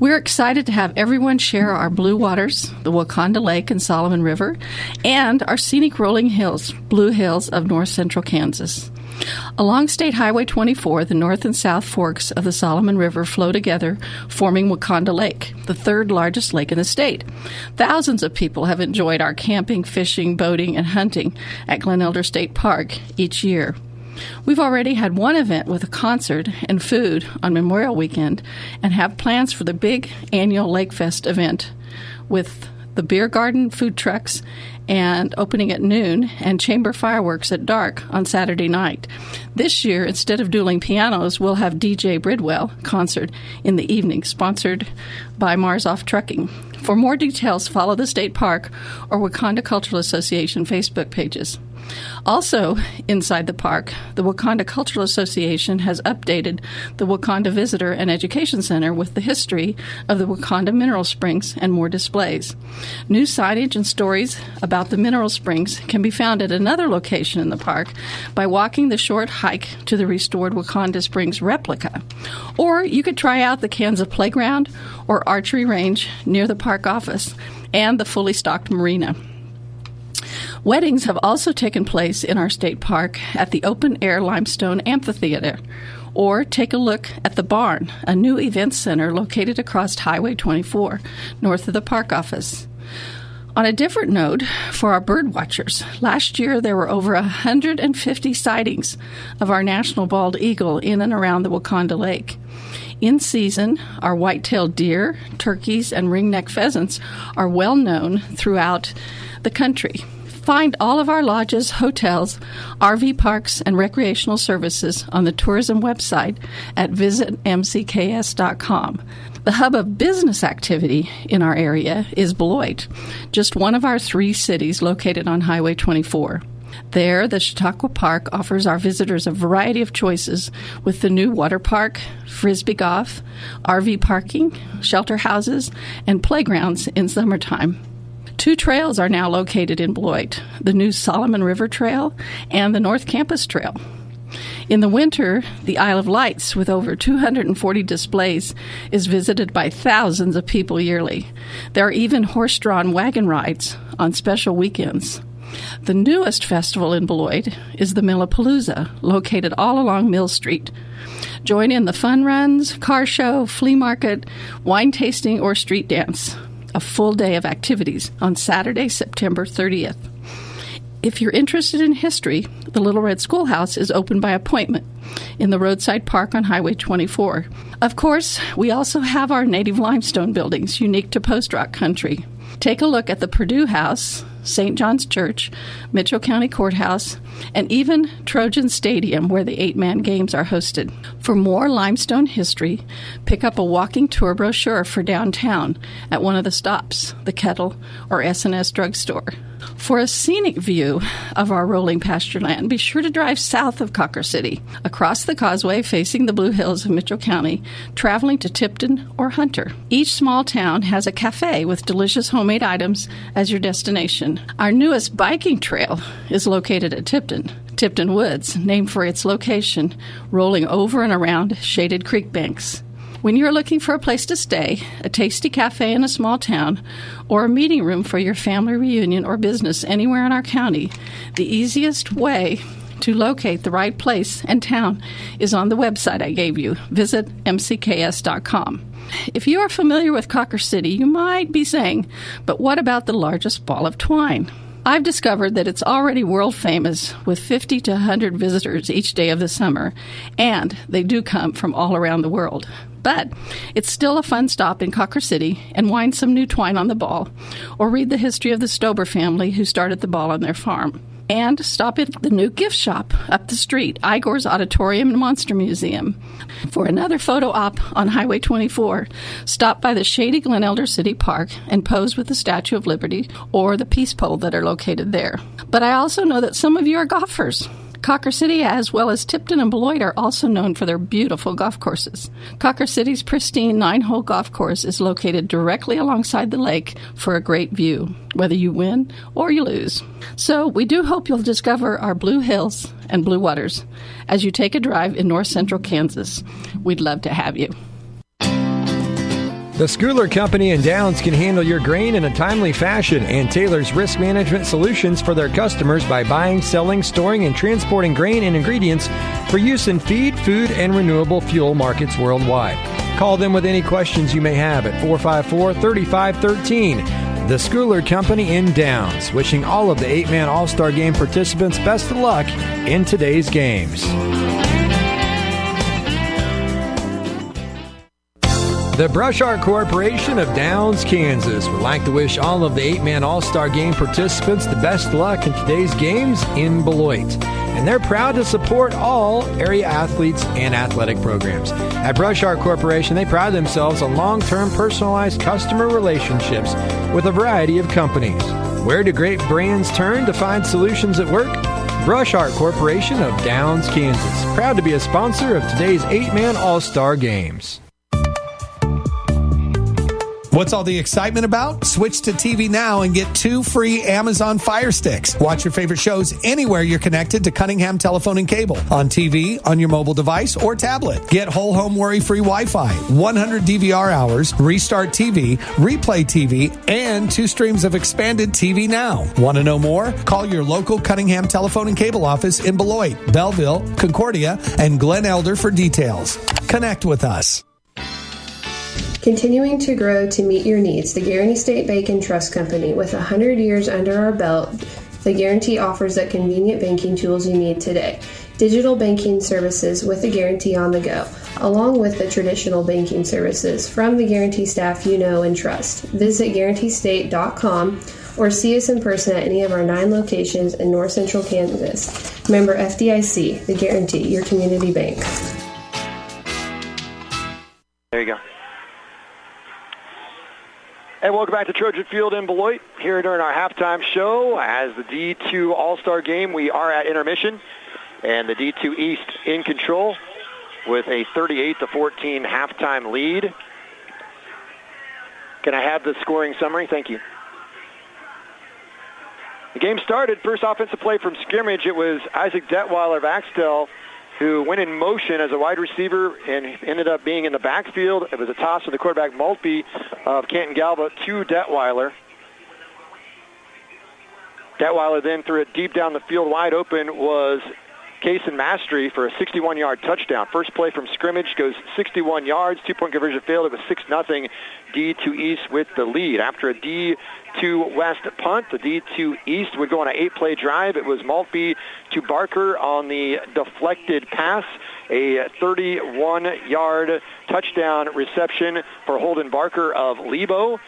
We're excited to have everyone share our blue waters, the Wakanda Lake and Solomon River, and our scenic rolling hills, Blue Hills of North Central Kansas. Along State Highway 24, the north and south forks of the Solomon River flow together, forming Wakanda Lake, the third largest lake in the state. Thousands of people have enjoyed our camping, fishing, boating, and hunting at Glen Elder State Park each year. We've already had one event with a concert and food on Memorial Weekend and have plans for the big annual Lake Fest event with the beer garden, food trucks, and opening at noon, and chamber fireworks at dark on Saturday night. This year, instead of dueling pianos, we'll have DJ Bridwell concert in the evening, sponsored by Mars Off Trucking. For more details, follow the State Park or Wakanda Cultural Association Facebook pages. Also, inside the park, the Wakanda Cultural Association has updated the Wakanda Visitor and Education Center with the history of the Wakanda Mineral Springs and more displays. New signage and stories about the mineral springs can be found at another location in the park by walking the short hike to the restored Wakanda Springs replica. Or you could try out the Kansas Playground or archery range near the park office and the fully stocked marina. Weddings have also taken place in our state park at the open-air limestone amphitheater. Or take a look at the Barn, a new event center located across Highway 24, north of the park office. On a different note, for our bird watchers, last year there were over 150 sightings of our national bald eagle in and around the Wakanda Lake. In season, our white-tailed deer, turkeys, and ringneck pheasants are well known throughout the country. Find all of our lodges, hotels, RV parks, and recreational services on the tourism website at visitmcks.com. The hub of business activity in our area is Beloit, just one of our 3 cities located on Highway 24. There, the Chautauqua Park offers our visitors a variety of choices with the new water park, frisbee golf, RV parking, shelter houses, and playgrounds in summertime. 2 trails are now located in Beloit, the new Solomon River Trail and the North Campus Trail. In the winter, the Isle of Lights, with over 240 displays, is visited by thousands of people yearly. There are even horse-drawn wagon rides on special weekends. The newest festival in Beloit is the Millapalooza, located all along Mill Street. Join in the fun runs, car show, flea market, wine tasting, or street dance. A full day of activities on Saturday, September 30th. If you're interested in history, the Little Red Schoolhouse is open by appointment in the roadside park on Highway 24. Of course, we also have our native limestone buildings unique to post-rock country. Take a look at the Purdue House, St. John's Church, Mitchell County Courthouse, and even Trojan Stadium, where the 8-man games are hosted. For more limestone history, pick up a walking tour brochure for downtown at one of the stops, the Kettle or S&S drugstore. For a scenic view of our rolling pasture land, be sure to drive south of Cawker City, across the causeway facing the Blue Hills of Mitchell County, traveling to Tipton or Hunter. Each small town has a cafe with delicious homemade items as your destination. Our newest biking trail is located at Tipton Woods, named for its location, rolling over and around shaded creek banks. When you're looking for a place to stay, a tasty cafe in a small town, or a meeting room for your family reunion or business anywhere in our county, the easiest way to locate the right place and town is on the website I gave you. Visit mcks.com. If you are familiar with Cawker City, you might be saying, but what about the largest ball of twine? I've discovered that it's already world famous with 50 to 100 visitors each day of the summer, and they do come from all around the world. But it's still a fun stop in Cawker City and wind some new twine on the ball, or read the history of the Stober family who started the ball on their farm. And stop at the new gift shop up the street, Igor's Auditorium and Monster Museum. For another photo op on Highway 24, stop by the shady Glen Elder City Park and pose with the Statue of Liberty or the Peace Pole that are located there. But I also know that some of you are golfers. Cawker City, as well as Tipton and Beloit, are also known for their beautiful golf courses. Cawker City's pristine 9-hole golf course is located directly alongside the lake for a great view, whether you win or you lose. So we do hope you'll discover our blue hills and blue waters as you take a drive in north central Kansas. We'd love to have you. The Schooler Company in Downs can handle your grain in a timely fashion and tailors risk management solutions for their customers by buying, selling, storing, and transporting grain and ingredients for use in feed, food, and renewable fuel markets worldwide. Call them with any questions you may have at 454-3513. The Schooler Company in Downs, wishing all of the 8-man All-Star Game participants best of luck in today's games. The Brush Art Corporation of Downs, Kansas would like to wish all of the 8-man All-Star Game participants the best luck in today's games in Beloit. And they're proud to support all area athletes and athletic programs. At Brush Art Corporation, they pride themselves on long-term personalized customer relationships with a variety of companies. Where do great brands turn to find solutions at work? Brush Art Corporation of Downs, Kansas. Proud to be a sponsor of today's 8-Man All-Star Games. What's all the excitement about? Switch to TV Now and get 2 free Amazon Fire Sticks. Watch your favorite shows anywhere you're connected to Cunningham Telephone and Cable. On TV, on your mobile device, or tablet. Get whole home worry-free Wi-Fi, 100 DVR hours, Restart TV, Replay TV, and 2 streams of expanded TV Now. Want to know more? Call your local Cunningham Telephone and Cable office in Beloit, Belleville, Concordia, and Glen Elder for details. Connect with us. Continuing to grow to meet your needs, the Guarantee State Bank and Trust Company. With 100 years under our belt, the Guarantee offers the convenient banking tools you need today. Digital banking services with the Guarantee on the go, along with the traditional banking services from the Guarantee staff you know and trust. Visit GuaranteeState.com or see us in person at any of our 9 locations in North Central Kansas. Member FDIC, the Guarantee, your community bank. There you go. And welcome back to Trojan Field in Beloit, here during our halftime show as the D2 All-Star Game. We are at intermission, and the D2 East in control with a 38-14 halftime lead. Can I have the scoring summary? Thank you. The game started, first offensive play from scrimmage. It was Isaac Detweiler of Axtell who went in motion as a wide receiver and ended up being in the backfield. It was a toss to the quarterback, Maltby of Canton Galva, to Detweiler. Detweiler then threw it deep down the field. Wide open was Kason Mastery for a 61-yard touchdown. First play from scrimmage goes 61 yards. 2-point conversion failed. It was 6-0. D2 East with the lead. After a D2 West punt, the D2 East would go on an 8-play drive. It was Maltby to Barker on the deflected pass. A 31-yard touchdown reception for Holden Barker of Lebo.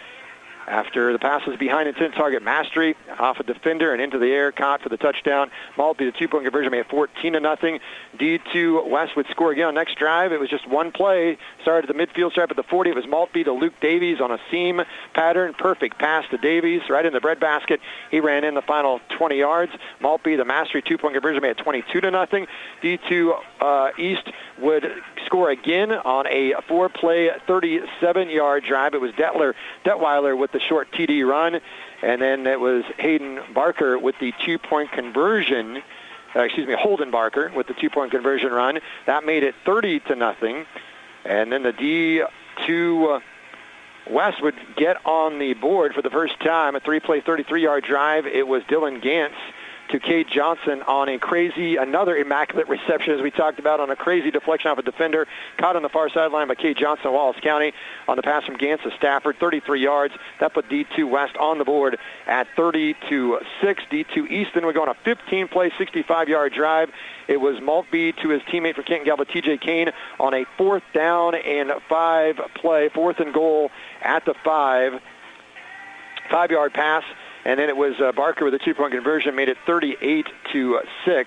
After the pass was behind intended target, Mastery off a defender and into the air, caught for the touchdown. Maltby, the 2-point conversion, made it 14-0. D2 West would score again on next drive. It was just one play. Started at the midfield stripe at the 40. It was Maltby to Luke Davies on a seam pattern. Perfect pass to Davies right in the breadbasket. He ran in the final 20 yards. Maltby, the Mastery 2-point conversion, made it 22-0. D2 East would score again on a 4-play, 37-yard drive. It was Detweiler with the short TD run, and then it was Hayden Barker with the 2-point conversion. Holden Barker with the 2-point conversion run. That made it 30-0. And then the D2 West would get on the board for the first time. A 3-play, 33-yard drive. It was Dylan Gantz to Cade Johnson on another immaculate reception, as we talked about, on a crazy deflection off a defender, caught on the far sideline by Cade Johnson of Wallace County on the pass from Gantz to Stafford, 33 yards. That put D2 West on the board at 30-6. D2 East then would go on a 15-play, 65-yard drive. It was Maltby to his teammate for Canton Galva, TJ Kane, on a 4th down and 5 play, 4th and goal at the 5-yard pass. And then it was Barker with a 2-point conversion, made it 38-6.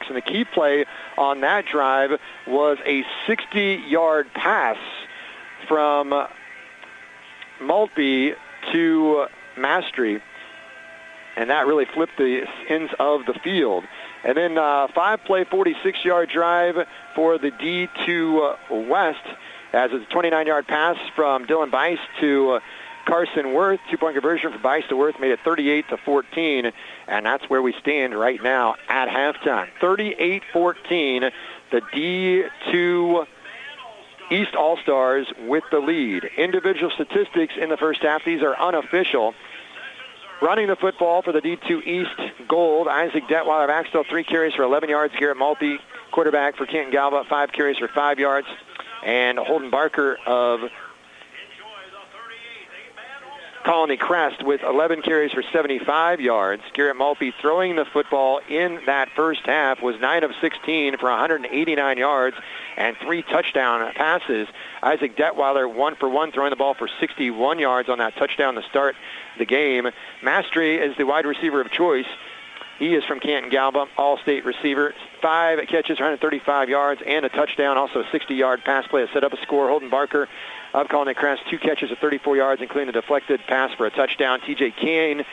And the key play on that drive was a 60-yard pass from Maltby to Mastery. And that really flipped the ends of the field. And then 5-play, 46-yard drive for the D2 West, as it's a 29-yard pass from Dylan Bice to Carson Worth. 2-point conversion for Bice to Worth made it 38-14, and that's where we stand right now at halftime. 38-14, the D2 East All-Stars with the lead. Individual statistics in the first half, these are unofficial. Running the football for the D2 East Gold, Isaac Detweiler of Axtell, 3 carries for 11 yards. Garrett Maltby, quarterback for Canton Galva, 5 carries for 5 yards. And Holden Barker of Colony Crest with 11 carries for 75 yards. Garrett Maltby throwing the football in that first half was 9 of 16 for 189 yards and 3 touchdown passes. Isaac Detweiler 1 for 1 throwing the ball for 61 yards on that touchdown to start the game. Mastery is the wide receiver of choice. He is from Canton Galva, all-state receiver. 5 catches, 135 yards, and a touchdown. Also a 60-yard pass play to set up a score. Holden Barker of Colony Crest, 2 catches of 34 yards, including the deflected pass for a touchdown. TJ Kane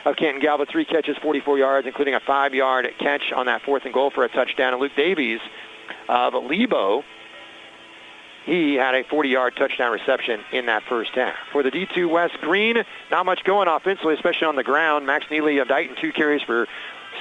of Canton Galva, 3 catches, 44 yards, including a 5-yard catch on that 4th and goal for a touchdown. And Luke Davies of Lebo, he had a 40-yard touchdown reception in that first half. For the D2 West Green, not much going offensively, especially on the ground. Max Neely of Dighton, 2 carries for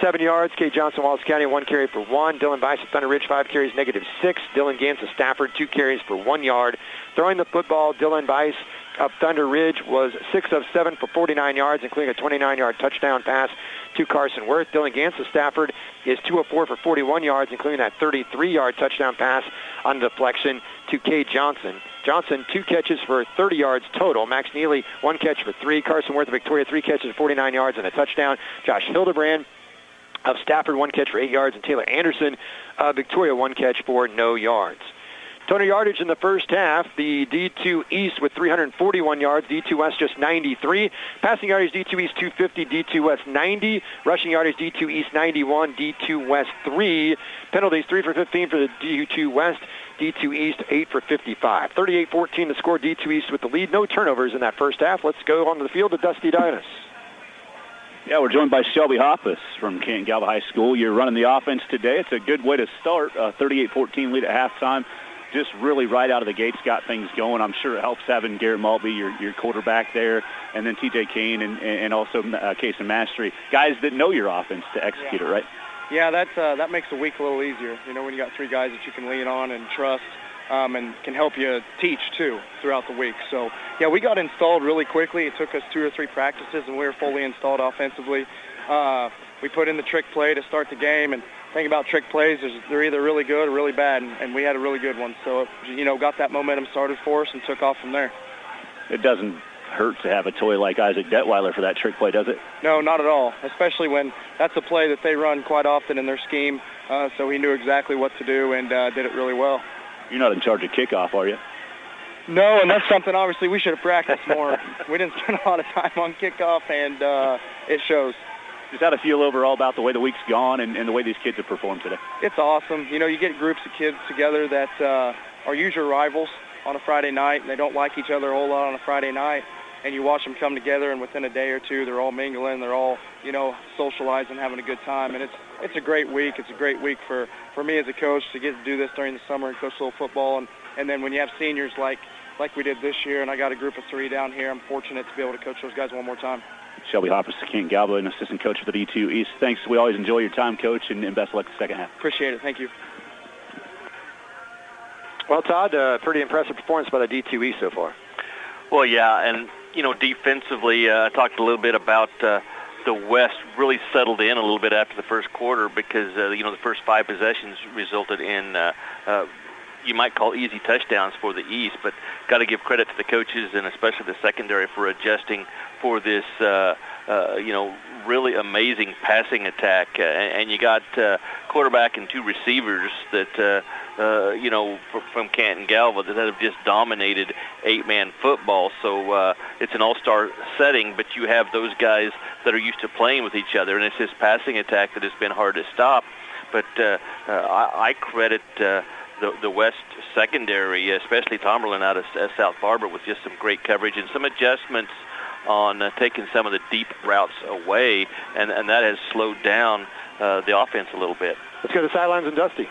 7 yards. Kate Johnson, Wallace County, 1 carry for 1. Dylan Bice of Thunder Ridge, 5 carries, -6. Dylan Gantz of Stafford, 2 carries for 1 yard. Throwing the football, Dylan Bice of Thunder Ridge was 6 of 7 for 49 yards, including a 29-yard touchdown pass to Carson Worth. Dylan Gantz of Stafford is 2 of 4 for 41 yards, including that 33-yard touchdown pass on deflection to Kate Johnson. Johnson, 2 catches for 30 yards total. Max Neely, 1 catch for 3. Carson Worth of Victoria, 3 catches for 49 yards and a touchdown. Josh Hildebrand of Stafford, 1 catch for 8 yards, and Taylor Anderson of Victoria, 1 catch for no yards. Total yardage in the first half, the D2 East with 341 yards, D2 West just 93. Passing yardage, D2 East 250, D2 West 90. Rushing yardage, D2 East 91, D2 West 3. Penalties, 3 for 15 for the D2 West, D2 East 8 for 55. 38-14 the score, D2 East with the lead. No turnovers in that first half. Let's go onto the field to Dusty Dinas. Yeah, we're joined by Shelby Hoppus from Canton Galva High School. You're running the offense today. It's a good way to start. 38-14 lead at halftime. Just really right out of the gates got things going. I'm sure it helps having Garrett Maltby, your quarterback there, and then T.J. Kane and also Casey Mastery, guys that know your offense to execute it, right? Yeah, that makes the week a little easier. You know, when you got 3 guys that you can lean on and trust, and can help you teach, too, throughout the week. So, yeah, we got installed really quickly. It took us 2 or 3 practices, and we were fully installed offensively. We put in the trick play to start the game, and the thing about trick plays is they're either really good or really bad, and we had a really good one. So, you know, got that momentum started for us and took off from there. It doesn't hurt to have a toy like Isaac Detweiler for that trick play, does it? No, not at all, especially when that's a play that they run quite often in their scheme. So he knew exactly what to do and did it really well. You're not in charge of kickoff, are you? No, and that's something obviously we should have practiced more. We didn't spend a lot of time on kickoff, and it shows. Just how to feel overall about the way the week's gone and the way these kids have performed today? It's awesome. You know, you get groups of kids together that are usually rivals on a Friday night, and they don't like each other a whole lot on a Friday night, and you watch them come together, and within a day or two, they're all mingling, they're all, you know, socializing, having a good time, and it's a great week. It's a great week for me as a coach to get to do this during the summer and coach a little football, and then when you have seniors like we did this year, and I got a group of 3 down here, I'm fortunate to be able to coach those guys one more time. Shelby Hoppus, Canton Galva, an assistant coach for the D2 East. Thanks. We always enjoy your time, Coach, and best of luck the second half. Appreciate it. Thank you. Well, Todd, pretty impressive performance by the D2 East so far. Well, yeah, and, you know, defensively, I talked a little bit about the West really settled in a little bit after the first quarter because, you know, the first 5 possessions resulted in you might call easy touchdowns for the East, but got to give credit to the coaches and especially the secondary for adjusting for this, you know, really amazing passing attack. And you got quarterback and 2 receivers that, you know, from Canton Galva that have just dominated 8-man football. So it's an all-star setting, but you have those guys that are used to playing with each other, and it's this passing attack that has been hard to stop. But I credit the West secondary, especially Tomerlin out of South Barbara, with just some great coverage and some adjustments on taking some of the deep routes away, and that has slowed down the offense a little bit. Let's go to sidelines and Dusty.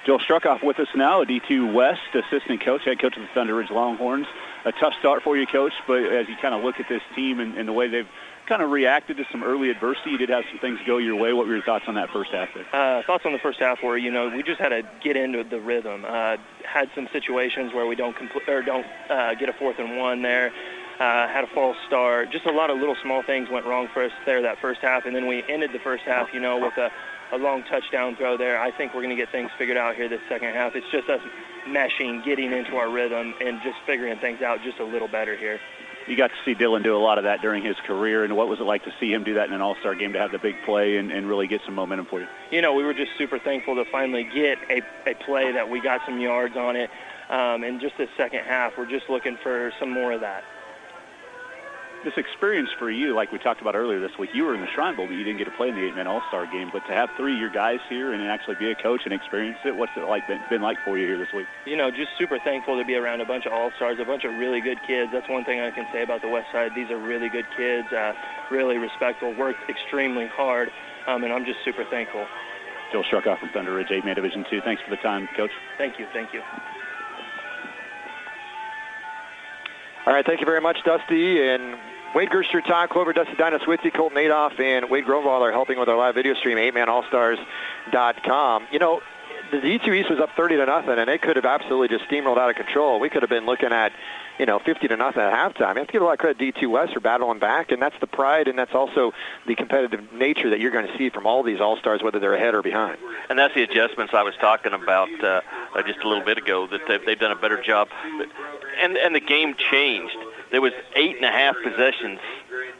Joel Struckoff with us now, a D2 West assistant coach, head coach of the Thunder Ridge Longhorns. A tough start for you, Coach, but as you kind of look at this team and the way they've kind of reacted to some early adversity, you did have some things go your way. What were your thoughts on that first half there? Thoughts on the first half were, you know, we just had to get into the rhythm. Had some situations where we don't get a 4th and 1 there. Had a false start. Just a lot of little small things went wrong for us there that first half, and then we ended the first half, you know, with a long touchdown throw there. I think we're going to get things figured out here this second half. It's just us meshing, getting into our rhythm, and just figuring things out just a little better here. You got to see Dylan do a lot of that during his career, and what was it like to see him do that in an all-star game, to have the big play and really get some momentum for you? You know, we were just super thankful to finally get a play that we got some yards on it, and just this second half, we're just looking for some more of that. this experience for you, like we talked about earlier this week, you were in the Shrine Bowl, but you didn't get to play in the 8-man All-Star game. But to have 3 of your guys here and actually be a coach and experience it, what's it been like for you here this week? Just super thankful to be around a bunch of All-Stars, a bunch of really good kids. That's one thing I can say about the West Side. These are really good kids, really respectful, work extremely hard, and I'm just super thankful. Joel Shrockoff from Thunder Ridge 8-man Division II. Thanks for the time, Coach. Thank you. All right, thank you very much, Dusty. And Wade Gerster, Todd Clover, Dusty Dinas with you, Colton Adolph, and Wade Grovewaller helping with our live video stream, 8manallstars.com. The D2 East was up 30-0, and they could have absolutely just steamrolled out of control. We could have been looking at, 50-0 at halftime. You have to give a lot of credit to D2 West for battling back, and that's the pride, and that's also the competitive nature that you're going to see from all these All-Stars, whether they're ahead or behind. And that's the adjustments I was talking about just a little bit ago, that they've done a better job. And the game changed. There was 8.5 possessions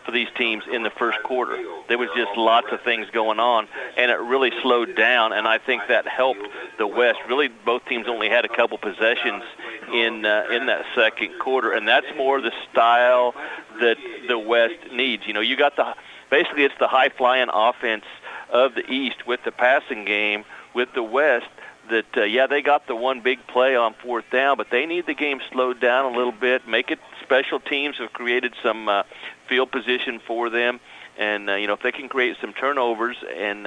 for these teams in the first quarter. There was just lots of things going on, and it really slowed down, and I think that helped the West. Really, both teams only had a couple possessions in that second quarter, and that's more the style that the West needs. You got basically it's the high-flying offense of the East with the passing game with the West. That, they got the one big play on fourth down, but they need the game slowed down a little bit, make it special teams have created some field position for them. And, if they can create some turnovers and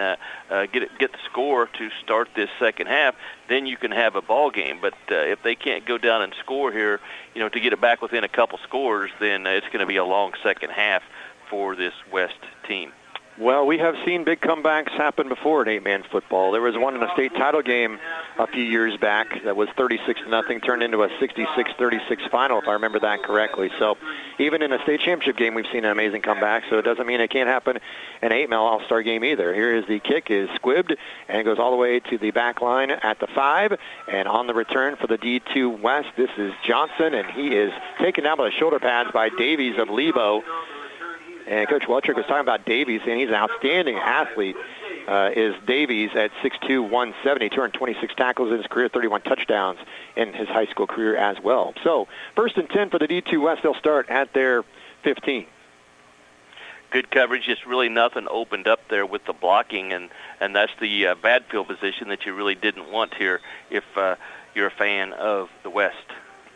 get the score to start this second half, then you can have a ball game. But if they can't go down and score here, to get it back within a couple scores, then it's going to be a long second half for this West team. Well, we have seen big comebacks happen before in 8-man football. There was one in a state title game a few years back that was 36-0, turned into a 66-36 final, if I remember that correctly. So even in a state championship game, we've seen an amazing comeback, so it doesn't mean it can't happen in an 8-man All-Star game either. Here is the kick is squibbed and goes all the way to the back line at the 5. And on the return for the D2 West, this is Johnson, and he is taken down by the shoulder pads by Davies of Lebo. And Coach Weltrick was talking about Davies, and he's an outstanding athlete, is Davies at 6'2", 170, 226 tackles in his career, 31 touchdowns in his high school career as well. So 1st and 10 for the D2 West. They'll start at their 15. Good coverage, just really nothing opened up there with the blocking, and that's the bad field position that you really didn't want here if you're a fan of the West.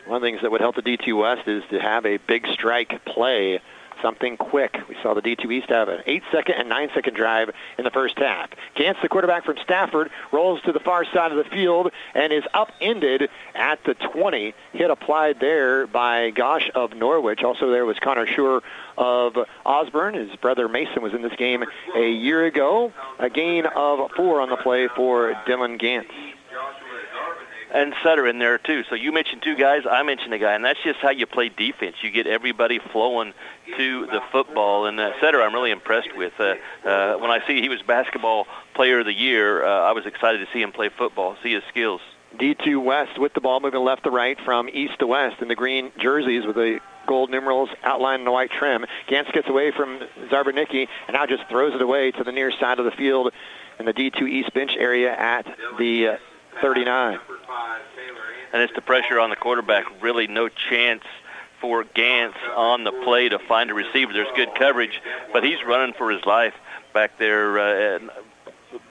One of the things that would help the D2 West is to have a big strike play, something quick. We saw the D2 East have an 8-second and 9-second drive in the first half. Gantz, the quarterback from Stafford, rolls to the far side of the field and is upended at the 20. Hit applied there by Gosh of Norwich. Also there was Connor Schur of Osborne. His brother Mason was in this game a year ago. A gain of 4 on the play for Dylan Gantz. And Sutter in there, too. So you mentioned 2 guys, I mentioned a guy, and that's just how you play defense. You get everybody flowing to the football, and Sutter I'm really impressed with. When I see he was Basketball Player of the Year, I was excited to see him play football, see his skills. D2 West with the ball moving left to right from east to west in the green jerseys with the gold numerals outlined in the white trim. Gantz gets away from Zarbernicki and now just throws it away to the near side of the field in the D2 East bench area at the 39. And it's the pressure on the quarterback. Really no chance for Gantz on the play to find a receiver. There's good coverage, but he's running for his life back there,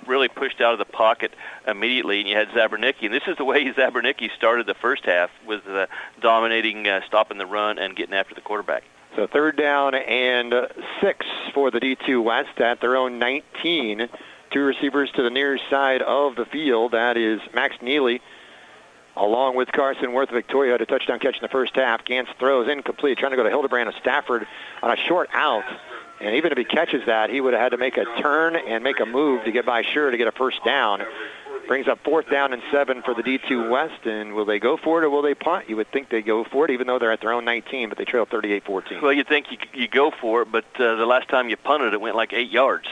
really pushed out of the pocket immediately, and you had Zarbernicki. And this is the way Zarbernicki started the first half, with dominating, stopping the run, and getting after the quarterback. So 3rd down and 6 for the D2 West at their own 19. 2 receivers to the near side of the field. That is Max Neely, along with Carson Worth. Victoria had a touchdown catch in the first half. Gantz throws incomplete, trying to go to Hildebrand of Stafford on a short out. And even if he catches that, he would have had to make a turn and make a move to get by Schur to get a first down. Brings up 4th down and 7 for the D2 West. And will they go for it or will they punt? You would think they go for it, even though they're at their own 19, but they trail 38-14. Well, you'd think you go for it, but the last time you punted, it went like 8 yards.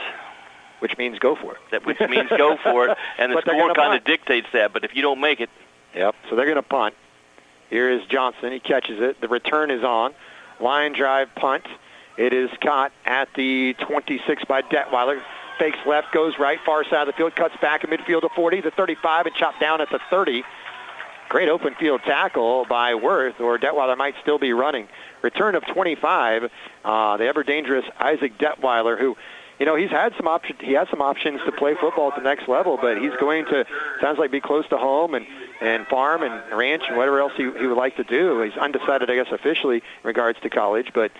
Which means go for it. Which means go for it, and the score kind of dictates that. But if you don't make it... Yep, so they're going to punt. Here is Johnson. He catches it. The return is on. Line drive punt. It is caught at the 26 by Detweiler. Fakes left, goes right, far side of the field, cuts back in midfield to 40, the 35, and chopped down at the 30. Great open field tackle by Worth, or Detweiler might still be running. return of 25, the ever-dangerous Isaac Detweiler, who, he's had some options. He has some options to play football at the next level, but he's going to, sounds like, be close to home and farm and ranch and whatever else he would like to do. He's undecided, I guess, officially in regards to college, but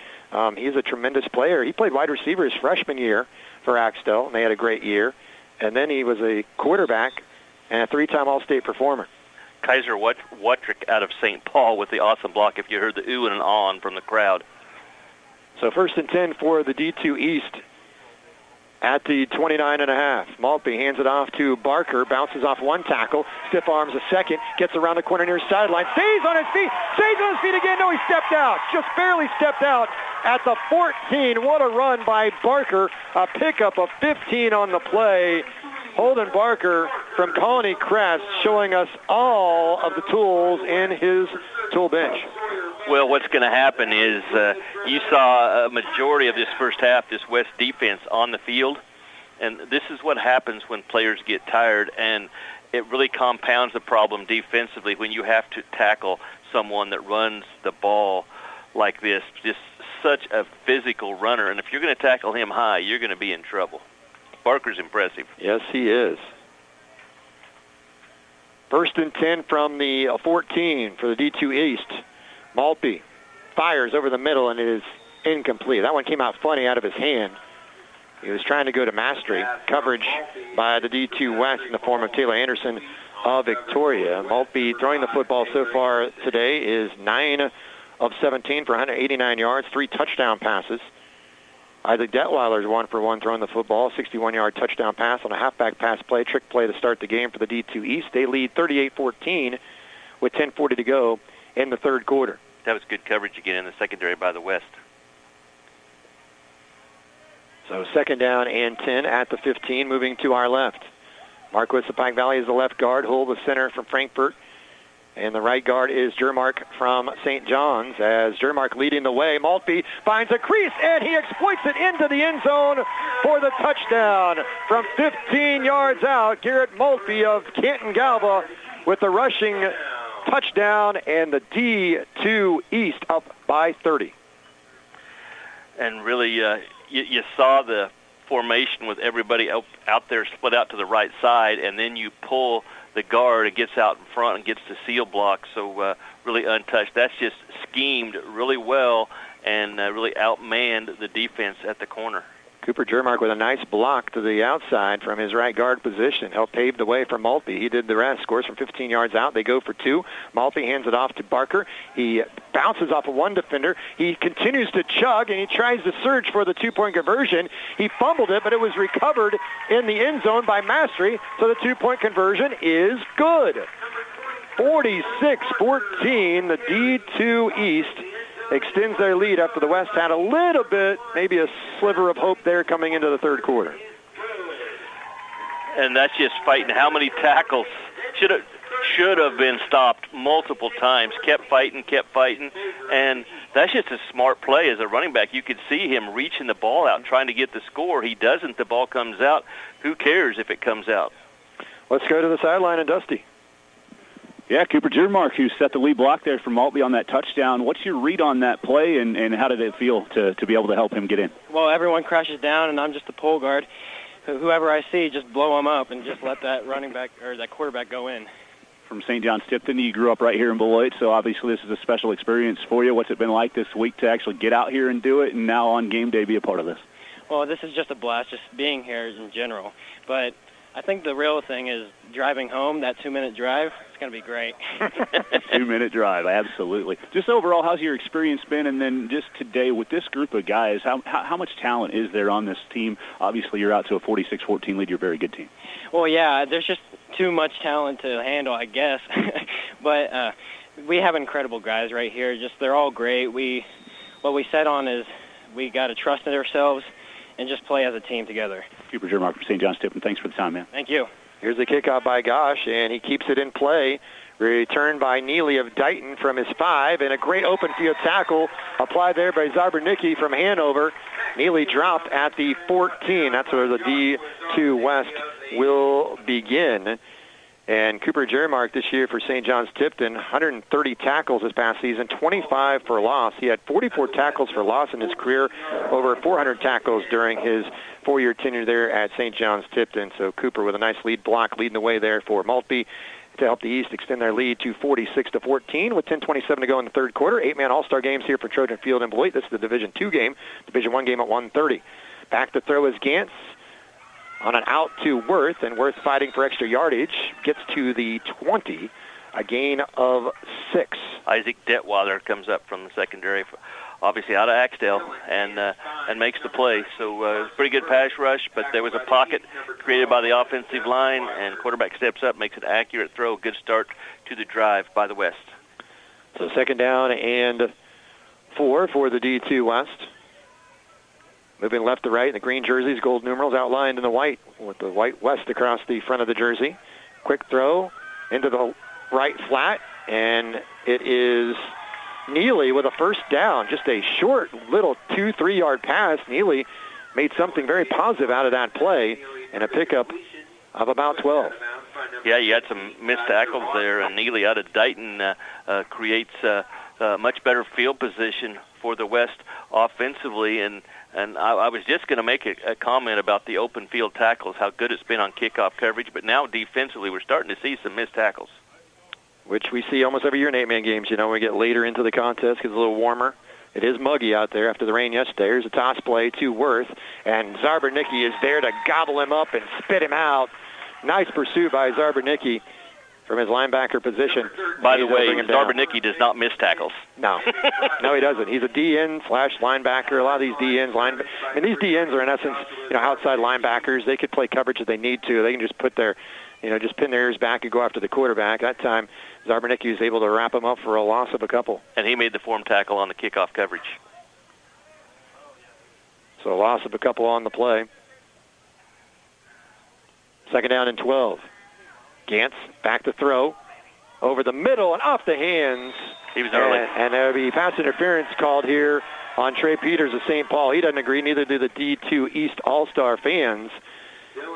he's a tremendous player. He played wide receiver his freshman year for Axtell, and they had a great year. And then he was a quarterback and a 3-time All-State performer. Kaiser Wuttrick out of St. Paul with the awesome block, if you heard the ooh and an ah from the crowd. So 1st and 10 for the D2 East at the 29.5. Maltby hands it off to Barker, bounces off one tackle, stiff arms a second, gets around the corner near sideline, stays on his feet again. No, he stepped out, just barely stepped out at the 14. What a run by Barker, a pickup of 15 on the play. Holden Barker from Colony Crest showing us all of the tools in his tool bench. Well, what's going to happen is you saw a majority of this first half, this West defense on the field, and this is what happens when players get tired, and it really compounds the problem defensively when you have to tackle someone that runs the ball like this, just such a physical runner, and if you're going to tackle him high, you're going to be in trouble. Barker's impressive. Yes, he is. 1st and 10 from the 14 for the D2 East. Maltby fires over the middle, and it is incomplete. That one came out funny out of his hand. He was trying to go to Mastery. Coverage by the D2 West in the form of Taylor Anderson of Victoria. Maltby throwing the football so far today is 9 of 17 for 189 yards, 3 touchdown passes. Isaac Detweiler's 1 for 1 throwing the football, 61-yard touchdown pass on a halfback pass play, trick play to start the game for the D2 East. They lead 38-14 with 10:40 to go in the third quarter. That was good coverage again in the secondary by the West. So 2nd down and 10 at the 15, moving to our left. Marquis of Pike Valley is the left guard. Hull, the center from Frankfort. And the right guard is Jermark from St. John's, as Jermark leading the way. Maltby finds a crease, and he exploits it into the end zone for the touchdown. From 15 yards out, Garrett Maltby of Canton Galva with the rushing touchdown, and the D2 East up by 30. And really, you saw the formation with everybody out there split out to the right side, and then you pull the guard and gets out in front and gets the seal block, so really untouched. That's just schemed really well and really outmanned the defense at the corner. Cooper Jermark with a nice block to the outside from his right guard position. Helped pave the way for Maltby. He did the rest. Scores from 15 yards out. They go for 2. Maltby hands it off to Barker. He bounces off of one defender. He continues to chug, and he tries to surge for the 2-point conversion. He fumbled it, but it was recovered in the end zone by Mastery, so the 2-point conversion is good. 46-14, the D2 East extends their lead after the West had a little bit, maybe a sliver of hope there coming into the third quarter. And that's just fighting. How many tackles should have been stopped multiple times. Kept fighting, and that's just a smart play as a running back. You could see him reaching the ball out and trying to get the score. He doesn't. The ball comes out. Who cares if it comes out? Let's go to the sideline and Dusty. Yeah, Cooper Jermark, who set the lead block there for Maltby on that touchdown. What's your read on that play, and how did it feel to be able to help him get in? Well, everyone crashes down, and I'm just the pull guard. Whoever I see, just blow them up and just let that running back or that quarterback go in. From St. John's Tipton, you grew up right here in Beloit, so obviously this is a special experience for you. What's it been like this week to actually get out here and do it, and now on game day be a part of this? Well, this is just a blast, just being here in general. But I think the real thing is driving home, that 2-minute drive. It's going to be great. 2-minute drive, absolutely. Just overall, how's your experience been? And then just today with this group of guys, how much talent is there on this team? Obviously, you're out to a 46-14 lead. You're a very good team. Well, yeah, there's just too much talent to handle, I guess. But we have incredible guys right here. Just they're all great. What we set on is we got to trust in ourselves and just play as a team together. Cooper Jermark from St. John's Tipton. Thanks for the time, man. Thank you. Here's the kickoff by Gosh, and he keeps it in play. Returned by Neely of Dighton from his 5, and a great open field tackle applied there by Zarbernicki from Hanover. Neely dropped at the 14. That's where the D2 West will begin. And Cooper Jeremark this year for St. John's Tipton, 130 tackles this past season, 25 for loss. He had 44 tackles for loss in his career, over 400 tackles during his 4-year tenure there at St. John's Tipton. So Cooper with a nice lead block leading the way there for Maltby to help the East extend their lead to 46-14 with 10:27 to go in the third quarter. 8-man All-Star games here for Trojan Field and Beloit. This is the Division II game. Division I game at 1:30. Back to throw is Gantz on an out to Worth, and Worth fighting for extra yardage. Gets to the 20, a gain of 6. Isaac Detweiler comes up from the secondary, obviously out of Axtell, and makes the play. So it was a pretty good pass rush, but there was a pocket created by the offensive line, and quarterback steps up, makes an accurate throw. Good start to the drive by the West. So second down and 4 for the D2 West. Moving left to right in the green jerseys, gold numerals outlined in the white with the white West across the front of the jersey. Quick throw into the right flat, and it is Neely with a first down. Just a short little 2-3 yard pass. Neely made something very positive out of that play and a pickup of about 12. Yeah, you had some missed tackles there, and Neely out of Dighton creates much better field position for the West offensively, and I was just going to make a comment about the open field tackles, how good it's been on kickoff coverage, but now defensively we're starting to see some missed tackles. Which we see almost every year in 8-man games. You know, when we get later into the contest, gets a little warmer. It is muggy out there after the rain yesterday. Here's a toss play to Worth, and Zarbernicki is there to gobble him up and spit him out. Nice pursuit by Zarbernicki from his linebacker position. By the way, Zarbernicki does not miss tackles. No. No, he doesn't. He's a DN / linebacker. A lot of these DNs, these DNs are in essence, outside linebackers. They could play coverage if they need to. They can just put their, just pin their ears back and go after the quarterback. That time, Zarbernicki was able to wrap him up for a loss of a couple. And he made the form tackle on the kickoff coverage. So a loss of a couple on the play. Second down and 12. Gantz back to throw. Over the middle and off the hands. He was early. And there'll be pass interference called here on Trey Peters of St. Paul. He doesn't agree, neither do the D2 East All-Star fans.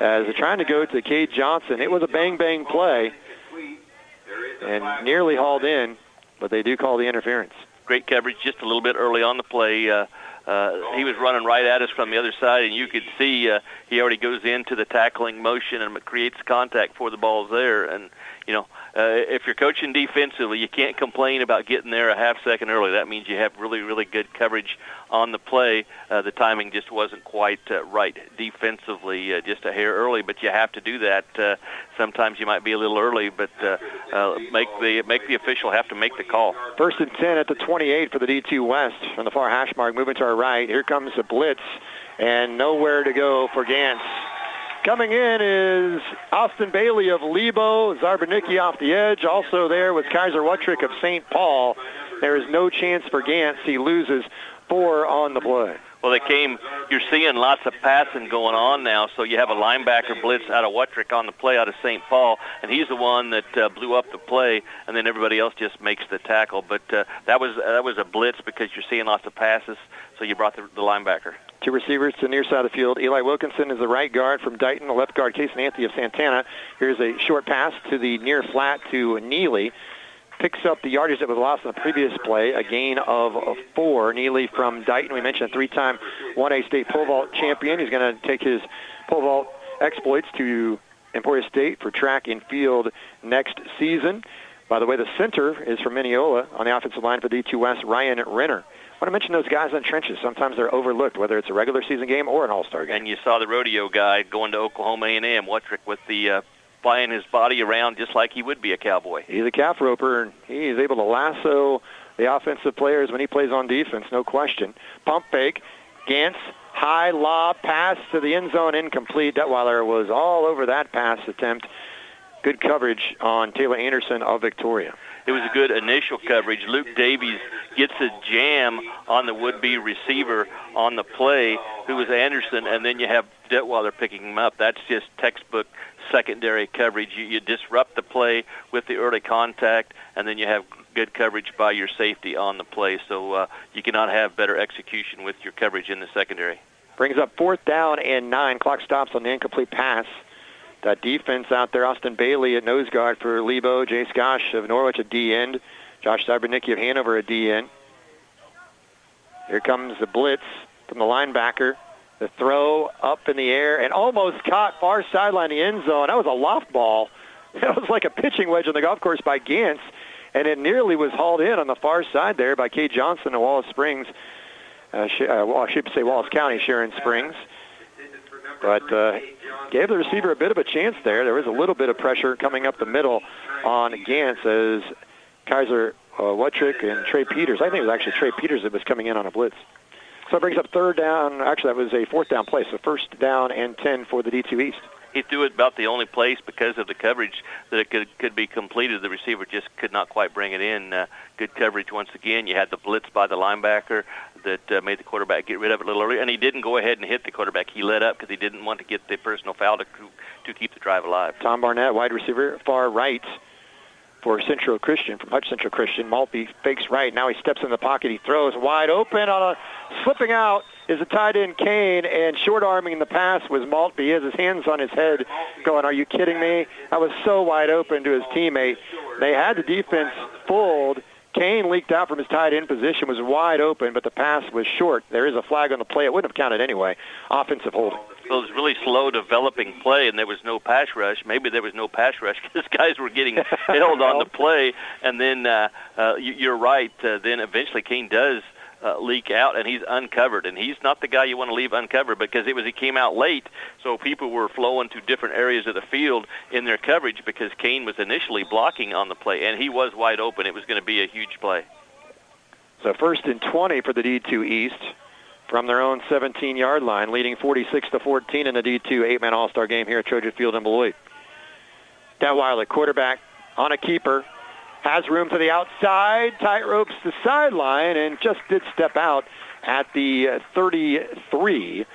As they're trying to go to Cade Johnson. It was a bang-bang play and nearly hauled in, but they do call the interference. Great coverage just a little bit early on the play. He was running right at us from the other side, and you could see he already goes into the tackling motion and creates contact for the balls there. And, if you're coaching defensively, you can't complain about getting there a half second early. That means you have really, really good coverage on the play. The timing just wasn't quite right defensively, just a hair early, but you have to do that. Sometimes you might be a little early, but make the official have to make the call. First and 10 at the 28 for the D2 West from the far hash mark. Moving to our right. Here comes the blitz, and nowhere to go for Gantz. Coming in is Austin Bailey of Lebo, Zarbernicki off the edge. Also there was Kaiser Wuttrick of St. Paul. There is no chance for Gantz. He loses 4 on the play. Well, you're seeing lots of passing going on now, so you have a linebacker blitz out of Wuttrick on the play out of St. Paul, and he's the one that blew up the play, and then everybody else just makes the tackle. But that was a blitz because you're seeing lots of passes, so you brought the linebacker. 2 receivers to the near side of the field. Eli Wilkinson is the right guard from Dighton, the left guard Case Nancy of Santana. Here's a short pass to the near flat to Neely. Picks up the yardage that was lost in the previous play, a gain of 4. Neely from Dighton, we mentioned a 3-time 1A state pole vault champion. He's going to take his pole vault exploits to Emporia State for track and field next season. By the way, the center is from Mineola on the offensive line for D2 West, Ryan Renner. I want to mention those guys in the trenches. Sometimes they're overlooked, whether it's a regular season game or an all-star game. And you saw the rodeo guy going to Oklahoma A&M, Wuttrick, with the flying his body around just like he would be a cowboy. He's a calf roper, and he is able to lasso the offensive players when he plays on defense, no question. Pump fake, Gantz, high lob, pass to the end zone, incomplete. Detweiler was all over that pass attempt. Good coverage on Taylor Anderson of Victoria. It was a good initial coverage. Luke Davies gets a jam on the would-be receiver on the play, who was Anderson, and then you have Detweiler picking him up. That's just textbook secondary coverage. You disrupt the play with the early contact, and then you have good coverage by your safety on the play. So you cannot have better execution with your coverage in the secondary. Brings up 4th down and 9. Clock stops on the incomplete pass That defense out there, Austin Bailey at nose guard for Lebo, Jay Skosh of Norwich at D-end, Josh Cybernicki of Hanover at D-end. Here comes the blitz from the linebacker. The throw up in the air and almost caught far sideline the end zone. That was a loft ball. That was like a pitching wedge on the golf course by Gantz, and it nearly was hauled in on the far side there by Kate Johnson of Wallace Springs. I should say Wallace County, Sharon Springs. But gave the receiver a bit of a chance there. There was a little bit of pressure coming up the middle on Gantz as Kaiser Wuttrick and Trey Peters. I think it was actually Trey Peters that was coming in on a blitz. So it brings up third down. Actually, that was a fourth down play. So first down and 10 for the D2 East. He threw it about the only place because of the coverage that it could be completed. The receiver just could not quite bring it in. Good coverage once again. You had the blitz by the linebacker that made the quarterback get rid of it a little earlier, and he didn't go ahead and hit the quarterback. He let up because he didn't want to get the personal foul to keep the drive alive. Tom Barnett, wide receiver, far right for Central Christian, from Hutch Central Christian. Maltby fakes right. Now he steps in the pocket. He throws wide open on a slipping out is a tight end Kane, and short-arming the pass was Maltby. He has his hands on his head going, are you kidding me? That was so wide open to his teammate. They had the defense fooled. Kane leaked out from his tight end position, was wide open, but the pass was short. There is a flag on the play. It wouldn't have counted anyway. Offensive holding. Well, it was really slow developing play, and there was no pass rush. Maybe there was no pass rush because guys were getting held on the play. And then you're right. Then eventually Kane does leak out, and he's uncovered. And he's not the guy you want to leave uncovered because he came out late, so people were flowing to different areas of the field in their coverage because Kane was initially blocking on the play, and he was wide open. It was going to be a huge play. So first and 20 for the D2 East from their own 17-yard line, leading 46-14 in the D2 8-man All-Star game here at Trojan Field in Beloit. Detweiler, quarterback on a keeper, has room to the outside, tight ropes the sideline, and just did step out at the 33.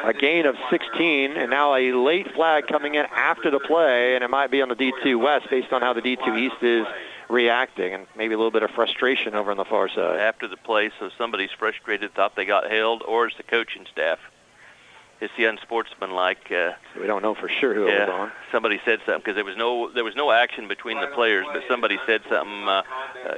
A gain of 16, and now a late flag coming in after the play, and it might be on the D2 West based on how the D2 East is reacting, and maybe a little bit of frustration over on the far side. After the play, so somebody's frustrated, thought they got held, or it's the coaching staff. It's the unsportsmanlike. We don't know for sure who it was on. Somebody said something because there was no action between the players, but somebody said something.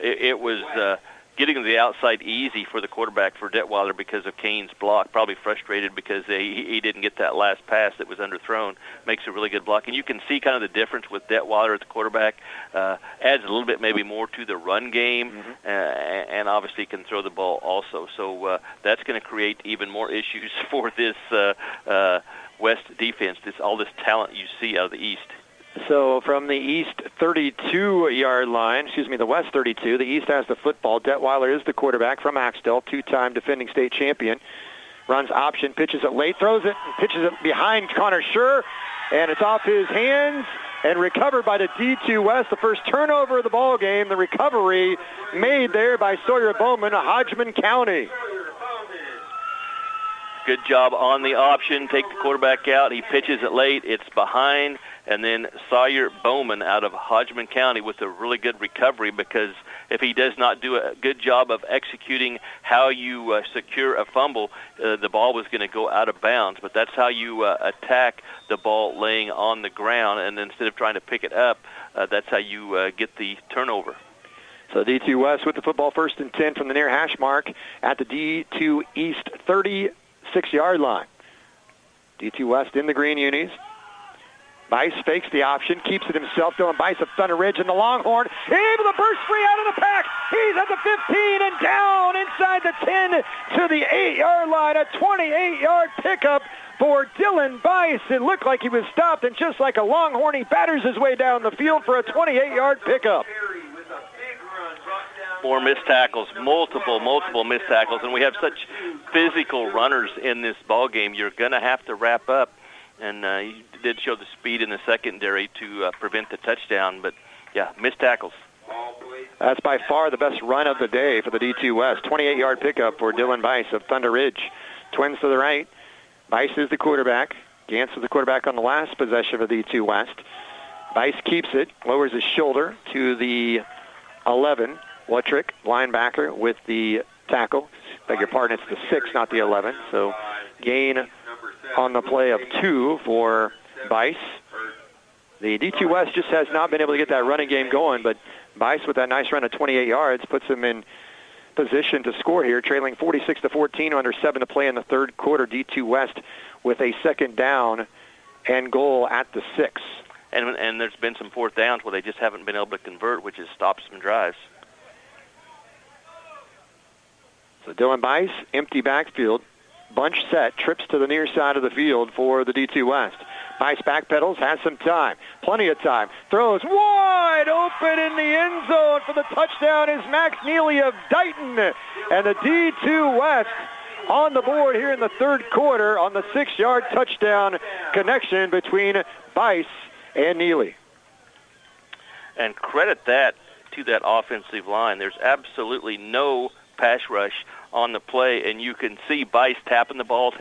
It was getting to the outside easy for the quarterback for Detweiler because of Kane's block. Probably frustrated because he didn't get that last pass that was underthrown. Makes a really good block, and you can see kind of the difference with Detweiler at the quarterback. Adds a little bit maybe more to the run game, and obviously can throw the ball also. So that's going to create even more issues for this West defense. All this talent you see out of the East. So from the East 32-yard line, the West 32, the East has the football. Detweiler is the quarterback from Axtell, two-time defending state champion. Runs option, pitches it late, throws it, and pitches it behind Connor Schur, and it's off his hands and recovered by the D2 West. The first turnover of the ball game, the recovery made there by Sawyer Bowman of Hodgman County. Good job on the option. Take the quarterback out. He pitches it late. It's behind. And then Sawyer Bowman out of Hodgman County with a really good recovery, because if he does not do a good job of executing how you secure a fumble, the ball was going to go out of bounds. But that's how you attack the ball laying on the ground, and instead of trying to pick it up, that's how you get the turnover. So D2 West with the football, first and 10 from the near hash mark at the D2 East 36-yard line. D2 West in the green unis. Bice fakes the option, keeps it himself, Dylan Bice of Thunder Ridge, and the Longhorn able to burst free out of the pack. He's at the 15 and down inside the 10 to the 8-yard line. A 28-yard pickup for Dylan Bice. It looked like he was stopped, and just like a Longhorn, he batters his way down the field for a 28-yard pickup. More missed tackles, multiple missed tackles, and we have such physical runners in this ball game. You're going to have to wrap up. And he did show the speed in the secondary to prevent the touchdown. But, yeah, missed tackles. That's by far the best run of the day for the D2 West. 28-yard pickup for Dylan Bice of Thunder Ridge. Twins to the right. Bice is the quarterback. Gantz is the quarterback on the last possession of the D2 West. Bice keeps it, lowers his shoulder to the 11. Wuttrick, linebacker, with the tackle. Beg your pardon, it's the 6, not the 11. So gain on the play of 2 for Bice. The D2 West just has not been able to get that running game going, but Bice with that nice run of 28 yards puts him in position to score here, trailing 46-14 under 7 to play in the third quarter. D2 West with a second down and goal at the 6. And there's been some fourth downs where they just haven't been able to convert, which has stopped some drives. So Dylan Bice, empty backfield, bunch set, trips to the near side of the field for the D2 West. Bice backpedals, has some time, plenty of time, throws wide open in the end zone for the touchdown is Max Neely of Dighton. And the D2 West on the board here in the third quarter on the 6-yard touchdown connection between Bice and Neely. And credit that to that offensive line. There's absolutely no pass rush on the play, and you can see Bice tapping the ball,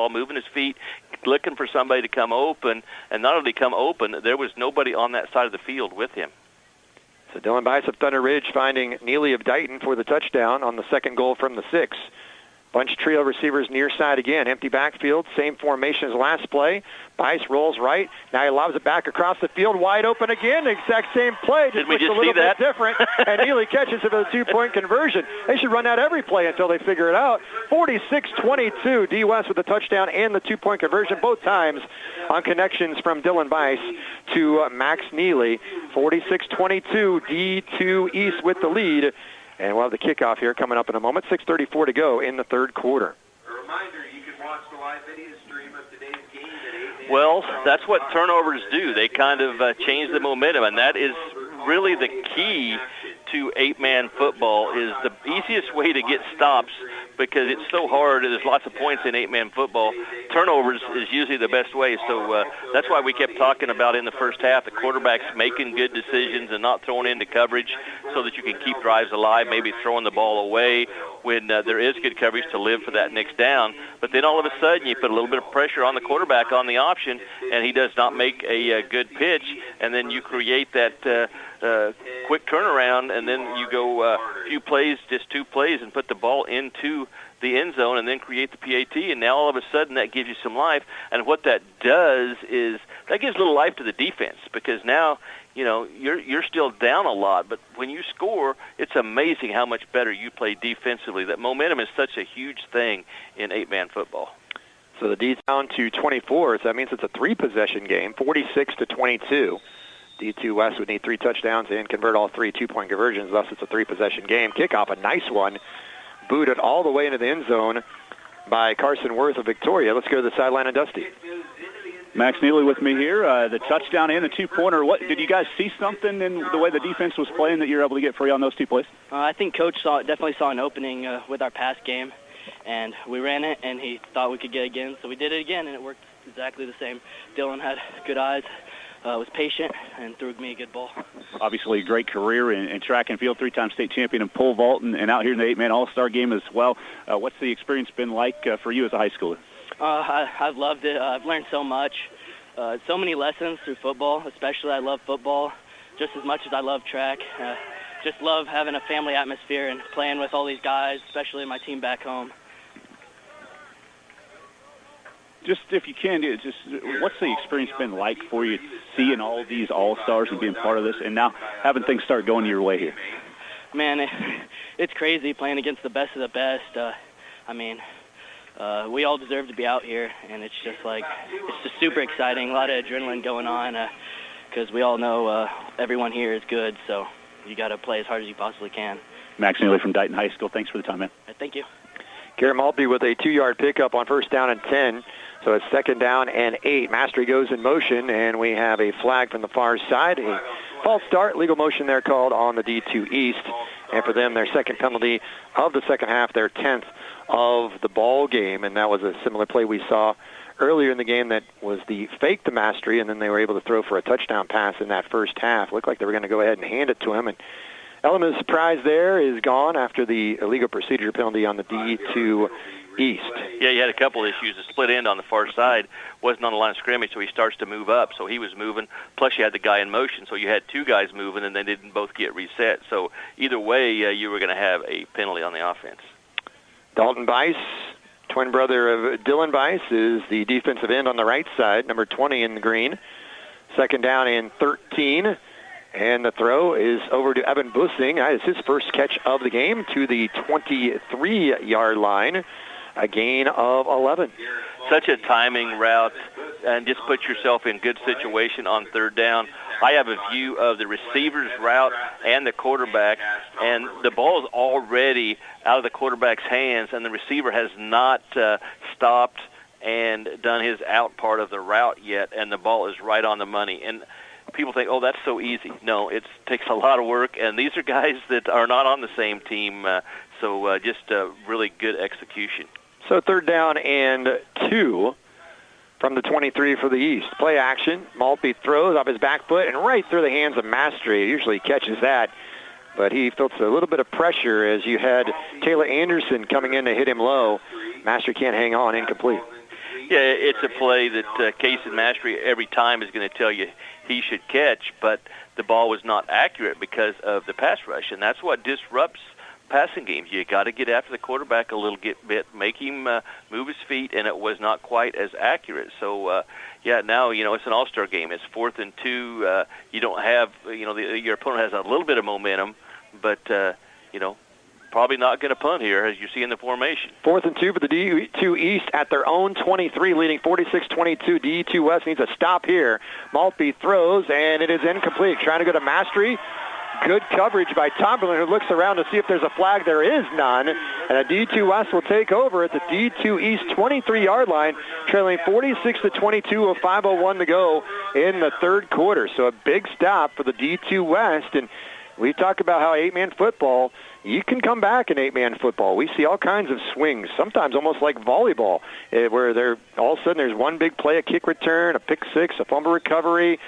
moving his feet, looking for somebody to come open, and not only come open, there was nobody on that side of the field with him. So Dylan Bice of Thunder Ridge finding Neely of Dighton for the touchdown on the second goal from the 6. Bunch trio receivers near side again. Empty backfield, same formation as last play. Bice rolls right. Now he lobs it back across the field, wide open again. The exact same play, just looks a little bit different. And Neely catches it for the 2-point conversion. They should run that every play until they figure it out. 46-22, D West with the touchdown and the 2-point conversion, both times on connections from Dylan Bice to Max Neely. 46-22, D2 East with the lead. And we'll have the kickoff here coming up in a moment. 6:34 to go in the third quarter. A reminder, you can watch the live video stream of today's game at 8 a.m. Well, that's what turnovers do. They kind of change the momentum, and that is really the key to 8-man football, is the easiest way to get stops because it's so hard. There's lots of points in 8-man football. Turnovers is usually the best way. So that's why we kept talking about in the first half, the quarterbacks making good decisions and not throwing into coverage so that you can keep drives alive, maybe throwing the ball away when there is good coverage to live for that next down. But then all of a sudden you put a little bit of pressure on the quarterback on the option, and he does not make a good pitch, and then you create that quick turnaround, and then you go a few plays, just 2 plays, and put the ball into the end zone and then create the PAT, and now all of a sudden that gives you some life. And what that does is that gives a little life to the defense, because now, you know, you're still down a lot, but when you score, it's amazing how much better you play defensively. That momentum is such a huge thing in 8-man football. So the D's down to 24, so that means it's a 3-possession game, 46-22. D2 West would need 3 touchdowns and convert all 3 2-point conversions, thus it's a 3-possession game. Kickoff, a nice one, booted all the way into the end zone by Carson Worth of Victoria. Let's go to the sideline and Dusty. Max Neely with me here. The touchdown and the 2-pointer. What did you guys see something in the way the defense was playing that you're able to get free on those 2 plays? I think Coach definitely saw an opening with our pass game, and we ran it, and he thought we could get it again, so we did it again, and it worked exactly the same. Dylan had good eyes, was patient, and threw me a good ball. Obviously a great career in track and field, 3-time state champion in pole vault, and out here in the 8-man All-Star game as well. What's the experience been like for you as a high schooler? I've loved it. I've learned so much, so many lessons through football. Especially I love football just as much as I love track. Just love having a family atmosphere and playing with all these guys, especially my team back home. Just if you can, just what's the experience been like for you seeing all these All-Stars and being part of this, and now having things start going your way here? Man, it's crazy playing against the best of the best. We all deserve to be out here, and it's just super exciting. A lot of adrenaline going on because we all know everyone here is good, so you got to play as hard as you possibly can. Max Neely from Dighton High School. Thanks for the time, man. Thank you. Garrett Maltby with a 2-yard pickup on 1st down and 10. So it's 2nd down and 8. Mastery goes in motion, and we have a flag from the far side. A false start, legal motion there called on the D2 East. And for them, their second penalty of the second half, their 10th of the ball game. And that was a similar play we saw earlier in the game that was the fake to Mastery, and then they were able to throw for a touchdown pass in that first half. Looked like they were going to go ahead and hand it to him. And element of surprise there is gone after the illegal procedure penalty on the D2 East. Yeah, he had a couple issues. The split end on the far side wasn't on the line of scrimmage, so he starts to move up. So he was moving, plus you had the guy in motion, so you had 2 guys moving, and they didn't both get reset. So either way, you were going to have a penalty on the offense. Dalton Bice, twin brother of Dylan Bice, is the defensive end on the right side, number 20 in the green. Second down and 13. And the throw is over to Evan Bussing. That is his first catch of the game to the 23-yard line. A gain of 11. Such a timing route, and just put yourself in good situation on third down. I have a view of the receiver's route and the quarterback, and the ball is already out of the quarterback's hands, and the receiver has not stopped and done his out part of the route yet, and the ball is right on the money. And people think, oh, that's so easy. No, it takes a lot of work, and these are guys that are not on the same team, so just really good execution. So third down and 2 from the 23 for the East. Play action. Maltby throws off his back foot and right through the hands of Mastery. He usually catches that, but he felt a little bit of pressure as you had Taylor Anderson coming in to hit him low. Mastery can't hang on, incomplete. Yeah, it's a play that Casey Mastery every time is going to tell you he should catch, but the ball was not accurate because of the pass rush, and that's what disrupts passing games. You got to get after the quarterback a little bit, make him move his feet, and it was not quite as accurate. So, now it's an all-star game. It's 4th and 2. You don't have your opponent has a little bit of momentum, but probably not going to punt here, as you see in the formation. 4th and 2 for the D2 East at their own 23, leading 46-22. D2 West needs a stop here. Maltby throws, and it is incomplete. Trying to go to Mastery. Good coverage by Tomberlin, who looks around to see if there's a flag. There is none. And a D2 West will take over at the D2 East 23-yard line, trailing 46-22 with 5:01 to go in the third quarter. So a big stop for the D2 West. And we talk about how 8-man football, you can come back in 8-man football. We see all kinds of swings, sometimes almost like volleyball, where all of a sudden there's one big play, a kick return, a pick six, a fumble recovery,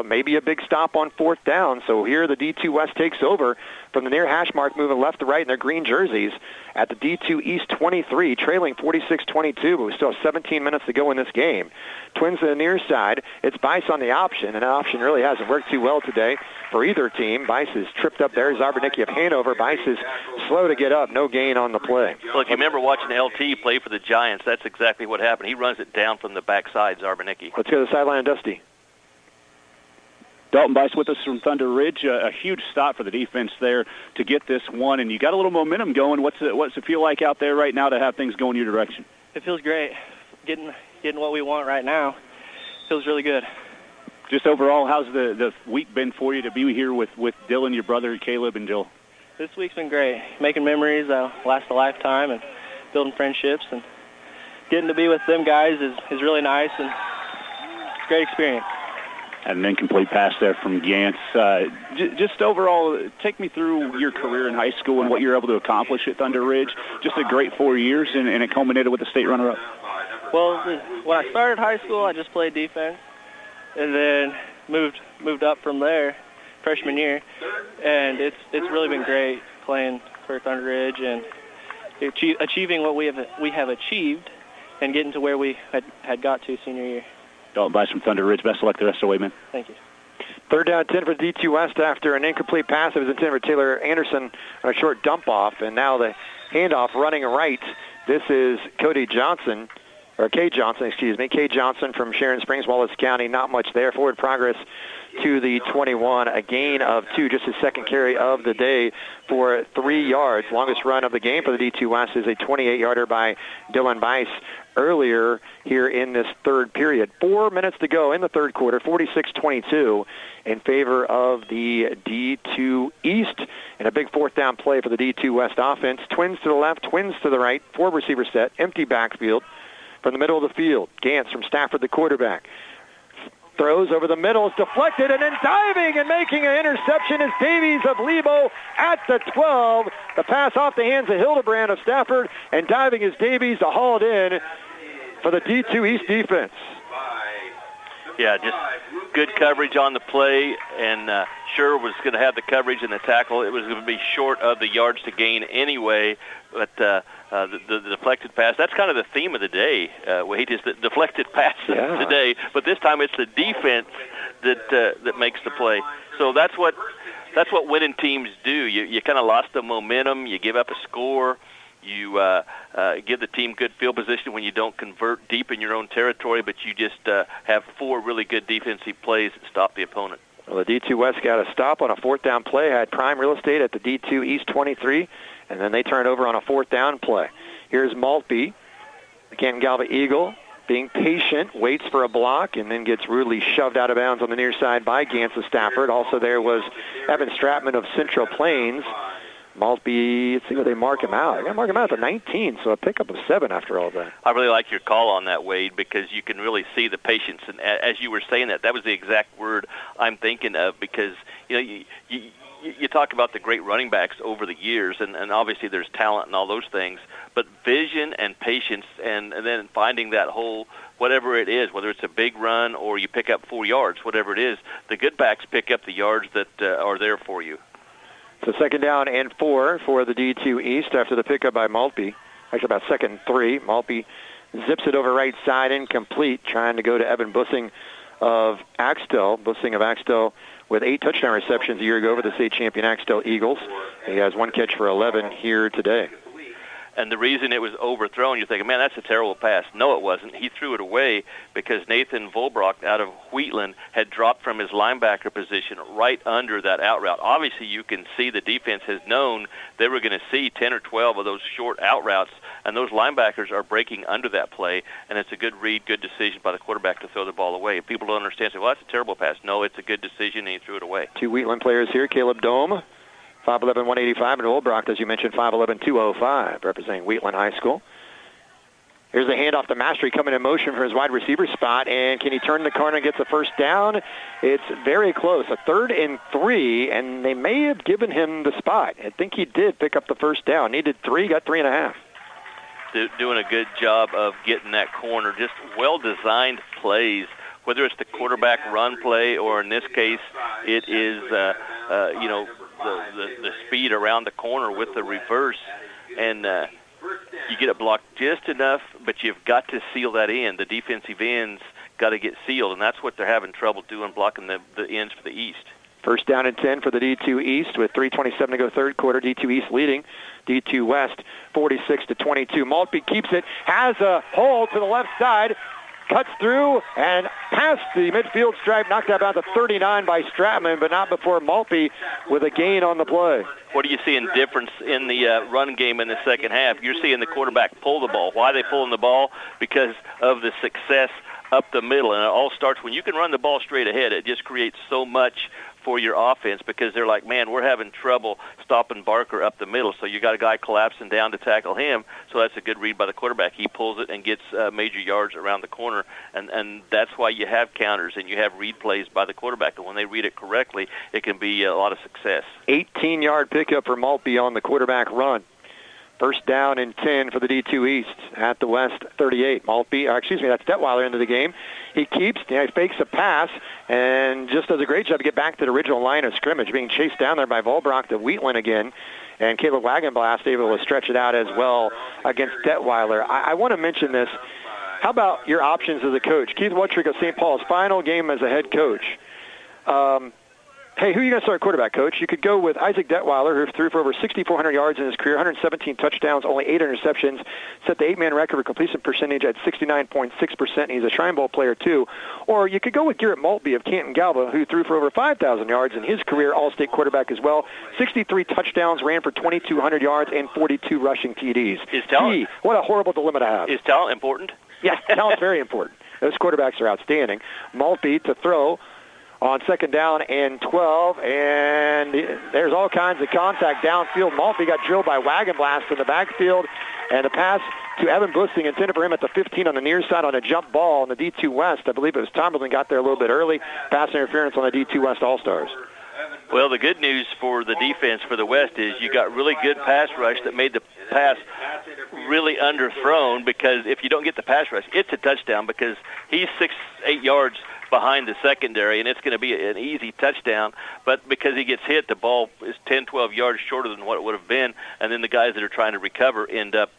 maybe a big stop on 4th down. So here the D2 West takes over from the near hash mark, moving left to right in their green jerseys at the D2 East 23, trailing 46-22, but we still have 17 minutes to go in this game. Twins to the near side. It's Bice on the option, and the option really hasn't worked too well today for either team. Bice is tripped up there. Zarbernicki of Hanover. Bice is slow to get up. No gain on the play. Well, if you remember watching LT play for the Giants, that's exactly what happened. He runs it down from the backside, Zarbernicki. Let's go to the sideline, Dusty. Dalton Bice with us from Thunder Ridge. A huge stop for the defense there to get this one, and you got a little momentum going. What's it feel like out there right now to have things going your direction? It feels great. Getting what we want right now. Feels really good. Just overall, how's the week been for you to be here with Dylan, your brother, Caleb, and Jill? This week's been great. Making memories last a lifetime, and building friendships, and getting to be with them guys is really nice, and it's a great experience. And an incomplete pass there from Gantz. Just overall, take me through your career in high school and what you're able to accomplish at Thunder Ridge. Just a great 4 years, and it culminated with a state runner-up. Well, when I started high school, I just played defense, and then moved up from there, freshman year, and it's really been great playing for Thunder Ridge and achieving what we have achieved, and getting to where we had got to senior year. Dalton Bice from Thunder Ridge. Best of luck the rest of the way, man. Thank you. Third down 10 for D2 West after an incomplete pass. It was intended for Taylor Anderson on a short dump off, and now the handoff running right. This is Kay Johnson from Sharon Springs, Wallace County. Not much there. Forward progress to the 21. A gain of 2, just his second carry of the day for 3 yards. Longest run of the game for the D2 West is a 28-yarder by Dylan Bice earlier here in this third period. 4 minutes to go in the third quarter, 46-22 in favor of the D2 East, and a big 4th down play for the D2 West offense. Twins to the left, twins to the right, 4 receiver set, empty backfield from the middle of the field. Gantz from Stafford, the quarterback. Throws over the middle, is deflected, and then diving and making an interception is Davies of Lebo at the 12. The pass off the hands of Hildebrand of Stafford, and diving is Davies to haul it in for the D2 East defense. Yeah, just good coverage on the play, and sure was going to have the coverage and the tackle. It was going to be short of the yards to gain anyway, but the deflected pass, that's kind of the theme of the day, Wade, is the deflected passes today. But this time it's the defense that makes the play. So that's what winning teams do. You kind of lost the momentum. You give up a score. You give the team good field position when you don't convert deep in your own territory, but you just have 4 really good defensive plays that stop the opponent. Well, the D2 West got a stop on a 4th down play, had prime real estate at the D2 East 23, and then they turned over on a 4th down play. Here's Maltby, the Canton Galva Eagle, being patient, waits for a block, and then gets rudely shoved out of bounds on the near side by Gantz of Stafford. Also there was Evan Stratman of Central Plains. Maltby, let's see where they mark him out. They're going to mark him out at the 19, so a pickup of 7 after all that. I really like your call on that, Wade, because you can really see the patience. And as you were saying that was the exact word I'm thinking of, because you talk about the great running backs over the years, and obviously there's talent and all those things, but vision and patience and then finding that hole, whatever it is, whether it's a big run or you pick up 4 yards, whatever it is, the good backs pick up the yards that are there for you. So 2nd down and 4 for the D2 East after the pickup by Maltby. Actually, about 2nd and 3. Maltby zips it over right side, incomplete, trying to go to Evan Bussing of Axtell. Bussing of Axtell with 8 touchdown receptions a year ago over the state champion Axtell Eagles. He has 1 catch for 11 here today. And the reason it was overthrown, you're thinking, man, that's a terrible pass. No, it wasn't. He threw it away because Nathan Volbrock out of Wheatland had dropped from his linebacker position right under that out route. Obviously, you can see the defense has known they were going to see 10 or 12 of those short out routes, and those linebackers are breaking under that play, and it's a good read, good decision by the quarterback to throw the ball away. People don't understand, say, well, that's a terrible pass. No, it's a good decision, and he threw it away. 2 Wheatland players here, Caleb Dome, 5'11", 185, and Volbrock, as you mentioned, 5'11", 205, representing Wheatland High School. Here's the handoff to Mastery coming in motion for his wide receiver spot, and can he turn the corner and get the first down? It's very close, a 3rd and 3, and they may have given him the spot. I think he did pick up the first down. Needed 3, got 3.5. Doing a good job of getting that corner, just well-designed plays, whether it's the quarterback run play or in this case it is, the speed around the corner with the reverse, and you get it blocked just enough, but you've got to seal that end. The defensive ends got to get sealed, and that's what they're having trouble doing, blocking the ends for the East. 1st down and 10 for the D2 East with 3:27 to go 3rd quarter. D2 East leading D2 West 46-22. Maltby keeps it, has a hole to the left side, cuts through and past the midfield stripe, knocked out the 39 by Stratman, but not before Maltby with a gain on the play. What are you seeing difference in the run game in the second half? You're seeing the quarterback pull the ball. Why are they pulling the ball? Because of the success up the middle, and it all starts when you can run the ball straight ahead. It just creates so much for your offense because they're like, man, we're having trouble stopping Barker up the middle, so you got a guy collapsing down to tackle him, so that's a good read by the quarterback. He pulls it and gets major yards around the corner, and that's why you have counters and you have read plays by the quarterback, and when they read it correctly, it can be a lot of success. 18-yard pickup for Maltby on the quarterback run. 1st down and 10 for the D2 East at the West 38. Maltby, that's Detweiler into the game. He keeps, he fakes a pass, and just does a great job to get back to the original line of scrimmage, being chased down there by Volbrock to Wheatland again. And Caleb Wagenblast able to stretch it out as well against Detweiler. I want to mention this. How about your options as a coach? Keith Wuttrick of St. Paul's final game as a head coach. Hey, who are you going to start quarterback, Coach? You could go with Isaac Detweiler, who threw for over 6,400 yards in his career, 117 touchdowns, only 8 interceptions, set the 8-man record for completion percentage at 69.6%. He's a Shrine Bowl player, too. Or you could go with Garrett Maltby of Canton Galva, who threw for over 5,000 yards in his career, all-state quarterback as well, 63 touchdowns, ran for 2,200 yards, and 42 rushing TDs. Is talent? What a horrible dilemma to have. Is talent important? Yes, talent's very important. Those quarterbacks are outstanding. Maltby to throw on 2nd down and 12, and there's all kinds of contact downfield. Maltby got drilled by Wagenblast in the backfield, and the pass to Evan Bussing intended for him at the 15 on the near side on a jump ball on the D2 West. I believe it was Tomberlin got there a little bit early. Pass interference on the D2 West All-Stars. Well, the good news for the defense for the West is you got really good pass rush that made the pass really underthrown, because if you don't get the pass rush, it's a touchdown because he's 6-8 yards behind the secondary, and it's going to be an easy touchdown. But because he gets hit, the ball is 10, 12 yards shorter than what it would have been, and then the guys that are trying to recover end up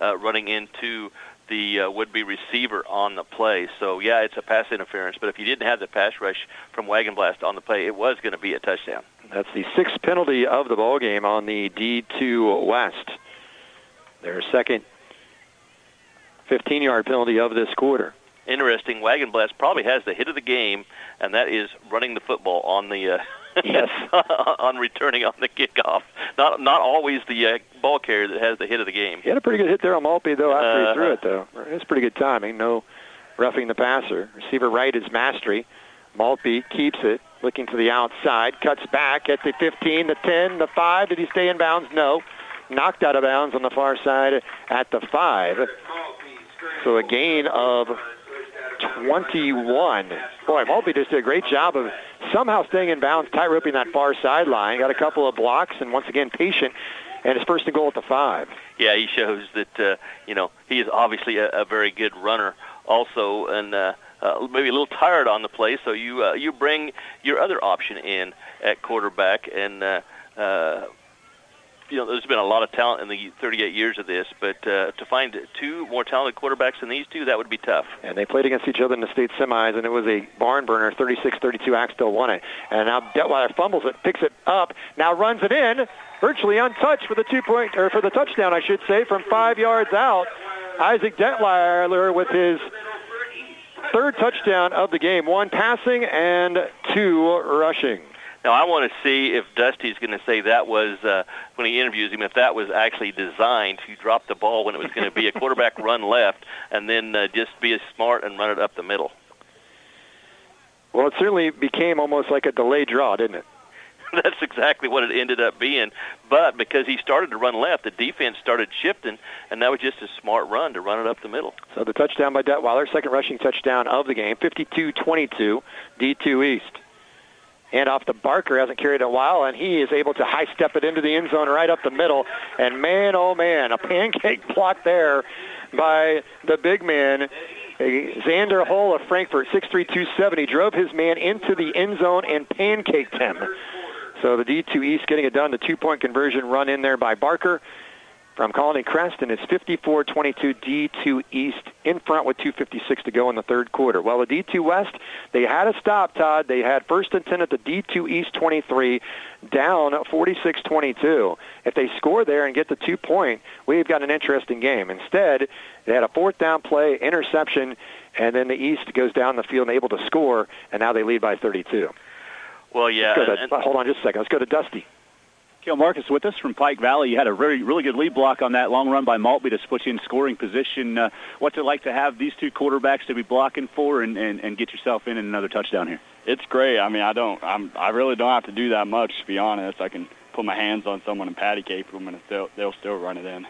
running into the would-be receiver on the play. So, yeah, it's a pass interference, but if you didn't have the pass rush from Wagenblast on the play, it was going to be a touchdown. That's the 6th penalty of the ball game on the D2 West. Their second 15-yard penalty of this quarter. Interesting. Wagon Blast probably has the hit of the game, and that is running the football on the yes, on returning on the kickoff. Not always the ball carrier that has the hit of the game. He had a pretty good hit there on Maltby, though, after he threw it, though. It's pretty good timing. No roughing the passer. Receiver right is Mastery. Maltby keeps it, looking to the outside, cuts back at the 15, the 10, the 5. Did he stay in bounds? No. Knocked out of bounds on the far side at the 5. So a gain of 21. Boy, Maltby just did a great job of somehow staying in bounds, tight-roping that far sideline. Got a couple of blocks, and once again, patient. And his first and goal at the 5. Yeah, he shows that, he is obviously a very good runner also, and maybe a little tired on the play, so you bring your other option in at quarterback, and there's been a lot of talent in the 38 years of this, but to find two more talented quarterbacks than these two, that would be tough. And they played against each other in the state semis, and it was a barn burner, 36-32. Axtell won it. And now Detweiler fumbles it, picks it up, now runs it in, virtually untouched for the for the touchdown, I should say, from 5 yards out. Isaac Detweiler with his third touchdown of the game, 1 passing and 2 rushing. Now, I want to see if Dusty's going to say that was, when he interviews him, if that was actually designed to drop the ball when it was going to be a quarterback run left and then just be smart and run it up the middle. Well, it certainly became almost like a delayed draw, didn't it? That's exactly what it ended up being. But because he started to run left, the defense started shifting, and that was just a smart run to run it up the middle. So the touchdown by Detweiler, second rushing touchdown of the game, 52-22, D2 East. Hand off to Barker, hasn't carried it a while, and he is able to high-step it into the end zone right up the middle. And man, oh man, a pancake block there by the big man, Xander Hull of Frankfort, 6'3", 270, drove his man into the end zone and pancaked him. So the D2 East getting it done, the 2-point conversion run in there by Barker from Colony Crest, and it's 54-22 D2 East in front with 2:56 to go in the third quarter. Well, the D2 West, they had a stop, Todd. They had first and 10 at the D2 East 23, down 46-22. If they score there and get the 2-point, we've got an interesting game. Instead, they had a fourth down play, interception, and then the East goes down the field and able to score, and now they lead by 32. Well, yeah. Hold on just a second. Let's go to Dusty. Cale Marcus with us from Pike Valley. You had a really good lead block on that long run by Maltby to put you in scoring position. What's it like to have these two quarterbacks to be blocking for and get yourself in another touchdown here? It's great. I mean, I really don't have to do that much, to be honest. I can put my hands on someone and patty cape them, and they'll still run it in.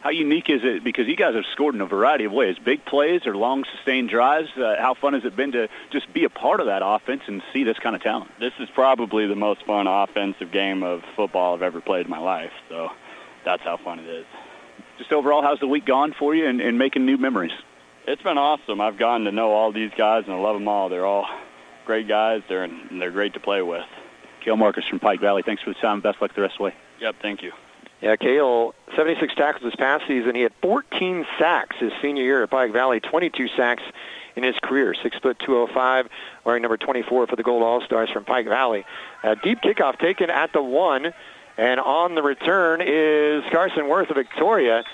How unique is it? Because you guys have scored in a variety of ways, big plays or long, sustained drives. How fun has it been to just be a part of that offense and see this kind of talent? This is probably the most fun offensive game of football I've ever played in my life, so that's how fun it is. Just overall, how's the week gone for you and making new memories? It's been awesome. I've gotten to know all these guys, and I love them all. They're all great guys. They're great to play with. Cale Marcus from Pike Valley, thanks for the time. Best luck the rest of the way. Yep, thank you. Yeah, Cale, 76 tackles this past season. He had 14 sacks his senior year at Pike Valley, 22 sacks in his career. 6'2", 205, wearing number 24 for the Gold All-Stars from Pike Valley. A deep kickoff taken at the 1, and on the return is Carson Worth of Victoria.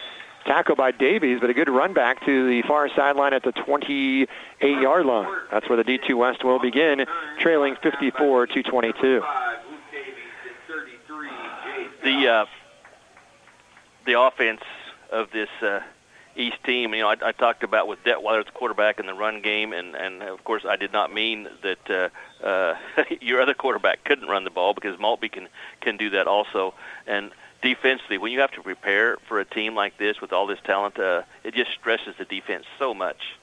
Tackled by Davies, but a good run back to the far sideline at the 28-yard line. That's where the D2 West will begin, trailing 54-22. The offense of this East team, I talked about with Detweiler, the quarterback in the run game, and of course I did not mean that your other quarterback couldn't run the ball, because Maltby can do that also. And defensively, when you have to prepare for a team like this with all this talent, it just stresses the defense so much.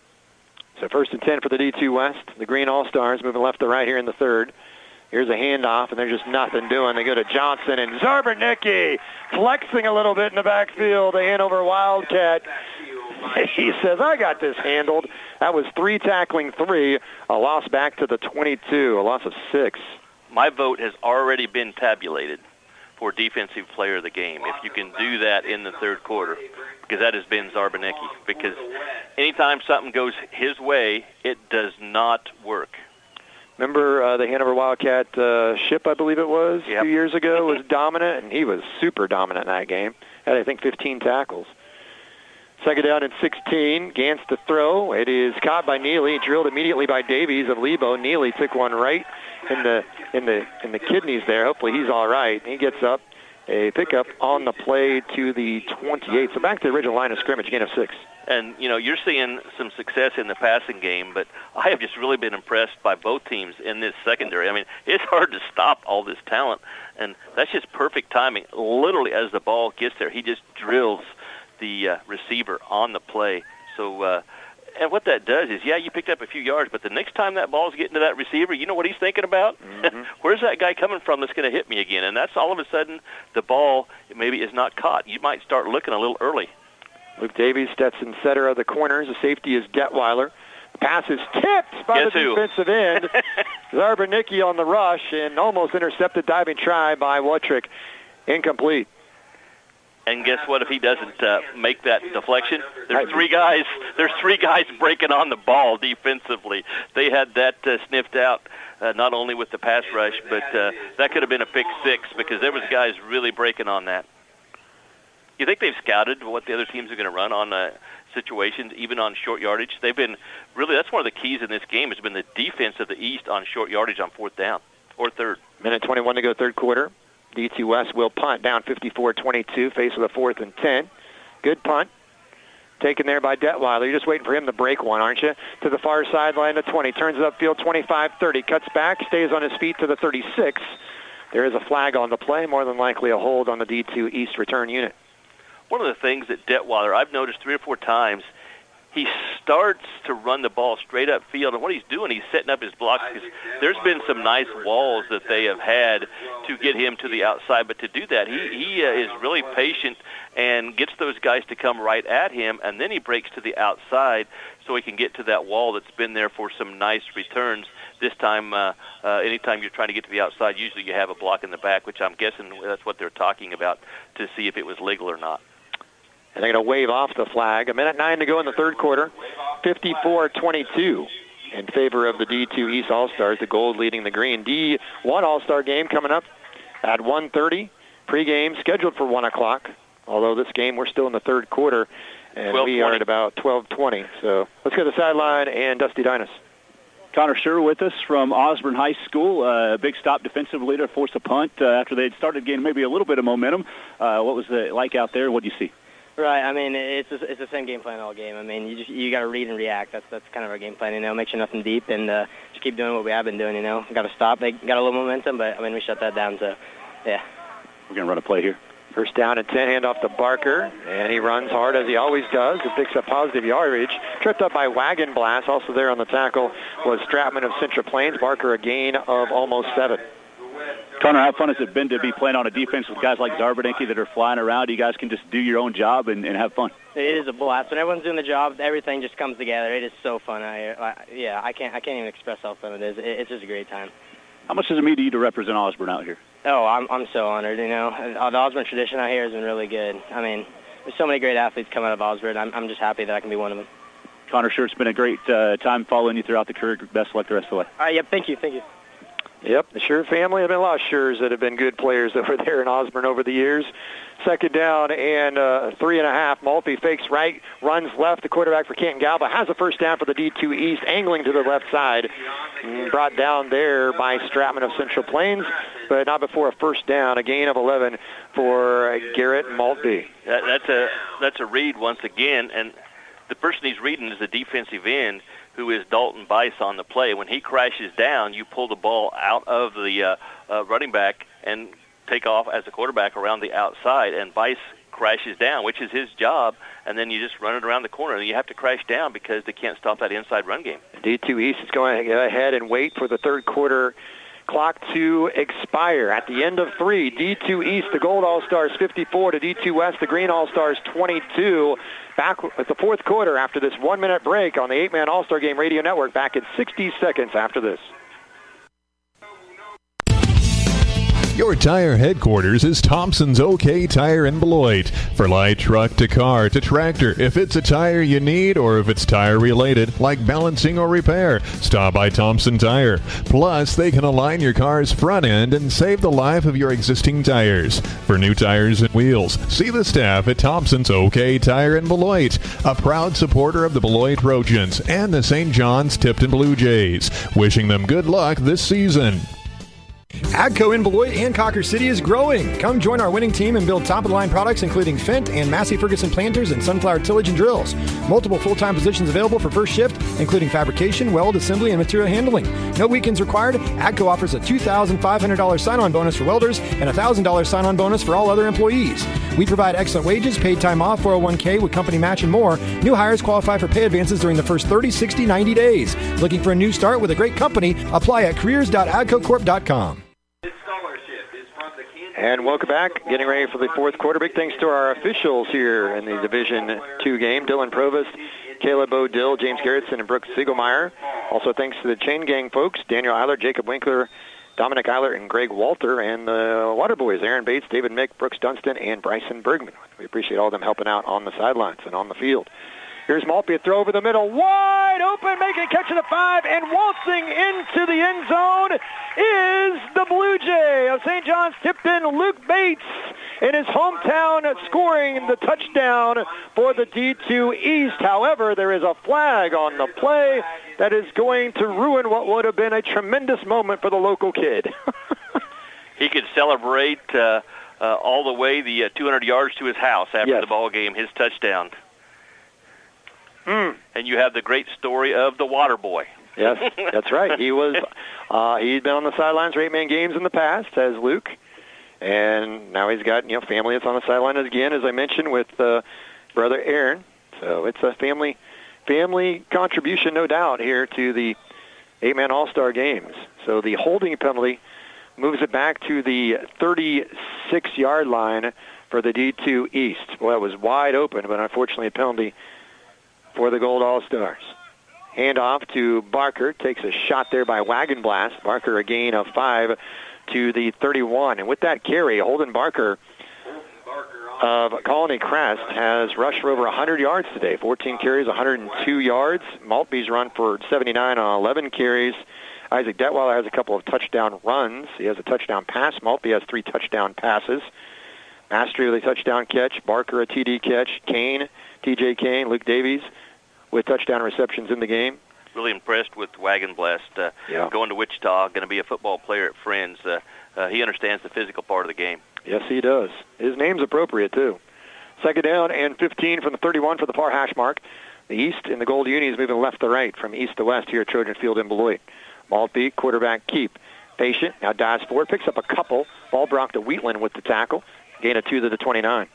So first and 10 for the D2 West. The Green All-Stars moving left to right here in the third. Here's a handoff, and there's just nothing doing. They go to Johnson, and Zarbernicki flexing a little bit in the backfield. The Hanover Wildcat. He says, I got this handled. That was 3 tackling 3, a loss back to the 22, a loss of 6. My vote has already been tabulated for Defensive Player of the Game, if you can do that in the third quarter, because that has been Zarbernicki. Because anytime something goes his way, it does not work. Remember the Hanover Wildcat Ship, I believe it was, yep. 2 years ago, was dominant, and he was super dominant in that game. Had, I think, 15 tackles. Second down and 16. Gantz to throw. It is caught by Neely, drilled immediately by Davies of Lebo. Neely took one right in the kidneys there. Hopefully he's all right. He gets up. A pickup on the play to the 28. So back to the original line of scrimmage, gain of 6. And, you're seeing some success in the passing game, but I have just really been impressed by both teams in this secondary. I mean, it's hard to stop all this talent, and that's just perfect timing. Literally, as the ball gets there, he just drills the receiver on the play. So, and what that does is, you picked up a few yards, but the next time that ball's getting to that receiver, you know what he's thinking about? Mm-hmm. Where's that guy coming from that's going to hit me again? And that's all of a sudden the ball maybe is not caught. You might start looking a little early. Luke Davies, Stetson Setter of the corners. The safety is Detweiler. The pass is tipped by the defensive end. Zarbanicki on the rush and almost intercepted diving try by Wuttrick. Incomplete. And guess what? If he doesn't make that deflection, there's three guys breaking on the ball defensively. They had that sniffed out, not only with the pass rush, but that could have been a pick six because there was guys really breaking on that. You think they've scouted what the other teams are going to run on situations, even on short yardage? They've been really, that's one of the keys in this game has been the defense of the East on short yardage on fourth down or third. Minute 21 to go, third quarter. D2 West will punt down 54-22, faced with a 4th and 10. Good punt. Taken there by Detweiler. You're just waiting for him to break one, aren't you? To the far sideline to 20. Turns it upfield 25-30. Cuts back, stays on his feet to the 36. There is a flag on the play, more than likely a hold on the D2 East return unit. One of the things that Detweiler, I've noticed 3 or 4 times, he starts to run the ball straight up field, and what he's doing, he's setting up his blocks because there's been some nice walls that they have had to get him to the outside, but to do that, he is really patient and gets those guys to come right at him, and then he breaks to the outside so he can get to that wall that's been there for some nice returns. This time, anytime you're trying to get to the outside, usually you have a block in the back, which I'm guessing that's what they're talking about to see if it was legal or not. And they're going to wave off the flag. 1:09 to go in the third quarter. 54-22 in favor of the D2 East All-Stars, the gold leading the green. D1 All-Star game coming up at 1:30. Pre-game scheduled for 1 o'clock. Although this game, we're still in the third quarter, and we are at about 12:20. So let's go to the sideline and Dusty Dinas. Connor Scher with us from Osborne High School. Big stop defensive leader, forced a punt after they had started gaining maybe a little bit of momentum. What was it like out there? What did you see? Right. I mean, it's the same game plan all game. I mean, you got to read and react. That's kind of our game plan. Make sure nothing deep and just keep doing what we have been doing. Got to stop. They got a little momentum, but I mean, we shut that down. So, yeah. We're gonna run a play here. First down and 10, handoff to Barker, and he runs hard as he always does. It picks up positive yardage. Tripped up by Wagon Blast. Also there on the tackle was Stratman of Central Plains. Barker a gain of almost 7. Connor, how fun has it been to be playing on a defense with guys like Zarbanicki that are flying around? You guys can just do your own job and have fun. It is a blast. When everyone's doing the job, everything just comes together. It is so fun. I can't even express how fun it is. It's just a great time. How much does it mean to you to represent Osborne out here? Oh, I'm so honored. The Osborne tradition out here has been really good. I mean, there's so many great athletes come out of Osborne. I'm just happy that I can be one of them. Connor, sure, it's been a great time following you throughout the career. Best of luck the rest of the way. All right, yep, thank you. Yep, the Scher family. There have been a lot of Schers that have been good players over there in Osborne over the years. Second down and 3.5. Maltby fakes right, runs left. The quarterback for Canton Galva has a first down for the D2 East, angling to the left side. Brought down there by Stratman of Central Plains, but not before a first down. A gain of 11 for Garrett Maltby. That's a read once again, and the person he's reading is the defensive end, who is Dalton Bice on the play. When he crashes down, you pull the ball out of the running back and take off as a quarterback around the outside, and Bice crashes down, which is his job, and then you just run it around the corner. And you have to crash down because they can't stop that inside run game. D2 East is going to go ahead and wait for the third quarter clock to expire. At the end of 3, D2 East, the Gold All-Stars 54 to D2 West, the Green All-Stars 22. Back at the fourth quarter after this 1-minute break on the 8-Man All-Star Game Radio Network. Back in 60 seconds after this. Your tire headquarters is Thompson's OK Tire in Beloit. For light truck to car to tractor, if it's a tire you need or if it's tire related, like balancing or repair, stop by Thompson Tire. Plus, they can align your car's front end and save the life of your existing tires. For new tires and wheels, see the staff at Thompson's OK Tire in Beloit, a proud supporter of the Beloit Trojans and the St. John's Tipton Blue Jays. Wishing them good luck this season. AGCO in Beloit and Cawker City is growing. Come join our winning team and build top-of-the-line products including Fendt and Massey Ferguson planters and sunflower tillage and drills. Multiple full-time positions available for first shift, including fabrication, weld assembly, and material handling. No weekends required. AGCO offers a $2,500 sign-on bonus for welders and a $1,000 sign-on bonus for all other employees. We provide excellent wages, paid time off, 401k with company match, and more. New hires qualify for pay advances during the first 30, 60, 90 days. Looking for a new start with a great company? Apply at careers.agcocorp.com. And welcome back. Getting ready for the fourth quarter. Big thanks to our officials here in the Division II game. Dylan Provost, Caleb O'Dill, James Gerritsen, and Brooks Siegelmeyer. Also thanks to the Chain Gang folks, Daniel Eiler, Jacob Winkler, Dominic Eiler, and Greg Walter, and the Water Boys, Aaron Bates, David Mick, Brooks Dunstan, and Bryson Bergman. We appreciate all of them helping out on the sidelines and on the field. Here's Maltby, a throw over the middle, wide open, making a catch at the 5, and waltzing into the end zone is the Blue Jay of St. John's Tipton, Luke Bates, in his hometown, scoring the touchdown for the D2 East. However, there is a flag on the play that is going to ruin what would have been a tremendous moment for the local kid. He could celebrate all the way the 200 yards to his house after the ball game, his touchdown. And you have the great story of the Water Boy. Yes, that's right. He was he'd been on the sidelines for 8-man games in the past, as Luke, and now he's got family that's on the sideline again, as I mentioned, with brother Aaron. So it's a family contribution, no doubt, here to the 8-man All-Star games. So the holding penalty moves it back to the 36-yard line for the D2 East. Well, it was wide open, but unfortunately a penalty for the Gold All-Stars. Handoff to Barker. Takes a shot there by Wagon Blast. Barker a gain of 5 to the 31. And with that carry, Holden Barker of Colony Crest has rushed for over 100 yards today. 14 carries, 102 yards. Maltby's run for 79 on 11 carries. Isaac Detweiler has a couple of touchdown runs. He has a touchdown pass. Maltby has 3 touchdown passes. Mastery with a touchdown catch. Barker a TD catch. Kane, TJ Kane, Luke Davies with touchdown receptions in the game. Really impressed with Wagon Blast. Going to Wichita, going to be a football player at Friends. He understands the physical part of the game. Yes, he does. His name's appropriate, too. Second down and 15 from the 31 for the far hash mark. The East in the gold unis moving left to right from east to west here at Trojan Field in Beloit. Maltby, quarterback keep. Patient, now dives forward, picks up a couple. Ball brought to Wheatland with the tackle. Gain of 2 to the 29.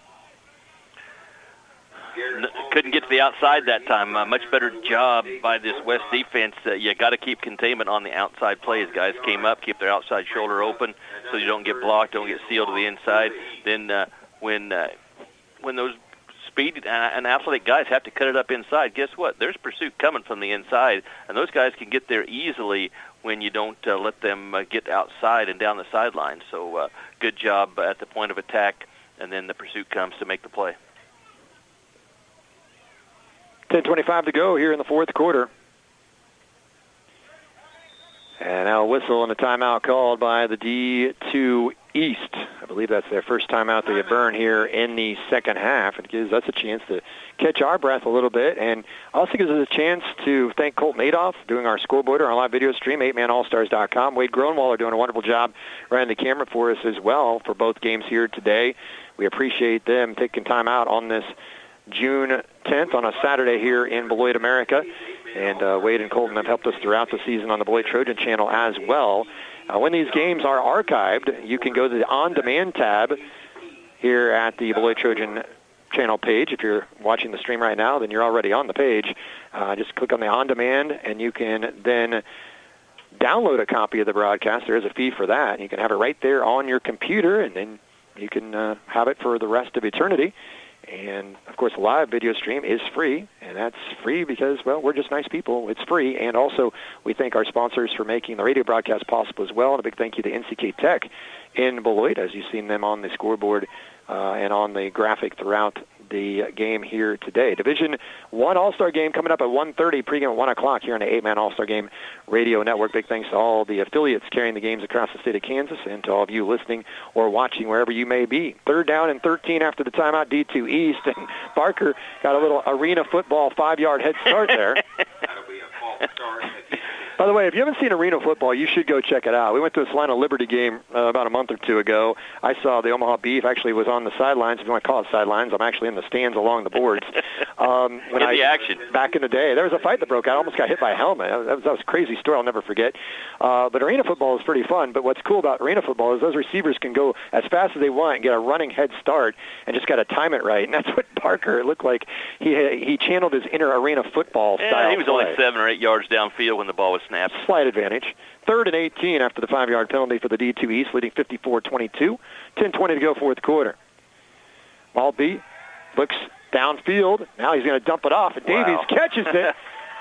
Couldn't get to the outside that time. Much better job by this West defense. You got to keep containment on the outside plays. Guys came up, keep their outside shoulder open so you don't get blocked, don't get sealed to the inside. Then when those speed and athletic guys have to cut it up inside, guess what? There's pursuit coming from the inside, and those guys can get there easily when you don't let them get outside and down the sideline. So good job at the point of attack, and then the pursuit comes to make the play. 10:25 to go here in the fourth quarter. And now a whistle and a timeout called by the D2 East. I believe that's their first timeout they have burned here in the second half. It gives us a chance to catch our breath a little bit, and also gives us a chance to thank Colt Madoff doing our scoreboard, our live video stream, 8manallstars.com. Wade Groenwaller doing a wonderful job running the camera for us as well for both games here today. We appreciate them taking time out on this June 10th on a Saturday here in Beloit, America. And Wade and Colton have helped us throughout the season on the Beloit Trojan channel as well. When these games are archived, you can go to the On-Demand tab here at the Beloit Trojan channel page. If you're watching the stream right now, then you're already on the page. Just click on the On-Demand, and you can then download a copy of the broadcast. There is a fee for that. You can have it right there on your computer, and then you can have it for the rest of eternity. And, of course, live video stream is free, and that's free because, well, we're just nice people. It's free, and also we thank our sponsors for making the radio broadcast possible as well, and a big thank you to NCK Tech in Beloit, as you've seen them on the scoreboard and on the graphic throughout the game here today. Division I All-Star game coming up at 1:30, pregame at 1 o'clock here on the 8-Man All-Star Game Radio Network. Big thanks to all the affiliates carrying the games across the state of Kansas and to all of you listening or watching wherever you may be. 3rd down and 13 after the timeout, D2 East. And Barker got a little arena football 5-yard head start there. By the way, if you haven't seen arena football, you should go check it out. We went to a Salina Liberty game about a month or two ago. I saw the Omaha Beef actually was on the sidelines. If you want to call it sidelines, I'm actually in the stands along the boards. The action. Back in the day, there was a fight that broke out. I almost got hit by a helmet. That was a crazy story I'll never forget. But arena football is pretty fun. But what's cool about arena football is those receivers can go as fast as they want and get a running head start and just got to time it right. And that's what Parker looked like. He channeled his inner arena football style. He was play. only 7 or 8 yards downfield when the ball was snapped. Slight advantage. 3rd and 18 after the 5-yard penalty for the D2 East, leading 54-22. 10:20 to go, fourth quarter. Maltby looks downfield. Now he's going to dump it off, and Davies catches it.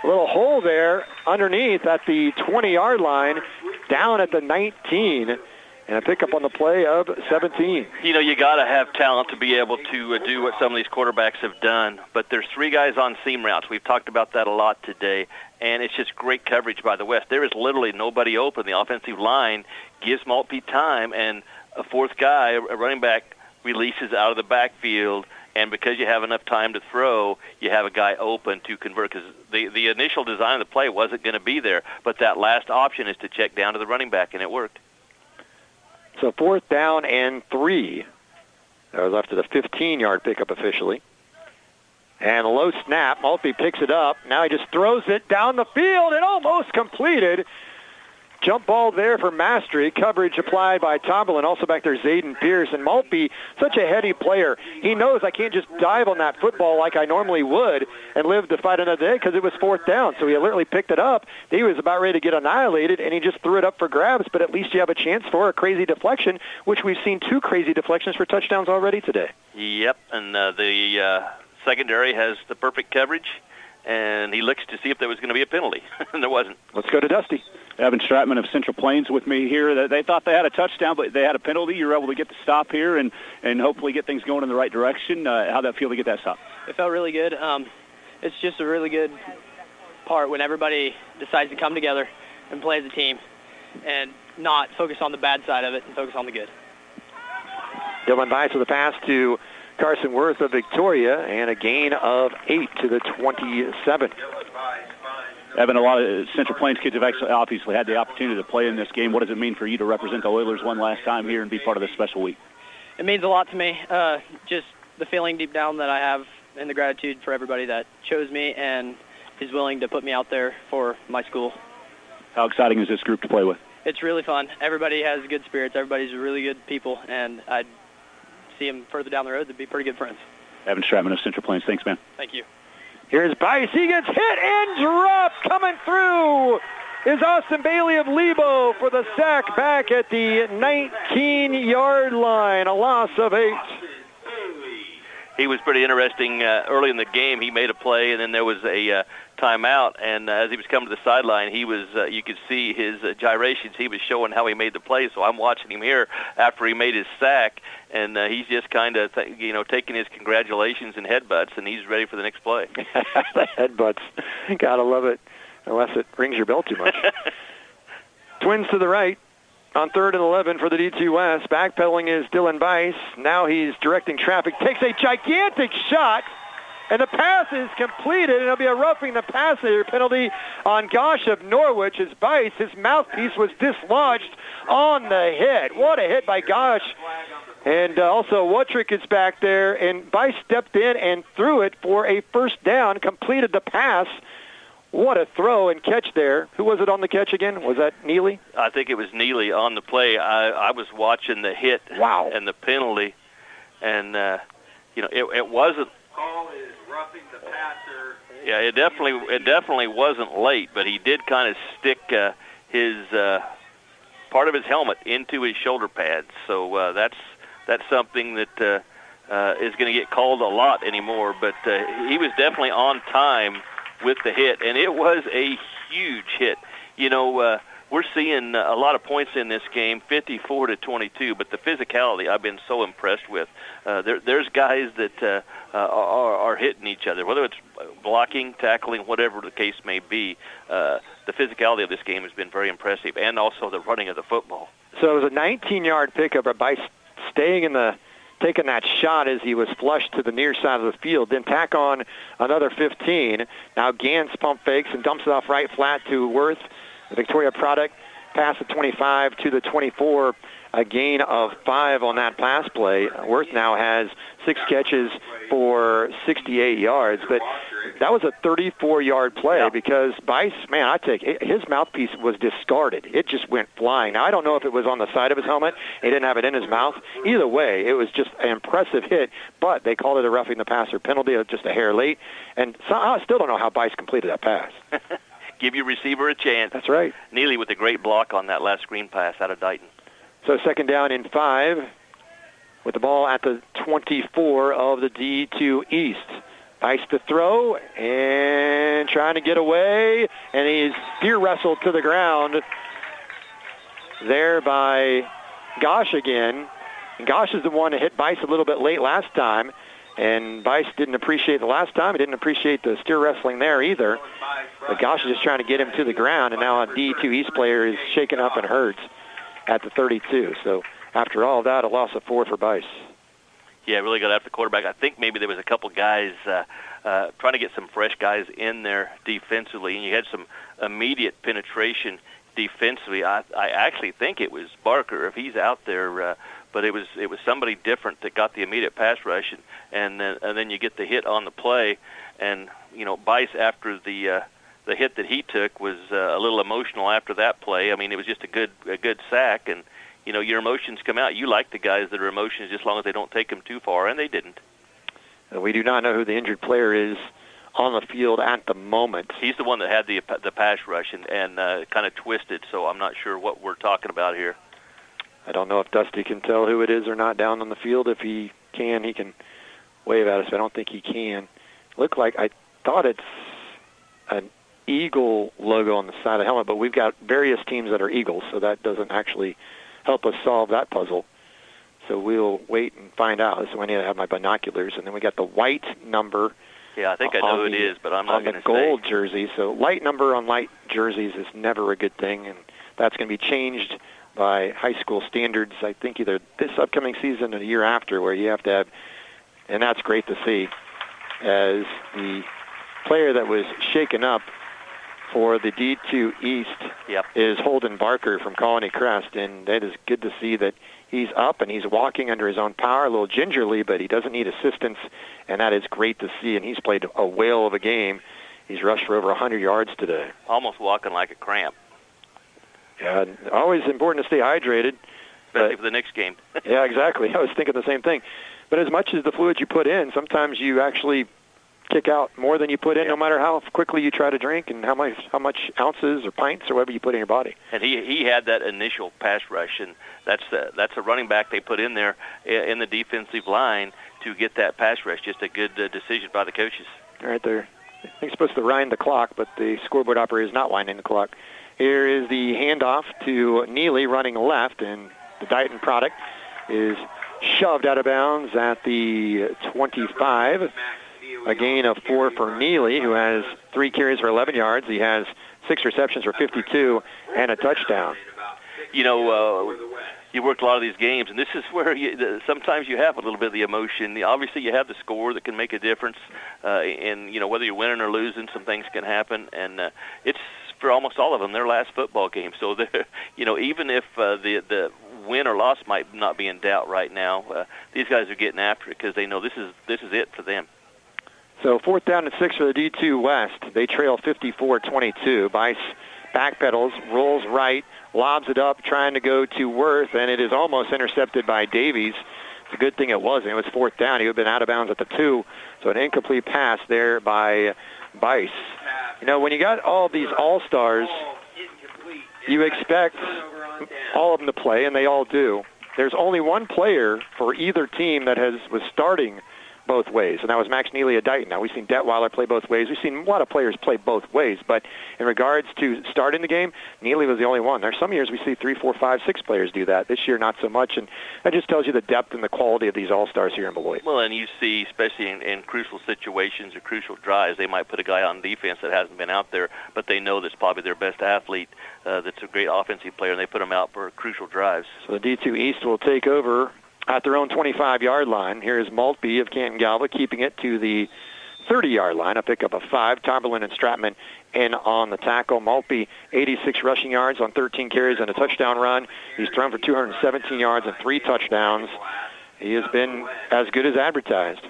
A little hole there underneath at the 20-yard line, down at the 19. And a pickup on the play of 17. You know, you got to have talent to be able to do what some of these quarterbacks have done. But there's 3 guys on seam routes. We've talked about that a lot today. And it's just great coverage by the West. There is literally nobody open. The offensive line gives Maltby time, and a 4th guy, a running back, releases out of the backfield. And because you have enough time to throw, you have a guy open to convert. Because the initial design of the play wasn't going to be there. But that last option is to check down to the running back, and it worked. So 4th down and 3. That was left to the 15-yard pickup officially. And a low snap. Maltby picks it up. Now he just throws it down the field and almost completed. Jump ball there for Mastery. Coverage applied by Tomberlin. Also back there, Zayden Pierce. And Maltby, such a heady player. He knows I can't just dive on that football like I normally would and live to fight another day because it was 4th down. So he literally picked it up. He was about ready to get annihilated, and he just threw it up for grabs. But at least you have a chance for a crazy deflection, which we've seen 2 crazy deflections for touchdowns already today. Yep, and the secondary has the perfect coverage. And he looks to see if there was going to be a penalty, and there wasn't. Let's go to Dusty. Evan Stratman of Central Plains with me here. They thought they had a touchdown, but they had a penalty. You were able to get the stop here and hopefully get things going in the right direction. How'd that feel to get that stop? It felt really good. It's just a really good part when everybody decides to come together and play as a team and not focus on the bad side of it and focus on the good. Dylan Bice with a pass to Carson Worth of Victoria, and a gain of 8 to the 27. Evan, a lot of Central Plains kids have actually obviously had the opportunity to play in this game. What does it mean for you to represent the Oilers one last time here and be part of this special week? It means a lot to me. Just the feeling deep down that I have and the gratitude for everybody that chose me and is willing to put me out there for my school. How exciting is this group to play with? It's really fun. Everybody has good spirits. Everybody's really good people, and I'd see them further down the road to be pretty good friends. Evan Stratman of Central Plains. Thanks, man. Thank you. Here's Bice. He gets hit and dropped. Coming through is Austin Bailey of Lebo for the sack back at the 19-yard line. A loss of 8. He was pretty interesting. Early in the game, he made a play, and then there was a timeout. And as he was coming to the sideline, he was you could see his gyrations. He was showing how he made the play. So I'm watching him here after he made his sack, and he's just kind of taking his congratulations and headbutts, and he's ready for the next play. The headbutts, gotta love it, unless it rings your bell too much. Twins to the right. On 3rd and 11 for the D2 West. Backpedaling is Dylan Bice. Now he's directing traffic. Takes a gigantic shot. And the pass is completed. And it'll be a roughing the passer penalty on Gosh of Norwich as Bice, his mouthpiece was dislodged on the hit. What a hit by Gosh. And also Wottrick is back there. And Bice stepped in and threw it for a first down. Completed the pass. What a throw and catch there. Who was it on the catch again? Was that Neely? I think it was Neely on the play. I was watching the hit and the penalty, and it wasn't. Call is roughing the passer. Yeah, it definitely wasn't late, but he did kind of stick his part of his helmet into his shoulder pads. So that's something that is going to get called a lot anymore, but he was definitely on time with the hit, and it was a huge hit. You know, we're seeing a lot of points in this game, 54-22, but the physicality I've been so impressed with. There's guys that are hitting each other, whether it's blocking, tackling, whatever the case may be. The physicality of this game has been very impressive, and also the running of the football. So it was a 19-yard pickup by staying taking that shot as he was flushed to the near side of the field, then tack on another 15. Now Gans pump fakes and dumps it off right flat to Worth. The Victoria product pass the 25 to the 24, a gain of 5 on that pass play. Worth now has 6 catches for 68 yards, but that was a 34-yard play because Bice, man, his mouthpiece was discarded. It just went flying. Now, I don't know if it was on the side of his helmet. He didn't have it in his mouth. Either way, it was just an impressive hit, but they called it a roughing the passer penalty, just a hair late, and so I still don't know how Bice completed that pass. Give your receiver a chance. That's right. Neely with a great block on that last screen pass out of Dighton. So second down and 5 with the ball at the 24 of the D2 East. Bice to throw and trying to get away, and he's spear wrestled to the ground there by Gosh again. And Gosh is the one that hit Bice a little bit late last time, and Bice didn't appreciate the last time. He didn't appreciate the steer wrestling there either. But Gosh is just trying to get him to the ground, and now a D2 East player is shaken up and hurts at the 32. So after all that, a loss of 4 for Bice. Yeah, really got after the quarterback. I think maybe there was a couple guys trying to get some fresh guys in there defensively, and you had some immediate penetration defensively. I actually think it was Barker if he's out there, but it was somebody different that got the immediate pass rush, and then you get the hit on the play, and you know Bice after the hit that he took was a little emotional after that play. I mean, it was just a good sack, and you know, your emotions come out. You like the guys that are emotions just as long as they don't take them too far, and they didn't. We do not know who the injured player is on the field at the moment. He's the one that had the pass rush and kind of twisted, so I'm not sure what we're talking about here. I don't know if Dusty can tell who it is or not down on the field. If he can wave at us, but I don't think he can. I thought it's an Eagle logo on the side of the helmet, but we've got various teams that are Eagles, so that doesn't actually help us solve that puzzle. So we'll wait and find out. This is when I need to have my binoculars. And then we got the white number. Yeah, I think I know who it is, but I'm not going to say. On the gold jersey. So light number on light jerseys is never a good thing, and that's going to be changed by high school standards, I think either this upcoming season or the year after, where you have to have, and that's great to see, as the player that was shaken up for the D2 East is Holden Barker from Colony Crest, and that is good to see that he's up and he's walking under his own power, a little gingerly, but he doesn't need assistance, and that is great to see, and he's played a whale of a game. He's rushed for over 100 yards today. Almost walking like a cramp. Yeah, always important to stay hydrated. Especially for the next game. Yeah, exactly. I was thinking the same thing. But as much as the fluid you put in, sometimes you actually kick out more than you put in, no matter how quickly you try to drink and how much ounces or pints or whatever you put in your body. And he had that initial pass rush, and that's a running back they put in there in the defensive line to get that pass rush. Just a good decision by the coaches. All right, they're supposed to wind the clock, but the scoreboard operator is not winding the clock. Here is the handoff to Neely running left, and the Dighton product is shoved out of bounds at the 25. A gain of 4 for Neely, who has 3 carries for 11 yards. He has 6 receptions for 52 and a touchdown. You know, you worked a lot of these games, and this is where sometimes you have a little bit of the emotion. Obviously, you have the score that can make a difference, and you know whether you're winning or losing, some things can happen, and it's for almost all of them their last football game. So, you know, even if the win or loss might not be in doubt right now, these guys are getting after it because they know this is it for them. So 4th down and 6 for the D2 West. They trail 54-22. Bice backpedals, rolls right, lobs it up, trying to go to Worth, and it is almost intercepted by Davies. It's a good thing it wasn't. It was 4th down. He would have been out of bounds at the 2, so an incomplete pass there by Bice. You know, when you got all these all-stars, you expect all of them to play, and they all do. there's only one player for either team that was starting both ways, and that was Max Neely of Dighton. Now, we've seen Detweiler play both ways. We've seen a lot of players play both ways, but in regards to starting the game, Neely was the only one. There's some years we see 3, 4, 5, 6 players do that. This year, not so much, and that just tells you the depth and the quality of these All-Stars here in Beloit. Well, and you see, especially in crucial situations or crucial drives, they might put a guy on defense that hasn't been out there, but they know that's probably their best athlete, that's a great offensive player, and they put him out for crucial drives. So the D2 East will take over at their own 25-yard line. Here's Maltby of Canton Galva keeping it to the 30-yard line. A pickup of 5. Tomberlin and Stratman in on the tackle. Maltby, 86 rushing yards on 13 carries and a touchdown run. He's thrown for 217 yards and 3 touchdowns. He has been as good as advertised.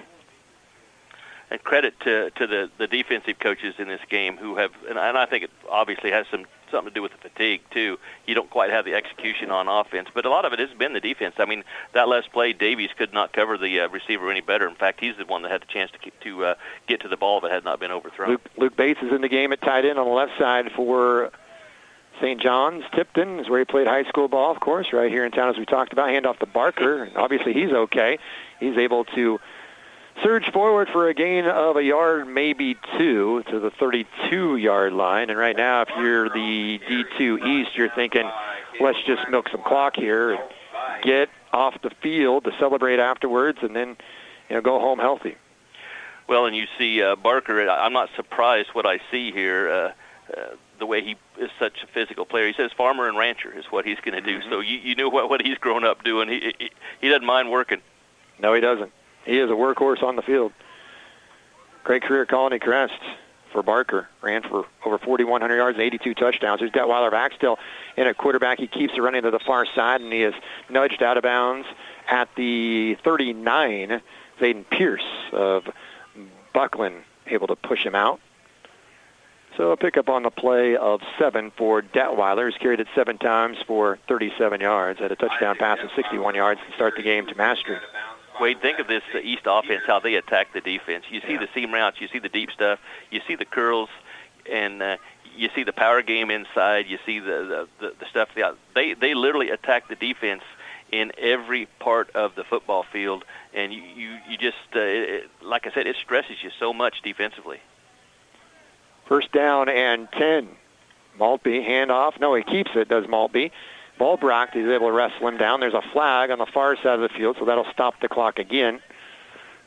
And credit to the defensive coaches in this game who have, and I think it obviously has something to do with the fatigue, too. You don't quite have the execution on offense, but a lot of it has been the defense. I mean, that last play, Davies could not cover the receiver any better. In fact, he's the one that had the chance to get to the ball that had not been overthrown. Luke Bates is in the game at tight end on the left side for St. John's. Tipton is where he played high school ball, of course, right here in town, as we talked about. Handoff to Barker. Obviously, he's okay. He's able to surge forward for a gain of a yard, maybe 2, to the 32-yard line. And right now, if you're the D2 East, you're thinking, let's just milk some clock here and get off the field to celebrate afterwards and then go home healthy. Well, and you see Barker, I'm not surprised what I see here, the way he is such a physical player. He says farmer and rancher is what he's going to do. So you knew what he's grown up doing. He doesn't mind working. No, he doesn't. He is a workhorse on the field. Great career at Colony Crest for Barker. Ran for over 4,100 yards and 82 touchdowns. There's Detweiler of Axtell in at quarterback. He keeps it running to the far side, and he is nudged out of bounds at the 39. Zayden Pierce of Buckland able to push him out. So a pickup on the play of 7 for Detweiler. He's carried it 7 times for 37 yards. Had a touchdown pass of 61 yards to start the game to Mastery. Wade, think of this East offense, how they attack the defense. You see the seam routes, you see the deep stuff, you see the curls, and you see the power game inside, you see the stuff. They literally attack the defense in every part of the football field, and you just, like I said, it stresses you so much defensively. First down and 10. Maltby, handoff. No, he keeps it, does Maltby. Ballbrock is able to wrestle him down. There's a flag on the far side of the field, so that'll stop the clock again.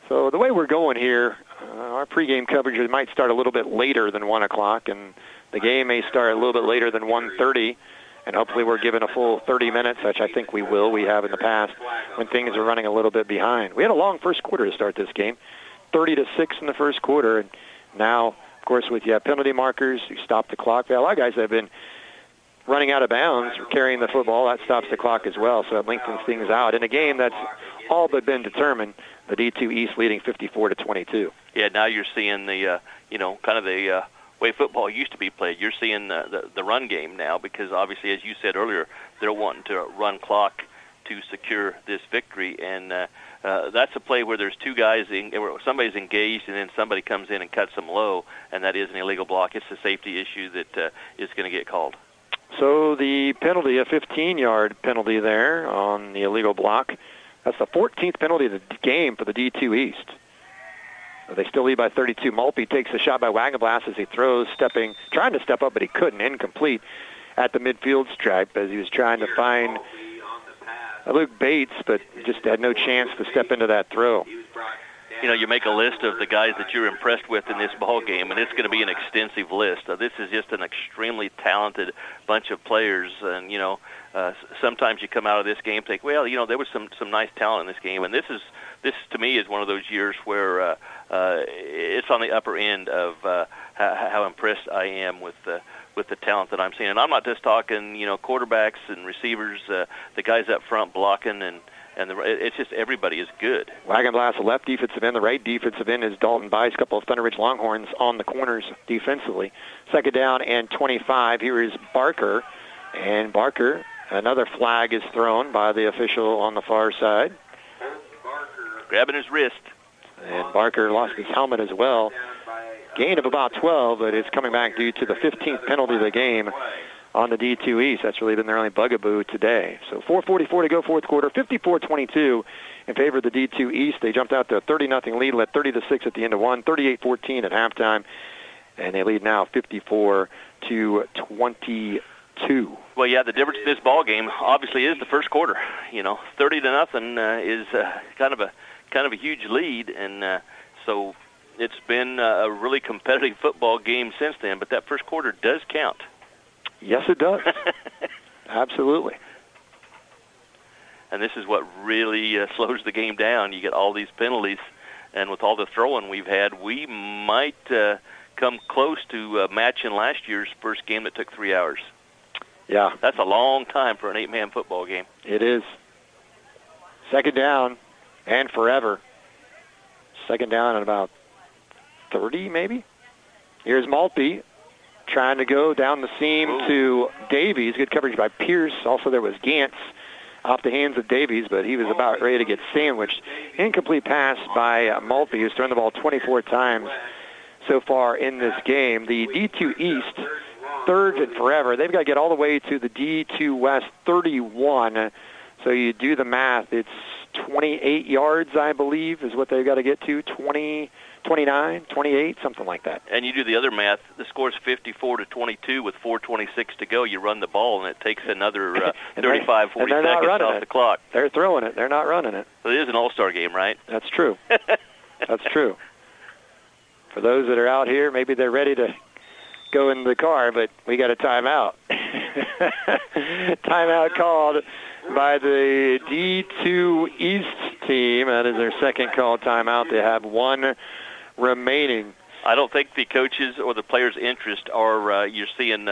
So the way we're going here, our pregame coverage might start a little bit later than 1 o'clock, and the game may start a little bit later than 1:30, and hopefully we're given a full 30 minutes, which I think we will. We have in the past when things are running a little bit behind. We had a long first quarter to start this game, 30-6 in the first quarter, and now, of course, with penalty markers, you stop the clock. A lot of guys have been running out of bounds, carrying the football, that stops the clock as well, so it lengthens things out. In a game that's all but been determined, the D2 East leading 54-22. Yeah, now you're seeing the, kind of the way football used to be played. You're seeing the run game now because, obviously, as you said earlier, they're wanting to run clock to secure this victory, and that's a play where there's 2 guys, where somebody's engaged, and then somebody comes in and cuts them low, and that is an illegal block. It's a safety issue that is going to get called. So the penalty, a 15-yard penalty there on the illegal block. That's the 14th penalty of the game for the D2 East. So they still lead by 32. Maltby takes a shot by Wagenblast as he throws, trying to step up, but he couldn't. Incomplete at the midfield stripe as he was trying to find Luke Bates, but just had no chance to step into that throw. You make a list of the guys that you're impressed with in this ball game, and it's going to be an extensive list. This is just an extremely talented bunch of players, and sometimes you come out of this game and think, well, there was some nice talent in this game, and this to me is one of those years where it's on the upper end of how impressed I am with the talent that I'm seeing. And I'm not just talking, quarterbacks and receivers, the guys up front blocking and it's just everybody is good. Wagenblast, the left defensive end. The right defensive end is Dalton Bice. A couple of Thunder Ridge Longhorns on the corners defensively. Second down and 25. Here is Barker. And Barker, another flag is thrown by the official on the far side. Grabbing his wrist. And Barker lost his helmet as well. Gain of about 12, but it's coming back due to the 15th penalty of the game on the D2 East. That's really been their only bugaboo today. So 4:44 to go, fourth quarter, 54-22 in favor of the D2 East. They jumped out to a 30-0 lead, led 30-6 at the end of one, 38-14 at halftime, and they lead now 54-22. Well, yeah, the difference in this ball game obviously is the first quarter. 30-0 is kind of a huge lead, and so it's been a really competitive football game since then. But that first quarter does count. Yes, it does. Absolutely. And this is what really slows the game down. You get all these penalties, and with all the throwing we've had, we might come close to matching last year's first game that took 3 hours. Yeah. That's a long time for an 8-man football game. It is. Second down and forever. Second down at about 30 maybe. Here's Maltby trying to go down the seam to Davies. Good coverage by Pierce. Also there was Gantz off the hands of Davies, but he was about ready to get sandwiched. Incomplete pass by Maltby, who's thrown the ball 24 times so far in this game. The D2 East, third and forever. They've got to get all the way to the D2 West 31. So you do the math. It's 28 yards, I believe, is what they've got to get to. 20, 29, 28, something like that. And you do the other math. The score's 54-22 with 4:26 to go. You run the ball, and it takes another 35, 40 seconds off the clock. They're throwing it. They're not running it. So it is an all-star game, right? That's true. That's true. For those that are out here, maybe they're ready to go in the car, but we got a timeout. Timeout called by the D2 East team. That is their second called timeout. They have one remaining. I don't think the coaches or the players' interest are, you're seeing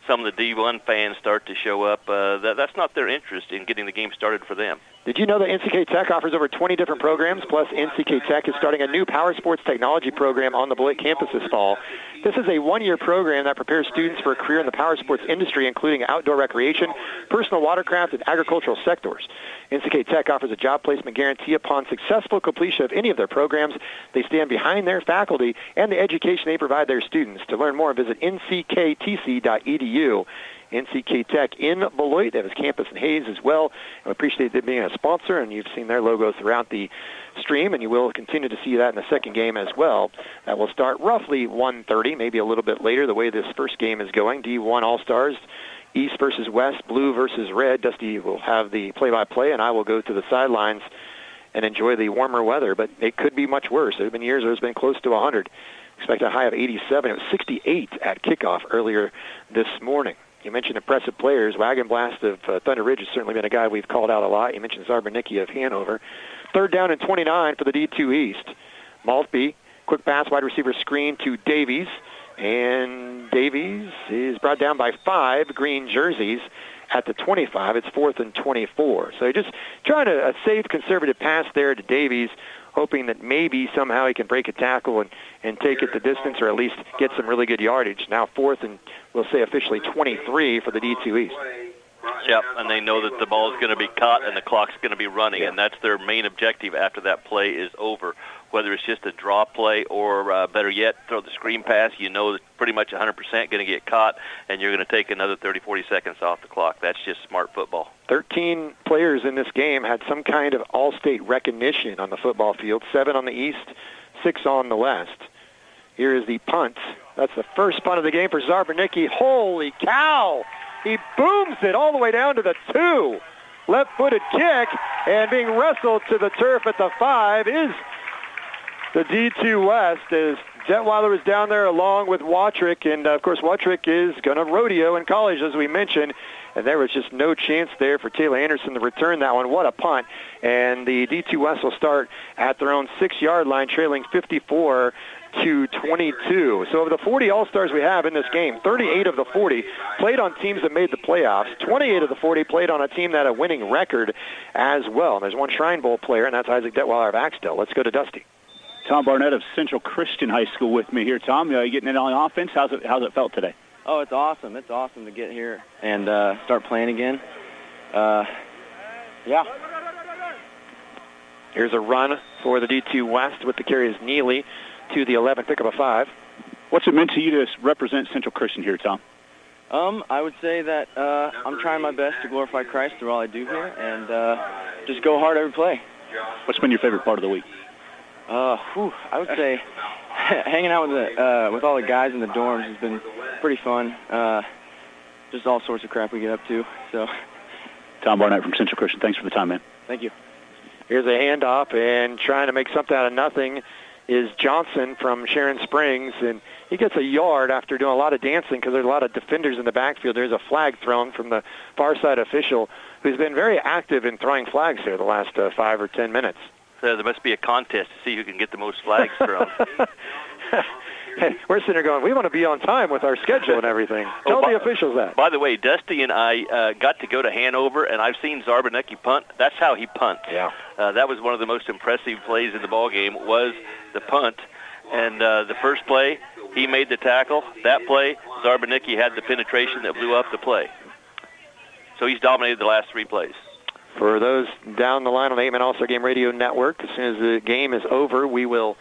some of the D1 fans start to show up. That's not their interest in getting the game started for them. Did you know that NCK Tech offers over 20 different programs? Plus, NCK Tech is starting a new power sports technology program on the Beloit campus this fall. This is a one-year program that prepares students for a career in the power sports industry, including outdoor recreation, personal watercraft, and agricultural sectors. NCK Tech offers a job placement guarantee upon successful completion of any of their programs. They stand behind their faculty and the education they provide their students. To learn more, visit ncktc.edu. NCK Tech in Beloit. They have his campus in Hayes as well. I appreciate them being a sponsor, and you've seen their logo throughout the stream, and you will continue to see that in the second game as well. That will start roughly 1:30, maybe a little bit later, the way this first game is going. D1 All-Stars, East versus West, Blue versus Red. Dusty will have the play-by-play, and I will go to the sidelines and enjoy the warmer weather, but it could be much worse. There have been years where it's been close to 100. Expect a high of 87. It was 68 at kickoff earlier this morning. You mentioned impressive players. Wagon Blast of Thunder Ridge has certainly been a guy we've called out a lot. You mentioned Zarbernicki of Hanover. Third down and 29 for the D2 East. Maltby, quick pass, wide receiver screen to Davies. And Davies is brought down by 5 green jerseys at the 25. It's 4th and 24. So just trying a safe, conservative pass there to Davies, hoping that maybe somehow he can break a tackle and take it the distance or at least get some really good yardage. Now 4th and, we'll say officially 23 for the D2 East. Yep, and they know that the ball is going to be caught and the clock's going to be running, and that's their main objective after that play is over. Whether it's just a draw play or, better yet, throw the screen pass, you know that pretty much 100% going to get caught, and you're going to take another 30, 40 seconds off the clock. That's just smart football. 13 players in this game had some kind of all-state recognition on the football field, 7 on the East, 6 on the West. Here is the punt. That's the first punt of the game for Zarbernicki. Holy cow! He booms it all the way down to the 2. Left-footed kick, and being wrestled to the turf at the 5 is the D2 West, as Detweiler is down there along with Watrick, and of course Watrick is going to rodeo in college, as we mentioned, and there was just no chance there for Taylor Anderson to return that one. What a punt. And the D2 West will start at their own 6-yard line, trailing 54-22. So of the 40 All-Stars we have in this game, 38 of the 40 played on teams that made the playoffs. 28 of the 40 played on a team that had a winning record as well. And there's one Shrine Bowl player, and that's Isaac Detweiler of Axtell. Let's go to Dusty. Tom Barnett of Central Christian High School with me here. Tom, you getting in on offense? How's it felt today? Oh, it's awesome. It's awesome to get here and start playing again. Yeah. Here's a run for the D2 West with the carry is Neely to the 11, pick up a 5. What's it meant to you to represent Central Christian here, Tom? I would say that I'm trying my best to glorify Christ through all I do here, and just go hard every play. What's been your favorite part of the week? I would say hanging out with all the guys in the dorms has been pretty fun. Just all sorts of crap we get up to. So, Tom Barnett from Central Christian, thanks for the time, man. Thank you. Here's a handoff, and trying to make something out of nothing is Johnson from Sharon Springs, and he gets a yard after doing a lot of dancing because there's a lot of defenders in the backfield. There's a flag thrown from the far side official who's been very active in throwing flags here the last 5 or 10 minutes. There must be a contest to see who can get the most flags thrown. Hey, we're sitting there going, we want to be on time with our schedule and everything. Tell the officials that. By the way, Dusty and I got to go to Hanover, and I've seen Zarbanecki punt. That's how he punts. Yeah. That was one of the most impressive plays in the ball game was the punt. And the first play, he made the tackle. That play, Zarbanecki had the penetration that blew up the play. So he's dominated the last 3 plays. For those down the line on the 8-Man All-Star Game Radio Network, as soon as the game is over, we will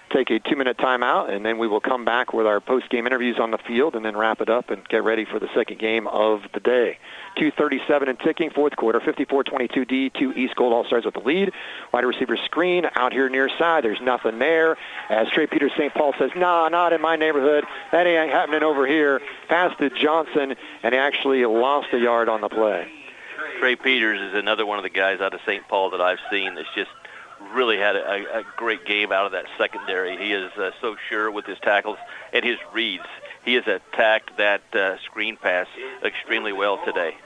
take a 2-minute timeout, and then we will come back with our post-game interviews on the field and then wrap it up and get ready for the second game of the day. 2:37 and ticking, fourth quarter, 54-22 D2 East Gold All-Stars with the lead. Wide receiver screen out here near side. There's nothing there. As Trey Peters St. Paul says, nah, not in my neighborhood. That ain't happening over here. Pass to Johnson, and he actually lost a yard on the play. Trey Peters is another one of the guys out of St. Paul that I've seen that's just really had a great game out of that secondary. He is so sure with his tackles and his reads. He has attacked that screen pass extremely well today.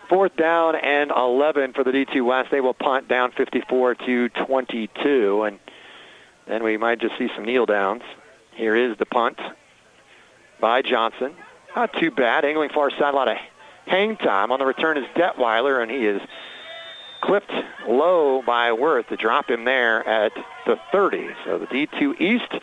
4th down and 11 for the D2 West. They will punt down 54-22, and then we might just see some kneel downs. Here is the punt by Johnson. Not too bad. Angling far side, a lot of hang time. On the return is Detweiler, and he is clipped low by Worth to drop him there at the 30. So the D2 East,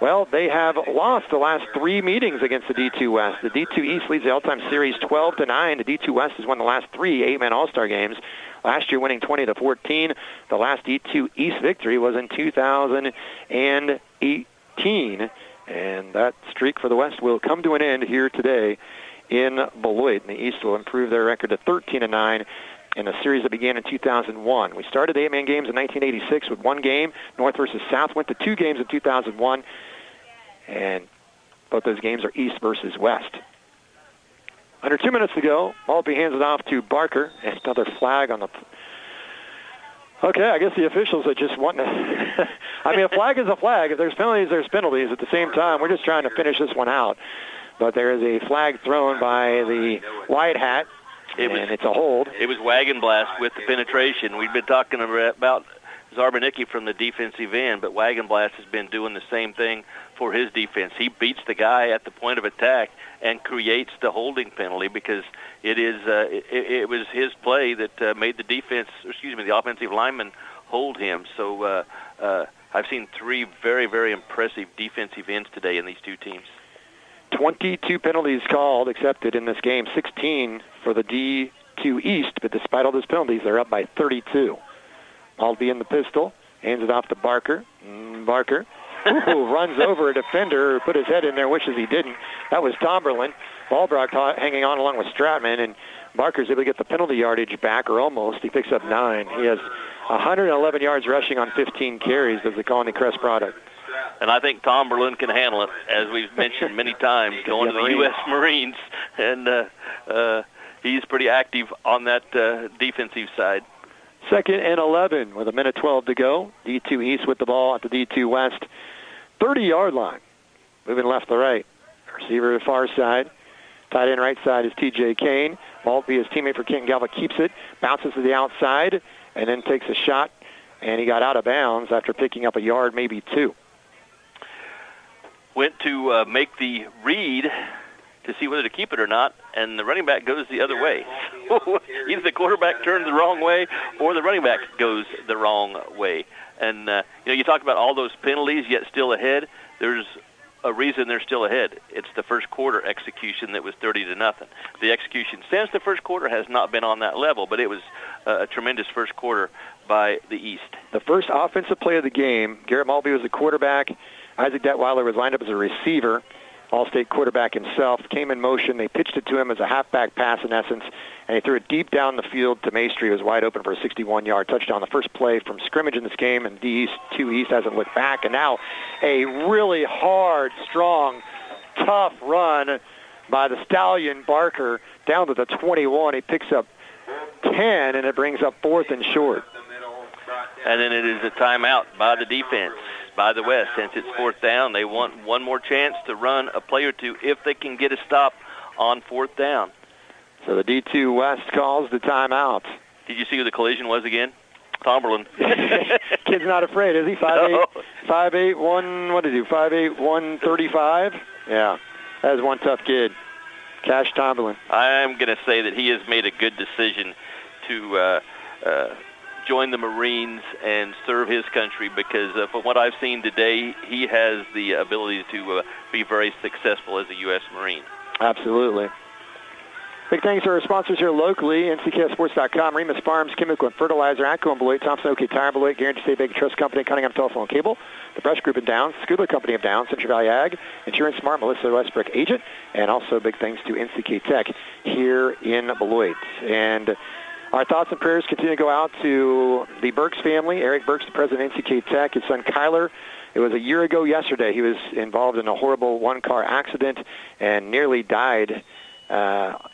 well, they have lost the last 3 meetings against the D2 West. The D2 East leads the all-time series 12-9. The D2 West has won the last 3 8-Man All-Star games. Last year winning 20-14. The last D2 East victory was in 2018. And that streak for the West will come to an end here today in Beloit. And the East will improve their record to 13-9. In a series that began in 2001. We started the 8-man games in 1986 with 1 game. North versus South went to 2 games in 2001. And both those games are East versus West. Under 2 minutes to go, Maltby hands it off to Barker. And another flag on the... Okay, I guess the officials are just wanting to... I mean, a flag is a flag. If there's penalties, there's penalties. At the same time, we're just trying to finish this one out. But there is a flag thrown by the White Hat. It's a hold. It was Wagon Blast with the penetration. We've been talking about Zarbanecki from the defensive end, but Wagon Blast has been doing the same thing for his defense. He beats the guy at the point of attack and creates the holding penalty because it was his play that made the the offensive lineman hold him. So I've seen 3 very, very impressive defensive ends today in these 2 teams. 22 penalties called, accepted in this game, 16 for the D2 East, but despite all those penalties, they're up by 32. Maltby in the pistol, hands it off to Barker. Barker runs over a defender who put his head in there, wishes he didn't. That was Tomberlin. Ballbrock hanging on along with Stratman, and Barker's able to get the penalty yardage back, or almost. He picks up 9. He has 111 yards rushing on 15 carries as the Colony Crest product. And I think Tomberlin can handle it, as we've mentioned many times, going to the U.S. Marines. And he's pretty active on that defensive side. 2nd and 11 with 1:12 to go. D2 East with the ball at the D2 West 30-yard line. Moving left to right. Receiver to far side. Tight end right side is T.J. Kane. Maltby, his teammate for Kenton Galva, keeps it, bounces to the outside, and then takes a shot. And he got out of bounds after picking up a yard, maybe 2. Went to make the read to see whether to keep it or not, and the running back goes the other way. Either the quarterback turns the wrong way or the running back goes the wrong way. And, you talk about all those penalties yet still ahead. There's a reason they're still ahead. It's the first quarter execution that was 30-0. The execution since the first quarter has not been on that level, but it was a tremendous first quarter by the East. The first offensive play of the game, Garrett Maltby was the quarterback. Isaac Detweiler was lined up as a receiver. All-State quarterback himself, came in motion. They pitched it to him as a halfback pass in essence, and he threw it deep down the field to Maestri, who was wide open for a 61-yard touchdown. The first play from scrimmage in this game, and D2 East hasn't looked back. And now a really hard, strong, tough run by the Stallion Barker down to the 21. He picks up 10, and it brings up 4th and short. And then it is a timeout by the defense, by the West. Since it's 4th down, they want one more chance to run a play or two if they can get a stop on 4th down. So the D2 West calls the timeout. Did you see who the collision was again? Tomberlin. Kid's not afraid, is he? 5'8", 135? Yeah, that is one tough kid. Cash Tomberlin. I'm going to say that he has made a good decision to join the Marines and serve his country because from what I've seen today, he has the ability to be very successful as a U.S. Marine. Absolutely. Big thanks to our sponsors here locally, NCKSports.com, Remus Farms, Chemical and Fertilizer, ATCO and Beloit, Thompson OK Tire and Beloit, Guaranty State Bank Trust Company, Cunningham Telephone and Cable, the Brush Group in Downs, Scuba Company of Downs, Central Valley Ag, Insurance Smart, Melissa Westbrook Agent, and also big thanks to NCK Tech here in Beloit. And our thoughts and prayers continue to go out to the Burks family. Eric Burks, the president of NCK Tech, his son Kyler. It was a year ago yesterday. He was involved in a horrible one-car accident and nearly died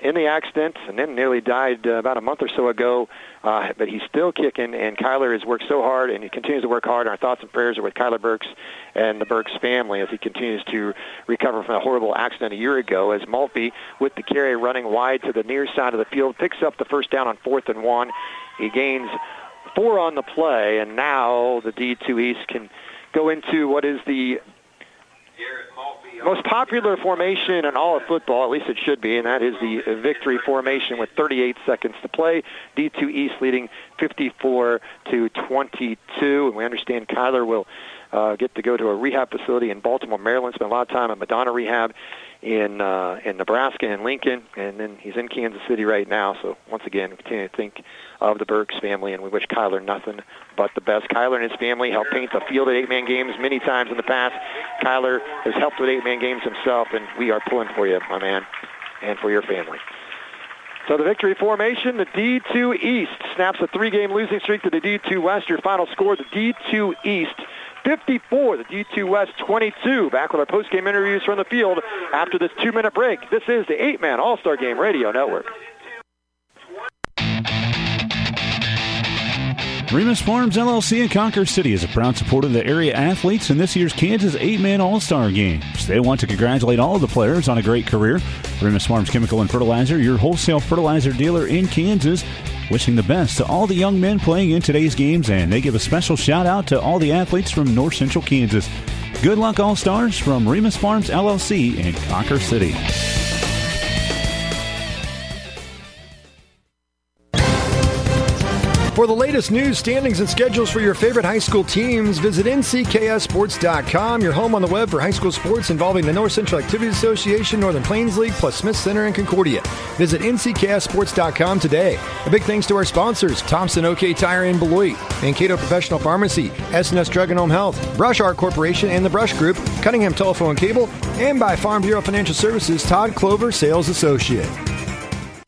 in the accident, and then nearly died about a month or so ago. But he's still kicking, and Kyler has worked so hard, and he continues to work hard. Our thoughts and prayers are with Kyler Burks and the Burks family as he continues to recover from a horrible accident a year ago. As Maltby, with the carry running wide to the near side of the field, picks up the first down on 4th and 1. He gains 4 on the play, and now the D2 East can go into what is the most popular formation in all of football, at least it should be, and that is the victory formation with 38 seconds to play. D2 East leading 54-22, and we understand Kyler will get to go to a rehab facility in Baltimore, Maryland, spend a lot of time at Madonna Rehab in Nebraska and Lincoln, and then he's in Kansas City right now. So once again, continue to think of the Burks family, and we wish Kyler nothing but the best. Kyler and his family helped paint the field at 8-man games many times in the past. Kyler has helped with 8-man games himself, and we are pulling for you, my man, and for your family. So the victory formation, the D2 East snaps a 3-game losing streak to the D2 West. Your final score, the D2 East 54, the D2 West 22. Back with our post-game interviews from the field after this 2-minute break. This is the 8-Man All-Star Game Radio Network. Remus Farms LLC in Conquer City is a proud supporter of the area athletes in this year's Kansas 8-Man All-Star Games. They want to congratulate all of the players on a great career. Remus Farms Chemical and Fertilizer, your wholesale fertilizer dealer in Kansas, wishing the best to all the young men playing in today's games, and they give a special shout-out to all the athletes from North Central Kansas. Good luck, All-Stars, from Remus Farms LLC in Conquer City. For the latest news, standings, and schedules for your favorite high school teams, visit NCKSports.com, your home on the web for high school sports involving the North Central Activities Association, Northern Plains League, plus Smith Center and Concordia. Visit NCKSports.com today. A big thanks to our sponsors, Thompson OK Tire in Beloit, Mankato Professional Pharmacy, S&S Drug and Home Health, Brush Art Corporation and the Brush Group, Cunningham Telephone and Cable, and by Farm Bureau Financial Services, Todd Clover, Sales Associate.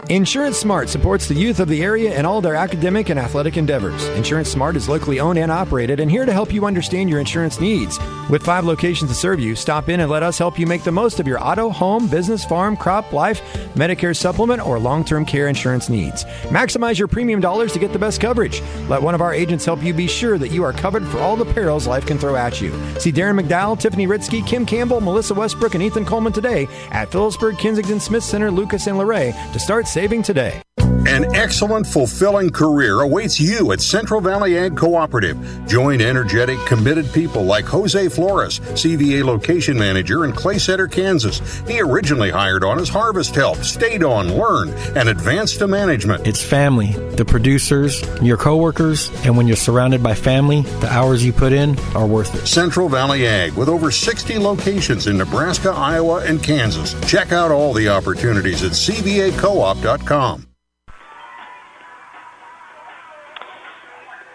Insurance Smart supports the youth of the area and all their academic and athletic endeavors. Insurance Smart is locally owned and operated and here to help you understand your insurance needs. With 5 locations to serve you, stop in and let us help you make the most of your auto, home, business, farm, crop, life, Medicare supplement, or long-term care insurance needs. Maximize your premium dollars to get the best coverage. Let one of our agents help you be sure that you are covered for all the perils life can throw at you. See Darren McDowell, Tiffany Ritzky, Kim Campbell, Melissa Westbrook, and Ethan Coleman today at Phillipsburg, Kensington, Smith Center, Lucas, and Luray to start saving today. An excellent, fulfilling career awaits you at Central Valley Ag Cooperative. Join energetic, committed people like Jose Flores, CVA location manager in Clay Center, Kansas. He originally hired on as harvest help, stayed on, learned, and advanced to management. It's family, the producers, your coworkers, and when you're surrounded by family, the hours you put in are worth it. Central Valley Ag, with over 60 locations in Nebraska, Iowa, and Kansas. Check out all the opportunities at cvacoop.com.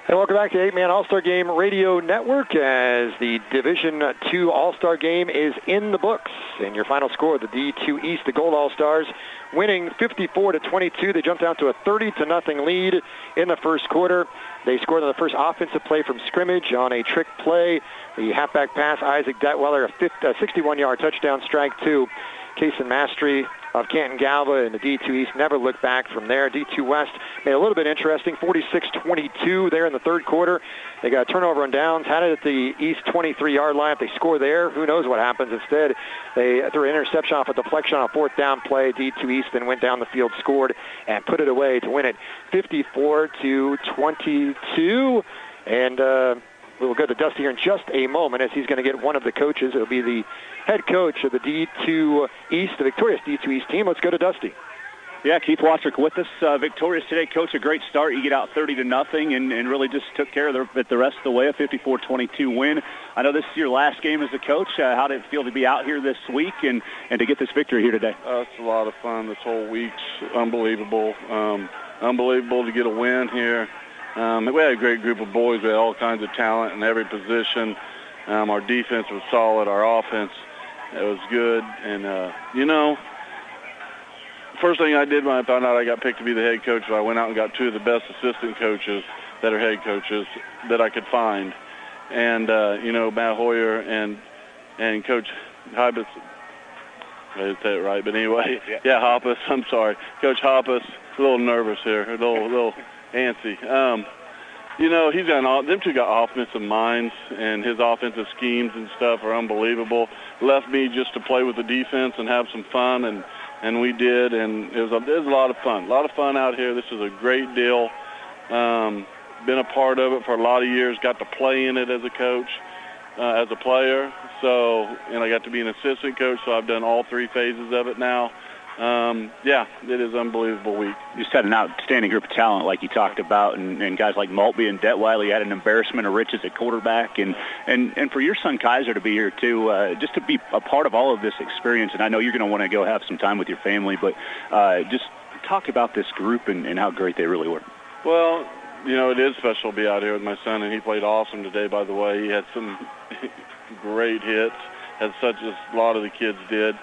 And welcome back to 8-Man All-Star Game Radio Network as the Division II All-Star Game is in the books. And your final score, the D2 East, the Gold All-Stars, winning 54-22. They jumped out to a 30-0 lead in the first quarter. They scored on the first offensive play from scrimmage on a trick play. The halfback pass, Isaac Detweiler, a 61-yard touchdown, strike two. Kason Mastery of Canton Galva and the D2 East never looked back from there. D2 West made it a little bit interesting, 46-22 there in the third quarter. They got a turnover on downs, had it at the East 23-yard line. If they score there, who knows what happens. Instead, they threw an interception off a deflection on a fourth down play. D2 East then went down the field, scored, and put it away to win it 54-22. And we'll go to Dusty here in just a moment as he's going to get one of the coaches. It'll be the head coach of the D2 East, the victorious D2 East team. Let's go to Dusty. Yeah, Keith Watrick with us, victorious today. Coach, a great start. You get out 30-0 and really just took care of it the rest of the way, a 54-22 win. I know this is your last game as a coach. How did it feel to be out here this week and to get this victory here today? It's a lot of fun. This whole week's unbelievable. Unbelievable to get a win here. We had a great group of boys. We had all kinds of talent in every position. Our defense was solid. Our offense, it was good. And, first thing I did when I found out I got picked to be the head coach was I went out and got two of the best assistant coaches that are head coaches that I could find. And, Matt Hoyer and Coach Hoppus, I didn't say it right, but anyway, yeah, Hoppus, I'm sorry. Coach Hoppus, a little nervous here, a little antsy. He's got them two got offensive minds, and his offensive schemes and stuff are unbelievable. Left me just to play with the defense and have some fun, and we did, and it was a lot of fun. A lot of fun out here. This is a great deal. Been a part of it for a lot of years. Got to play in it as a coach, as a player. So, and I got to be an assistant coach, so I've done all three phases of it now. It is an unbelievable week. You just had an outstanding group of talent like you talked about, and guys like Maltby and Detweiler. You had an embarrassment of riches at quarterback, and for your son Kaiser to be here too, just to be a part of all of this experience. And I know you're going to want to go have some time with your family, but just talk about this group and how great they really were. Well, it is special to be out here with my son, and he played awesome today, by the way. He had some great hits, as a lot of the kids did.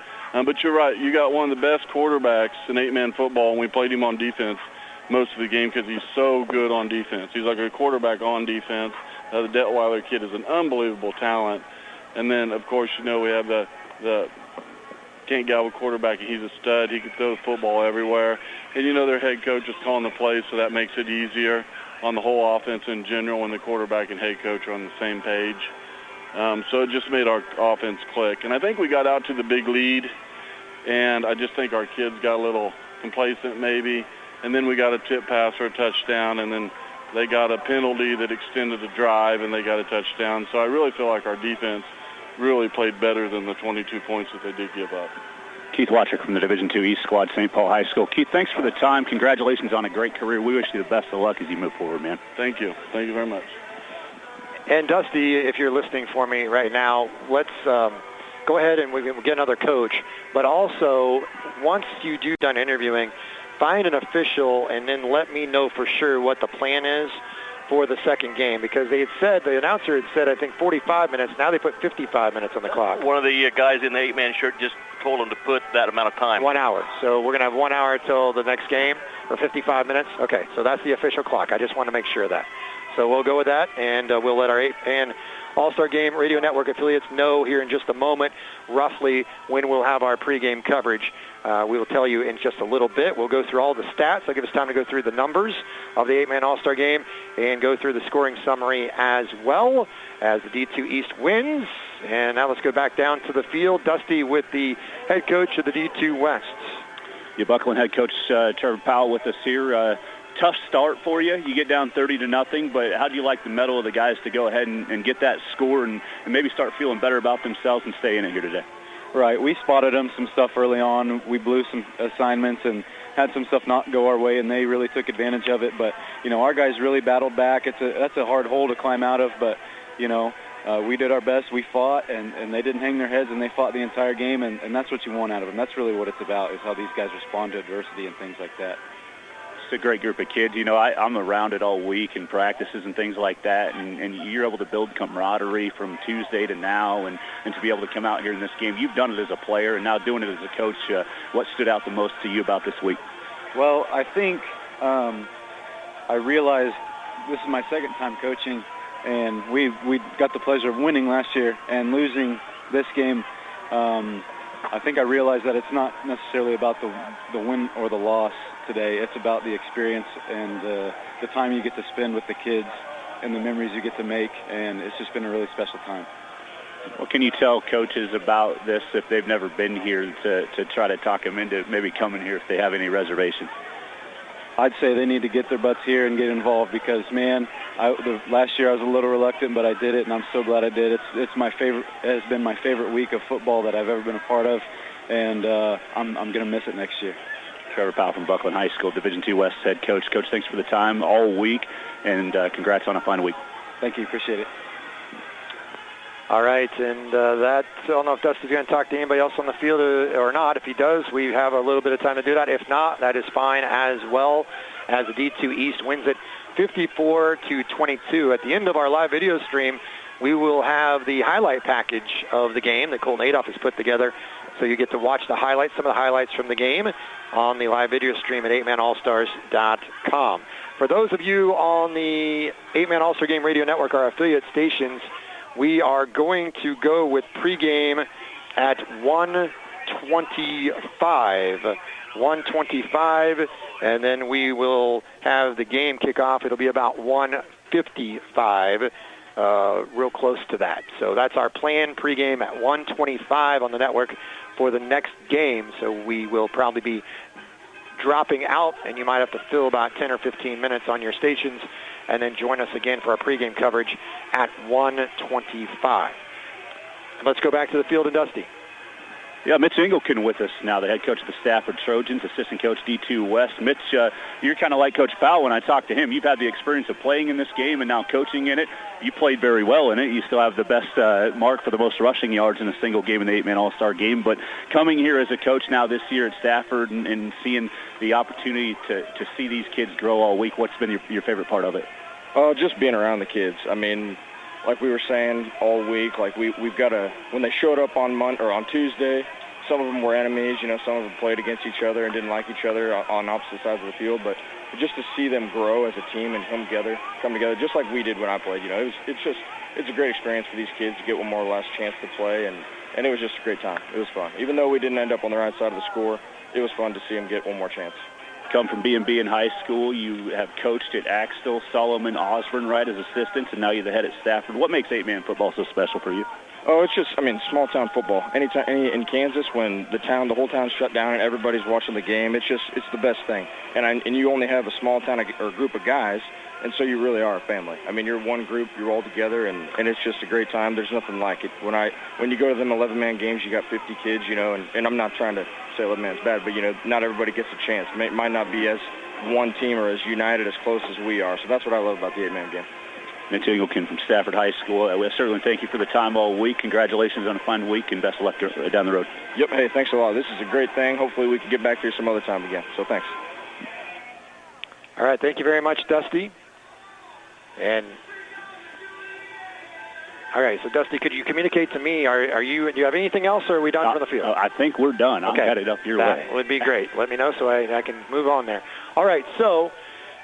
But you're right. You got one of the best quarterbacks in 8-man football, and we played him on defense most of the game because he's so good on defense. He's like a quarterback on defense. The Detweiler kid is an unbelievable talent. And then, of course, we have the Kent Galva quarterback, and he's a stud. He can throw the football everywhere. And, their head coach is calling the plays, so that makes it easier on the whole offense in general when the quarterback and head coach are on the same page. So it just made our offense click. And I think we got out to the big lead, and I just think our kids got a little complacent maybe. And then we got a tip pass or a touchdown, and then they got a penalty that extended the drive, and they got a touchdown. So I really feel like our defense really played better than the 22 points that they did give up. Keith Watrick from the Division II East squad, St. Paul High School. Keith, thanks for the time. Congratulations on a great career. We wish you the best of luck as you move forward, man. Thank you. Thank you very much. And Dusty, if you're listening for me right now, let's go ahead and we'll get another coach. But also, once you do done interviewing, find an official and then let me know for sure what the plan is for the second game, because they had said, the announcer had said, I think 45 minutes. Now they put 55 minutes on the clock. One of the guys in the 8-man shirt just told them to put that amount of time. 1 hour. So we're going to have 1 hour till the next game, or 55 minutes. Okay, so that's the official clock. I just want to make sure of that. So we'll go with that, and we'll let our 8-man All-Star Game Radio Network affiliates know here in just a moment roughly when we'll have our pregame coverage. We will tell you in just a little bit. We'll go through all the stats. I'll give us time to go through the numbers of the 8-man All-Star Game and go through the scoring summary as well as the D2 East wins. And now let's go back down to the field. Dusty with the head coach of the D2 West. You Buckland head coach Trevor Powell with us here. Tough start for you. You get down 30-0, but how do you like the mettle of the guys to go ahead and get that score and maybe start feeling better about themselves and stay in it here today? Right. We spotted them some stuff early on. We blew some assignments and had some stuff not go our way, and they really took advantage of it. But, our guys really battled back. That's a hard hole to climb out of, but, we did our best. We fought, and they didn't hang their heads, and they fought the entire game, and that's what you want out of them. That's really what it's about, is how these guys respond to adversity and things like that. a great group of kids. You know, I'm around it all week in practices and things like that, and you're able to build camaraderie from Tuesday to now, and to be able to come out here in this game. You've done it as a player and now doing it as a coach. What stood out the most to you about this week? Well, I think I realized this is my second time coaching, and we got the pleasure of winning last year and losing this game. I think I realized that it's not necessarily about the win or the loss today. It's about the experience and the time you get to spend with the kids and the memories you get to make, and it's just been a really special time. What can you tell coaches about this if they've never been here to try to talk them into maybe coming here if they have any reservations? I'd say they need to get their butts here and get involved because, man, last year I was a little reluctant, but I did it, and I'm so glad I did. It's my favorite. It has been my favorite week of football that I've ever been a part of, and I'm going to miss it next year. Trevor Powell from Buckland High School, Division II West head coach. Coach, thanks for the time all week, and congrats on a fine week. Thank you. Appreciate it. All right, and I don't know if Dusty's going to talk to anybody else on the field or not. If he does, we have a little bit of time to do that. If not, that is fine as well, as the D2 East wins it 54-22. At the end of our live video stream, we will have the highlight package of the game that Colton Adolph has put together. So you get to watch the highlights, some of the highlights from the game on the live video stream at 8manallstars.com. For those of you on the 8-Man All-Star Game Radio Network, our affiliate stations, we are going to go with pregame at 1:25, and then we will have the game kick off. It'll be about 1:55, real close to that. So that's our plan, pregame at 1:25 on the network for the next game. So we will probably be dropping out, and you might have to fill about 10 or 15 minutes on your stations, and then join us again for our pregame coverage at 1:25. And let's go back to the field and Dusty. Yeah, Mitch Engelken with us now, the head coach of the Stafford Trojans, assistant coach D2 West. Mitch, you're kind of like Coach Powell when I talked to him. You've had the experience of playing in this game and now coaching in it. You played very well in it. You still have the best mark for the most rushing yards in a single game in the 8-Man All-Star Game. But coming here as a coach now this year at Stafford and seeing the opportunity to see these kids grow all week, what's been your favorite part of it? Oh, just being around the kids. I mean, like we were saying all week, like we've got to, when they showed up on on Tuesday, some of them were enemies, you know, some of them played against each other and didn't like each other on opposite sides of the field, but just to see them grow as a team and come together, just like we did when I played, you know, it's a great experience for these kids to get one more last chance to play, and it was just a great time. It was fun. Even though we didn't end up on the right side of the score, it was fun to see them get one more chance. Come from B&B in high school. You have coached at Axtell, Solomon, Osborne, right, as assistants, and now you're the head at Stafford. What makes 8-man football so special for you? Oh, it's just, I mean, small-town football. In Kansas, when the whole town's shut down and everybody's watching the game, it's the best thing. And you only have a small town or group of guys, and so you really are a family. I mean, you're one group, you're all together, and it's just a great time. There's nothing like it. When you go to them 11-man games, you got 50 kids, you know, and I'm not trying to say 11-man's bad, but, you know, not everybody gets a chance. It might not be as one team or as united, as close as we are. So that's what I love about the 8-man game. Mitch Engelken from Stafford High School. We certainly thank you for the time all week. Congratulations on a fine week, and best of luck down the road. Yep. Hey, thanks a lot. This is a great thing. Hopefully we can get back here some other time again. So thanks. All right. Thank you very much, Dusty. And all right. So, Dusty, could you communicate to me? Do you have anything else, or are we done from the field? I think we're done. Okay. I'll get it up your way. That would be great. Let me know so I can move on there. All right. So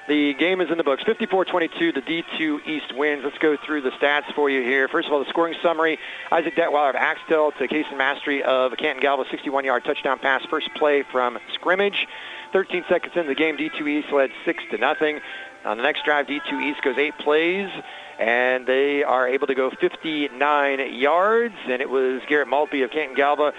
the game is in the books. 54-22, the D2 East wins. Let's go through the stats for you here. First of all, the scoring summary. Isaac Detweiler of Axtell to Kason Mastery of Canton Galva, 61-yard touchdown pass. First play from scrimmage. 13 seconds into the game, D2 East led 6-0. On the next drive, D2 East goes 8 plays, and they are able to go 59 yards. And it was Garrett Maltby of Canton Galva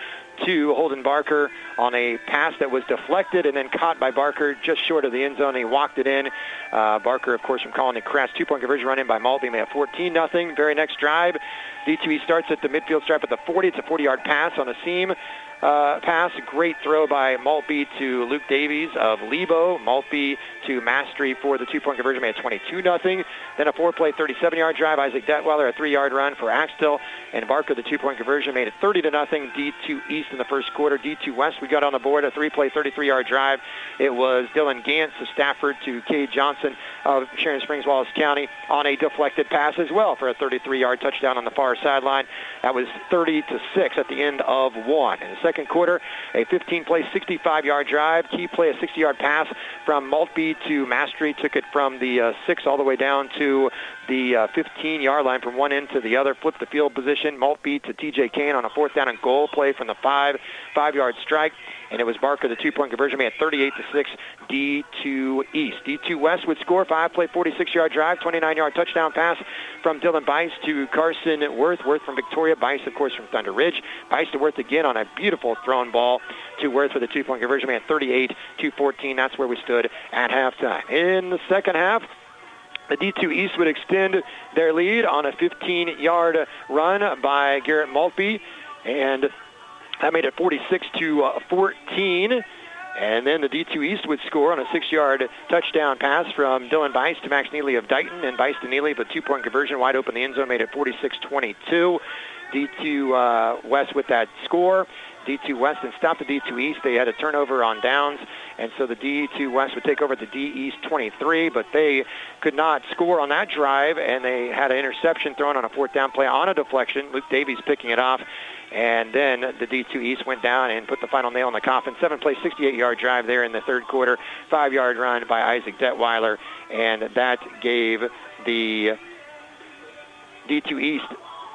to Holden Barker on a pass that was deflected and then caught by Barker just short of the end zone. He walked it in. Barker, of course, from Colony Crest. 2-point conversion run in by Maltby. They have 14-0. Very next drive, D2 East starts at the midfield stripe at the 40. It's a 40-yard pass on a seam. pass. Great throw by Maltby to Luke Davies of Lebo. Maltby to Mastery for the two-point conversion, made it 22-0. Then a 4-play, 37-yard drive. Isaac Detweiler, a 3-yard run for Axtell. And Barker, the two-point conversion, made it 30-0. D2 East in the first quarter. D2 West, we got on the board, a 3-play, 33-yard drive. It was Dylan Gantz of Stafford to Cade Johnson of Sharon Springs, Wallace County on a deflected pass as well for a 33-yard touchdown on the far sideline. That was 30-6 at the end of one. In the second quarter, a 15-play, 65-yard drive. Key play, a 60-yard pass from Maltby to Mastery. Took it from the 6 all the way down to the 15-yard line from one end to the other. Flipped the field position. Maltby to T.J. Kane on a 4th down and goal play from the 5-yard strike. And it was Barker, the two-point conversion, made 38-6, D2 East. D2 West would score, 5-play, 46-yard drive, 29-yard touchdown pass from Dylan Bice to Carson Worth. Worth from Victoria, Bice, of course, from Thunder Ridge. Bice to Worth again on a beautiful thrown ball to Worth for the two-point conversion, made 38-14. That's where we stood at halftime. In the second half, the D2 East would extend their lead on a 15-yard run by Garrett Maltby, and that made it 46-14. And then the D2 East would score on a 6-yard touchdown pass from Dylan Bice to Max Neely of Dighton, and Bice to Neely, but two-point conversion wide open in the end zone, made it 46-22. D2 West with that score. D2 West and stopped the D2 East. They had a turnover on downs, and so the D2 West would take over the D East 23, but they could not score on that drive, and they had an interception thrown on a 4th down play on a deflection. Luke Davies picking it off, and then the D2 East went down and put the final nail in the coffin. 7-play, 68-yard drive there in the third quarter. 5-yard run by Isaac Detweiler, and that gave the D2 East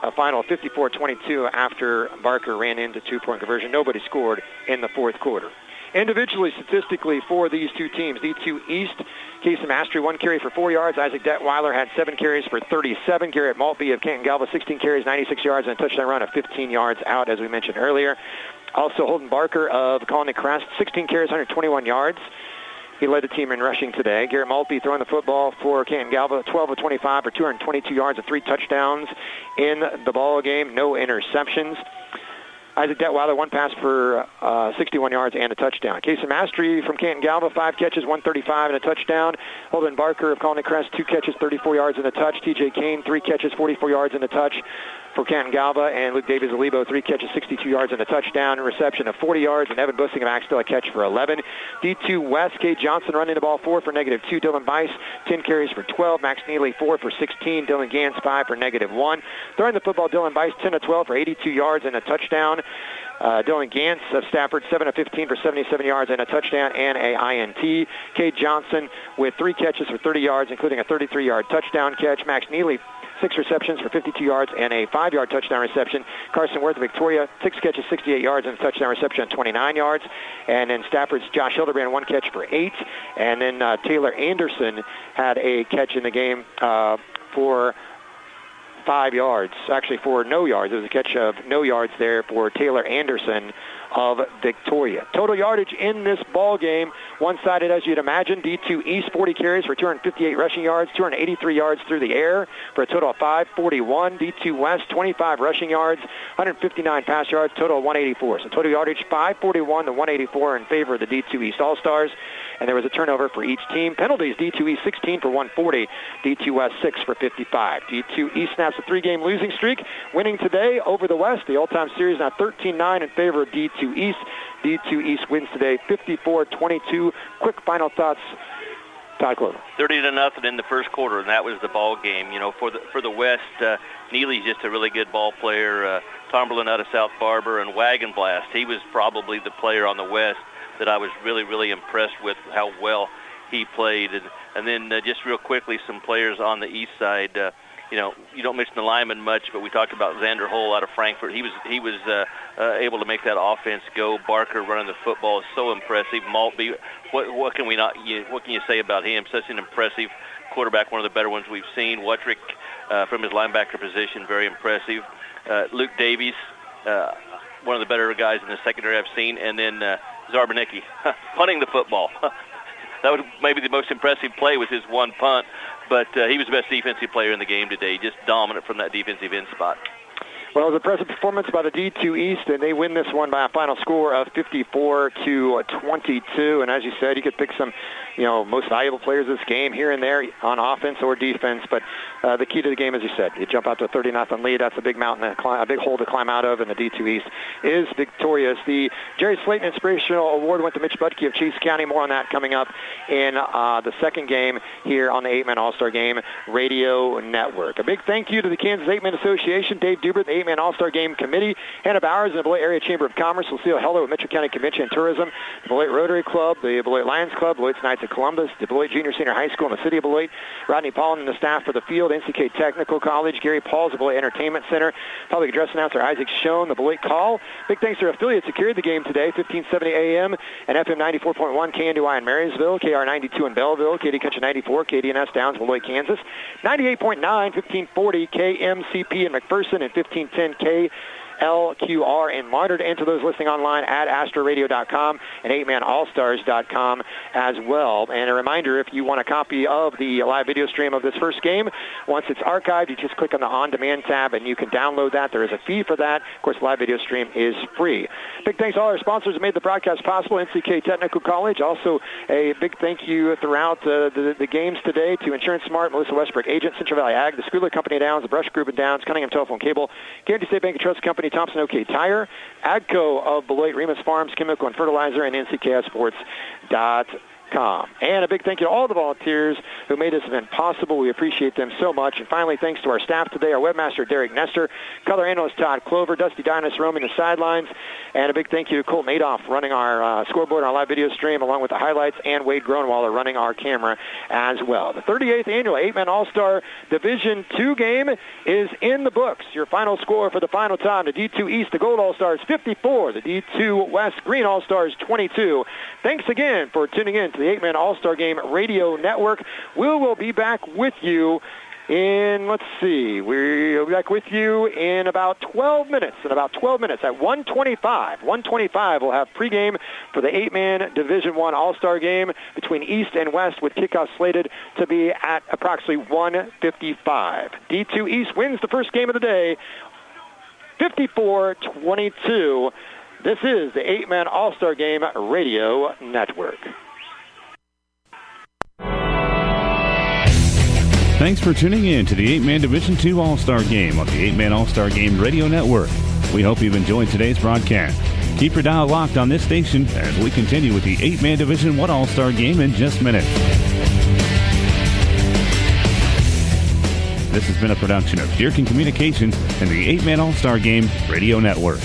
a final 54-22 after Barker ran into two-point conversion. Nobody scored in the fourth quarter. Individually, statistically, for these two teams, D2 East, Casey Mastery, 1 carry for 4 yards. Isaac Detweiler had 7 carries for 37. Garrett Maltby of Canton Galva, 16 carries, 96 yards, and a touchdown run of 15 yards out, as we mentioned earlier. Also, Holden Barker of Colony Crest, 16 carries, 121 yards. He led the team in rushing today. Garrett Maltby throwing the football for Canton Galva, 12 of 25 for 222 yards and 3 touchdowns in the ball game. No interceptions. Isaac Detweiler, 1 pass for 61 yards and a touchdown. Casey Mastery from Canton Galva, 5 catches, 135 and a touchdown. Holden Barker of Colony Crest, 2 catches, 34 yards and a touch. T.J. Kane, 3 catches, 44 yards and a touch for Canton Galva. And Luke Davies of Lebo, 3 catches, 62 yards and a touchdown. Reception of 40 yards. And Evan Bussing of Axtell, a catch for 11. D2 West, Cade Johnson running the ball, 4 for -2. Dylan Bice, 10 carries for 12. Max Neely, 4 for 16. Dylan Gantz, 5 for -1. Throwing the football, Dylan Bice, 10 of 12 for 82 yards and a touchdown. Dylan Gantz of Stafford, 7 of 15 for 77 yards and a touchdown and a INT. Cade Johnson with 3 catches for 30 yards, including a 33-yard touchdown catch. Max Neely, 6 receptions for 52 yards and a 5-yard touchdown reception. Carson Worth of Victoria, 6 catches, 68 yards, and a touchdown reception on 29 yards. And then Stafford's Josh Hildebrand, 1 catch for 8. And then Taylor Anderson had a catch in the game for 5 yards, actually for no yards. It was a catch of no yards there for Taylor Anderson of Victoria. Total yardage in this ball game, one-sided as you'd imagine. D2 East, 40 carries for 258 rushing yards, 283 yards through the air for a total of 541. D2 West, 25 rushing yards, 159 pass yards, total of 184. So total yardage 541 to 184 in favor of the D2 East All-Stars. And there was a turnover for each team. Penalties, D2 East 16 for 140, D2 West 6 for 55. D2 East snaps a 3-game losing streak, winning today over the West. The all-time series now 13-9 in favor of D2 East. D2 East wins today 54-22. Quick final thoughts, Todd Clover. 30-0 in the first quarter, and that was the ball game. You know, for the West, Neely's just a really good ball player. Tomberlin out of South Barber, and Wagon Blast. He was probably the player on the West that I was really, really impressed with how well he played. And then just real quickly, some players on the east side. You know, you don't mention the lineman much, but we talked about Xander Hull out of Frankfort. He was able to make that offense go. Barker running the football is so impressive. Maltby, what can you say about him? Such an impressive quarterback, one of the better ones we've seen. Wuttrick from his linebacker position, very impressive. Luke Davies, one of the better guys in the secondary I've seen, and then Zarbanicki punting the football. That was maybe the most impressive play with his one punt, but he was the best defensive player in the game today, just dominant from that defensive end spot. Well, it was a impressive performance by the D2 East, and they win this one by a final score of 54-22. And as you said, you could pick some, most valuable players this game here and there on offense or defense. But the key to the game, as you said, you jump out to a 30-0 lead. That's a big mountain, a big hole to climb out of, and the D2 East is victorious. The Jerry Slayton Inspirational Award went to Mitch Butke of Chiefs County. More on that coming up in the second game here on the 8-Man All-Star Game Radio Network. A big thank you to the Kansas 8-Man Association, Dave Dubert, the 8-Man All-Star Game Committee, Hannah Bowers, and the Beloit Area Chamber of Commerce, Lucille Heller with Mitchell County Convention and Tourism, the Beloit Rotary Club, the Beloit Lions Club, Beloit Knights of Columbus, the Beloit Junior Senior High School in the city of Beloit, Rodney Paulin and the staff for the field, NCK Technical College, Gary Pauls, the Beloit Entertainment Center, Public Address Announcer Isaac Schoen, the Beloit Call. Big thanks to our affiliates who carried the game today, 1570 AM and FM 94.1 KNDY in Marysville, KR 92 in Belleville, KD Country 94, KDNS Downs, Beloit, Kansas, 98.9, 1540 KMCP in McPherson, and 1510 LQR in Monitored, and to those listening online at astroradio.com and 8manallstars.com as well. And a reminder, if you want a copy of the live video stream of this first game, once it's archived, you just click on the On-Demand tab and you can download that. There is a fee for that. Of course, the live video stream is free. Big thanks to all our sponsors who made the broadcast possible, NCK Technical College. Also, a big thank you throughout the games today to Insurance Smart, Melissa Westbrook, Agent, Central Valley Ag, the Schooler Company Downs, the Brush Group in Downs, Cunningham Telephone Cable, Guarantee State Bank and Trust Company, Thompson OK Tire, AGCO of Beloit, Remus Farms, Chemical and Fertilizer, and NCKSports.com. And a big thank you to all the volunteers who made this event possible. We appreciate them so much. And finally, thanks to our staff today, our webmaster, Derek Nestor, color analyst, Todd Clover, Dusty Dynas roaming the sidelines, and a big thank you to Colton Adolph running our scoreboard on our live video stream, along with the highlights, and Wade Groenwaller running our camera as well. The 38th Annual 8-Man All-Star Division II game is in the books. Your final score for the final time, the D2 East, the Gold All-Stars 54, the D2 West Green All-Stars 22. Thanks again for tuning in to the 8-Man All-Star Game Radio Network. We will be back with you we'll be back with you in about 12 minutes. At 1:25. 1:25, we'll have pregame for the 8-Man Division I All-Star Game between East and West, with kickoff slated to be at approximately 1:55. D2 East wins the first game of the day, 54-22. This is the 8-Man All-Star Game Radio Network. Thanks for tuning in to the 8-Man Division II All-Star Game on the 8-Man All-Star Game Radio Network. We hope you've enjoyed today's broadcast. Keep your dial locked on this station as we continue with the 8-Man Division I All-Star Game in just minutes. This has been a production of Deerkin Communications and the 8-Man All-Star Game Radio Network.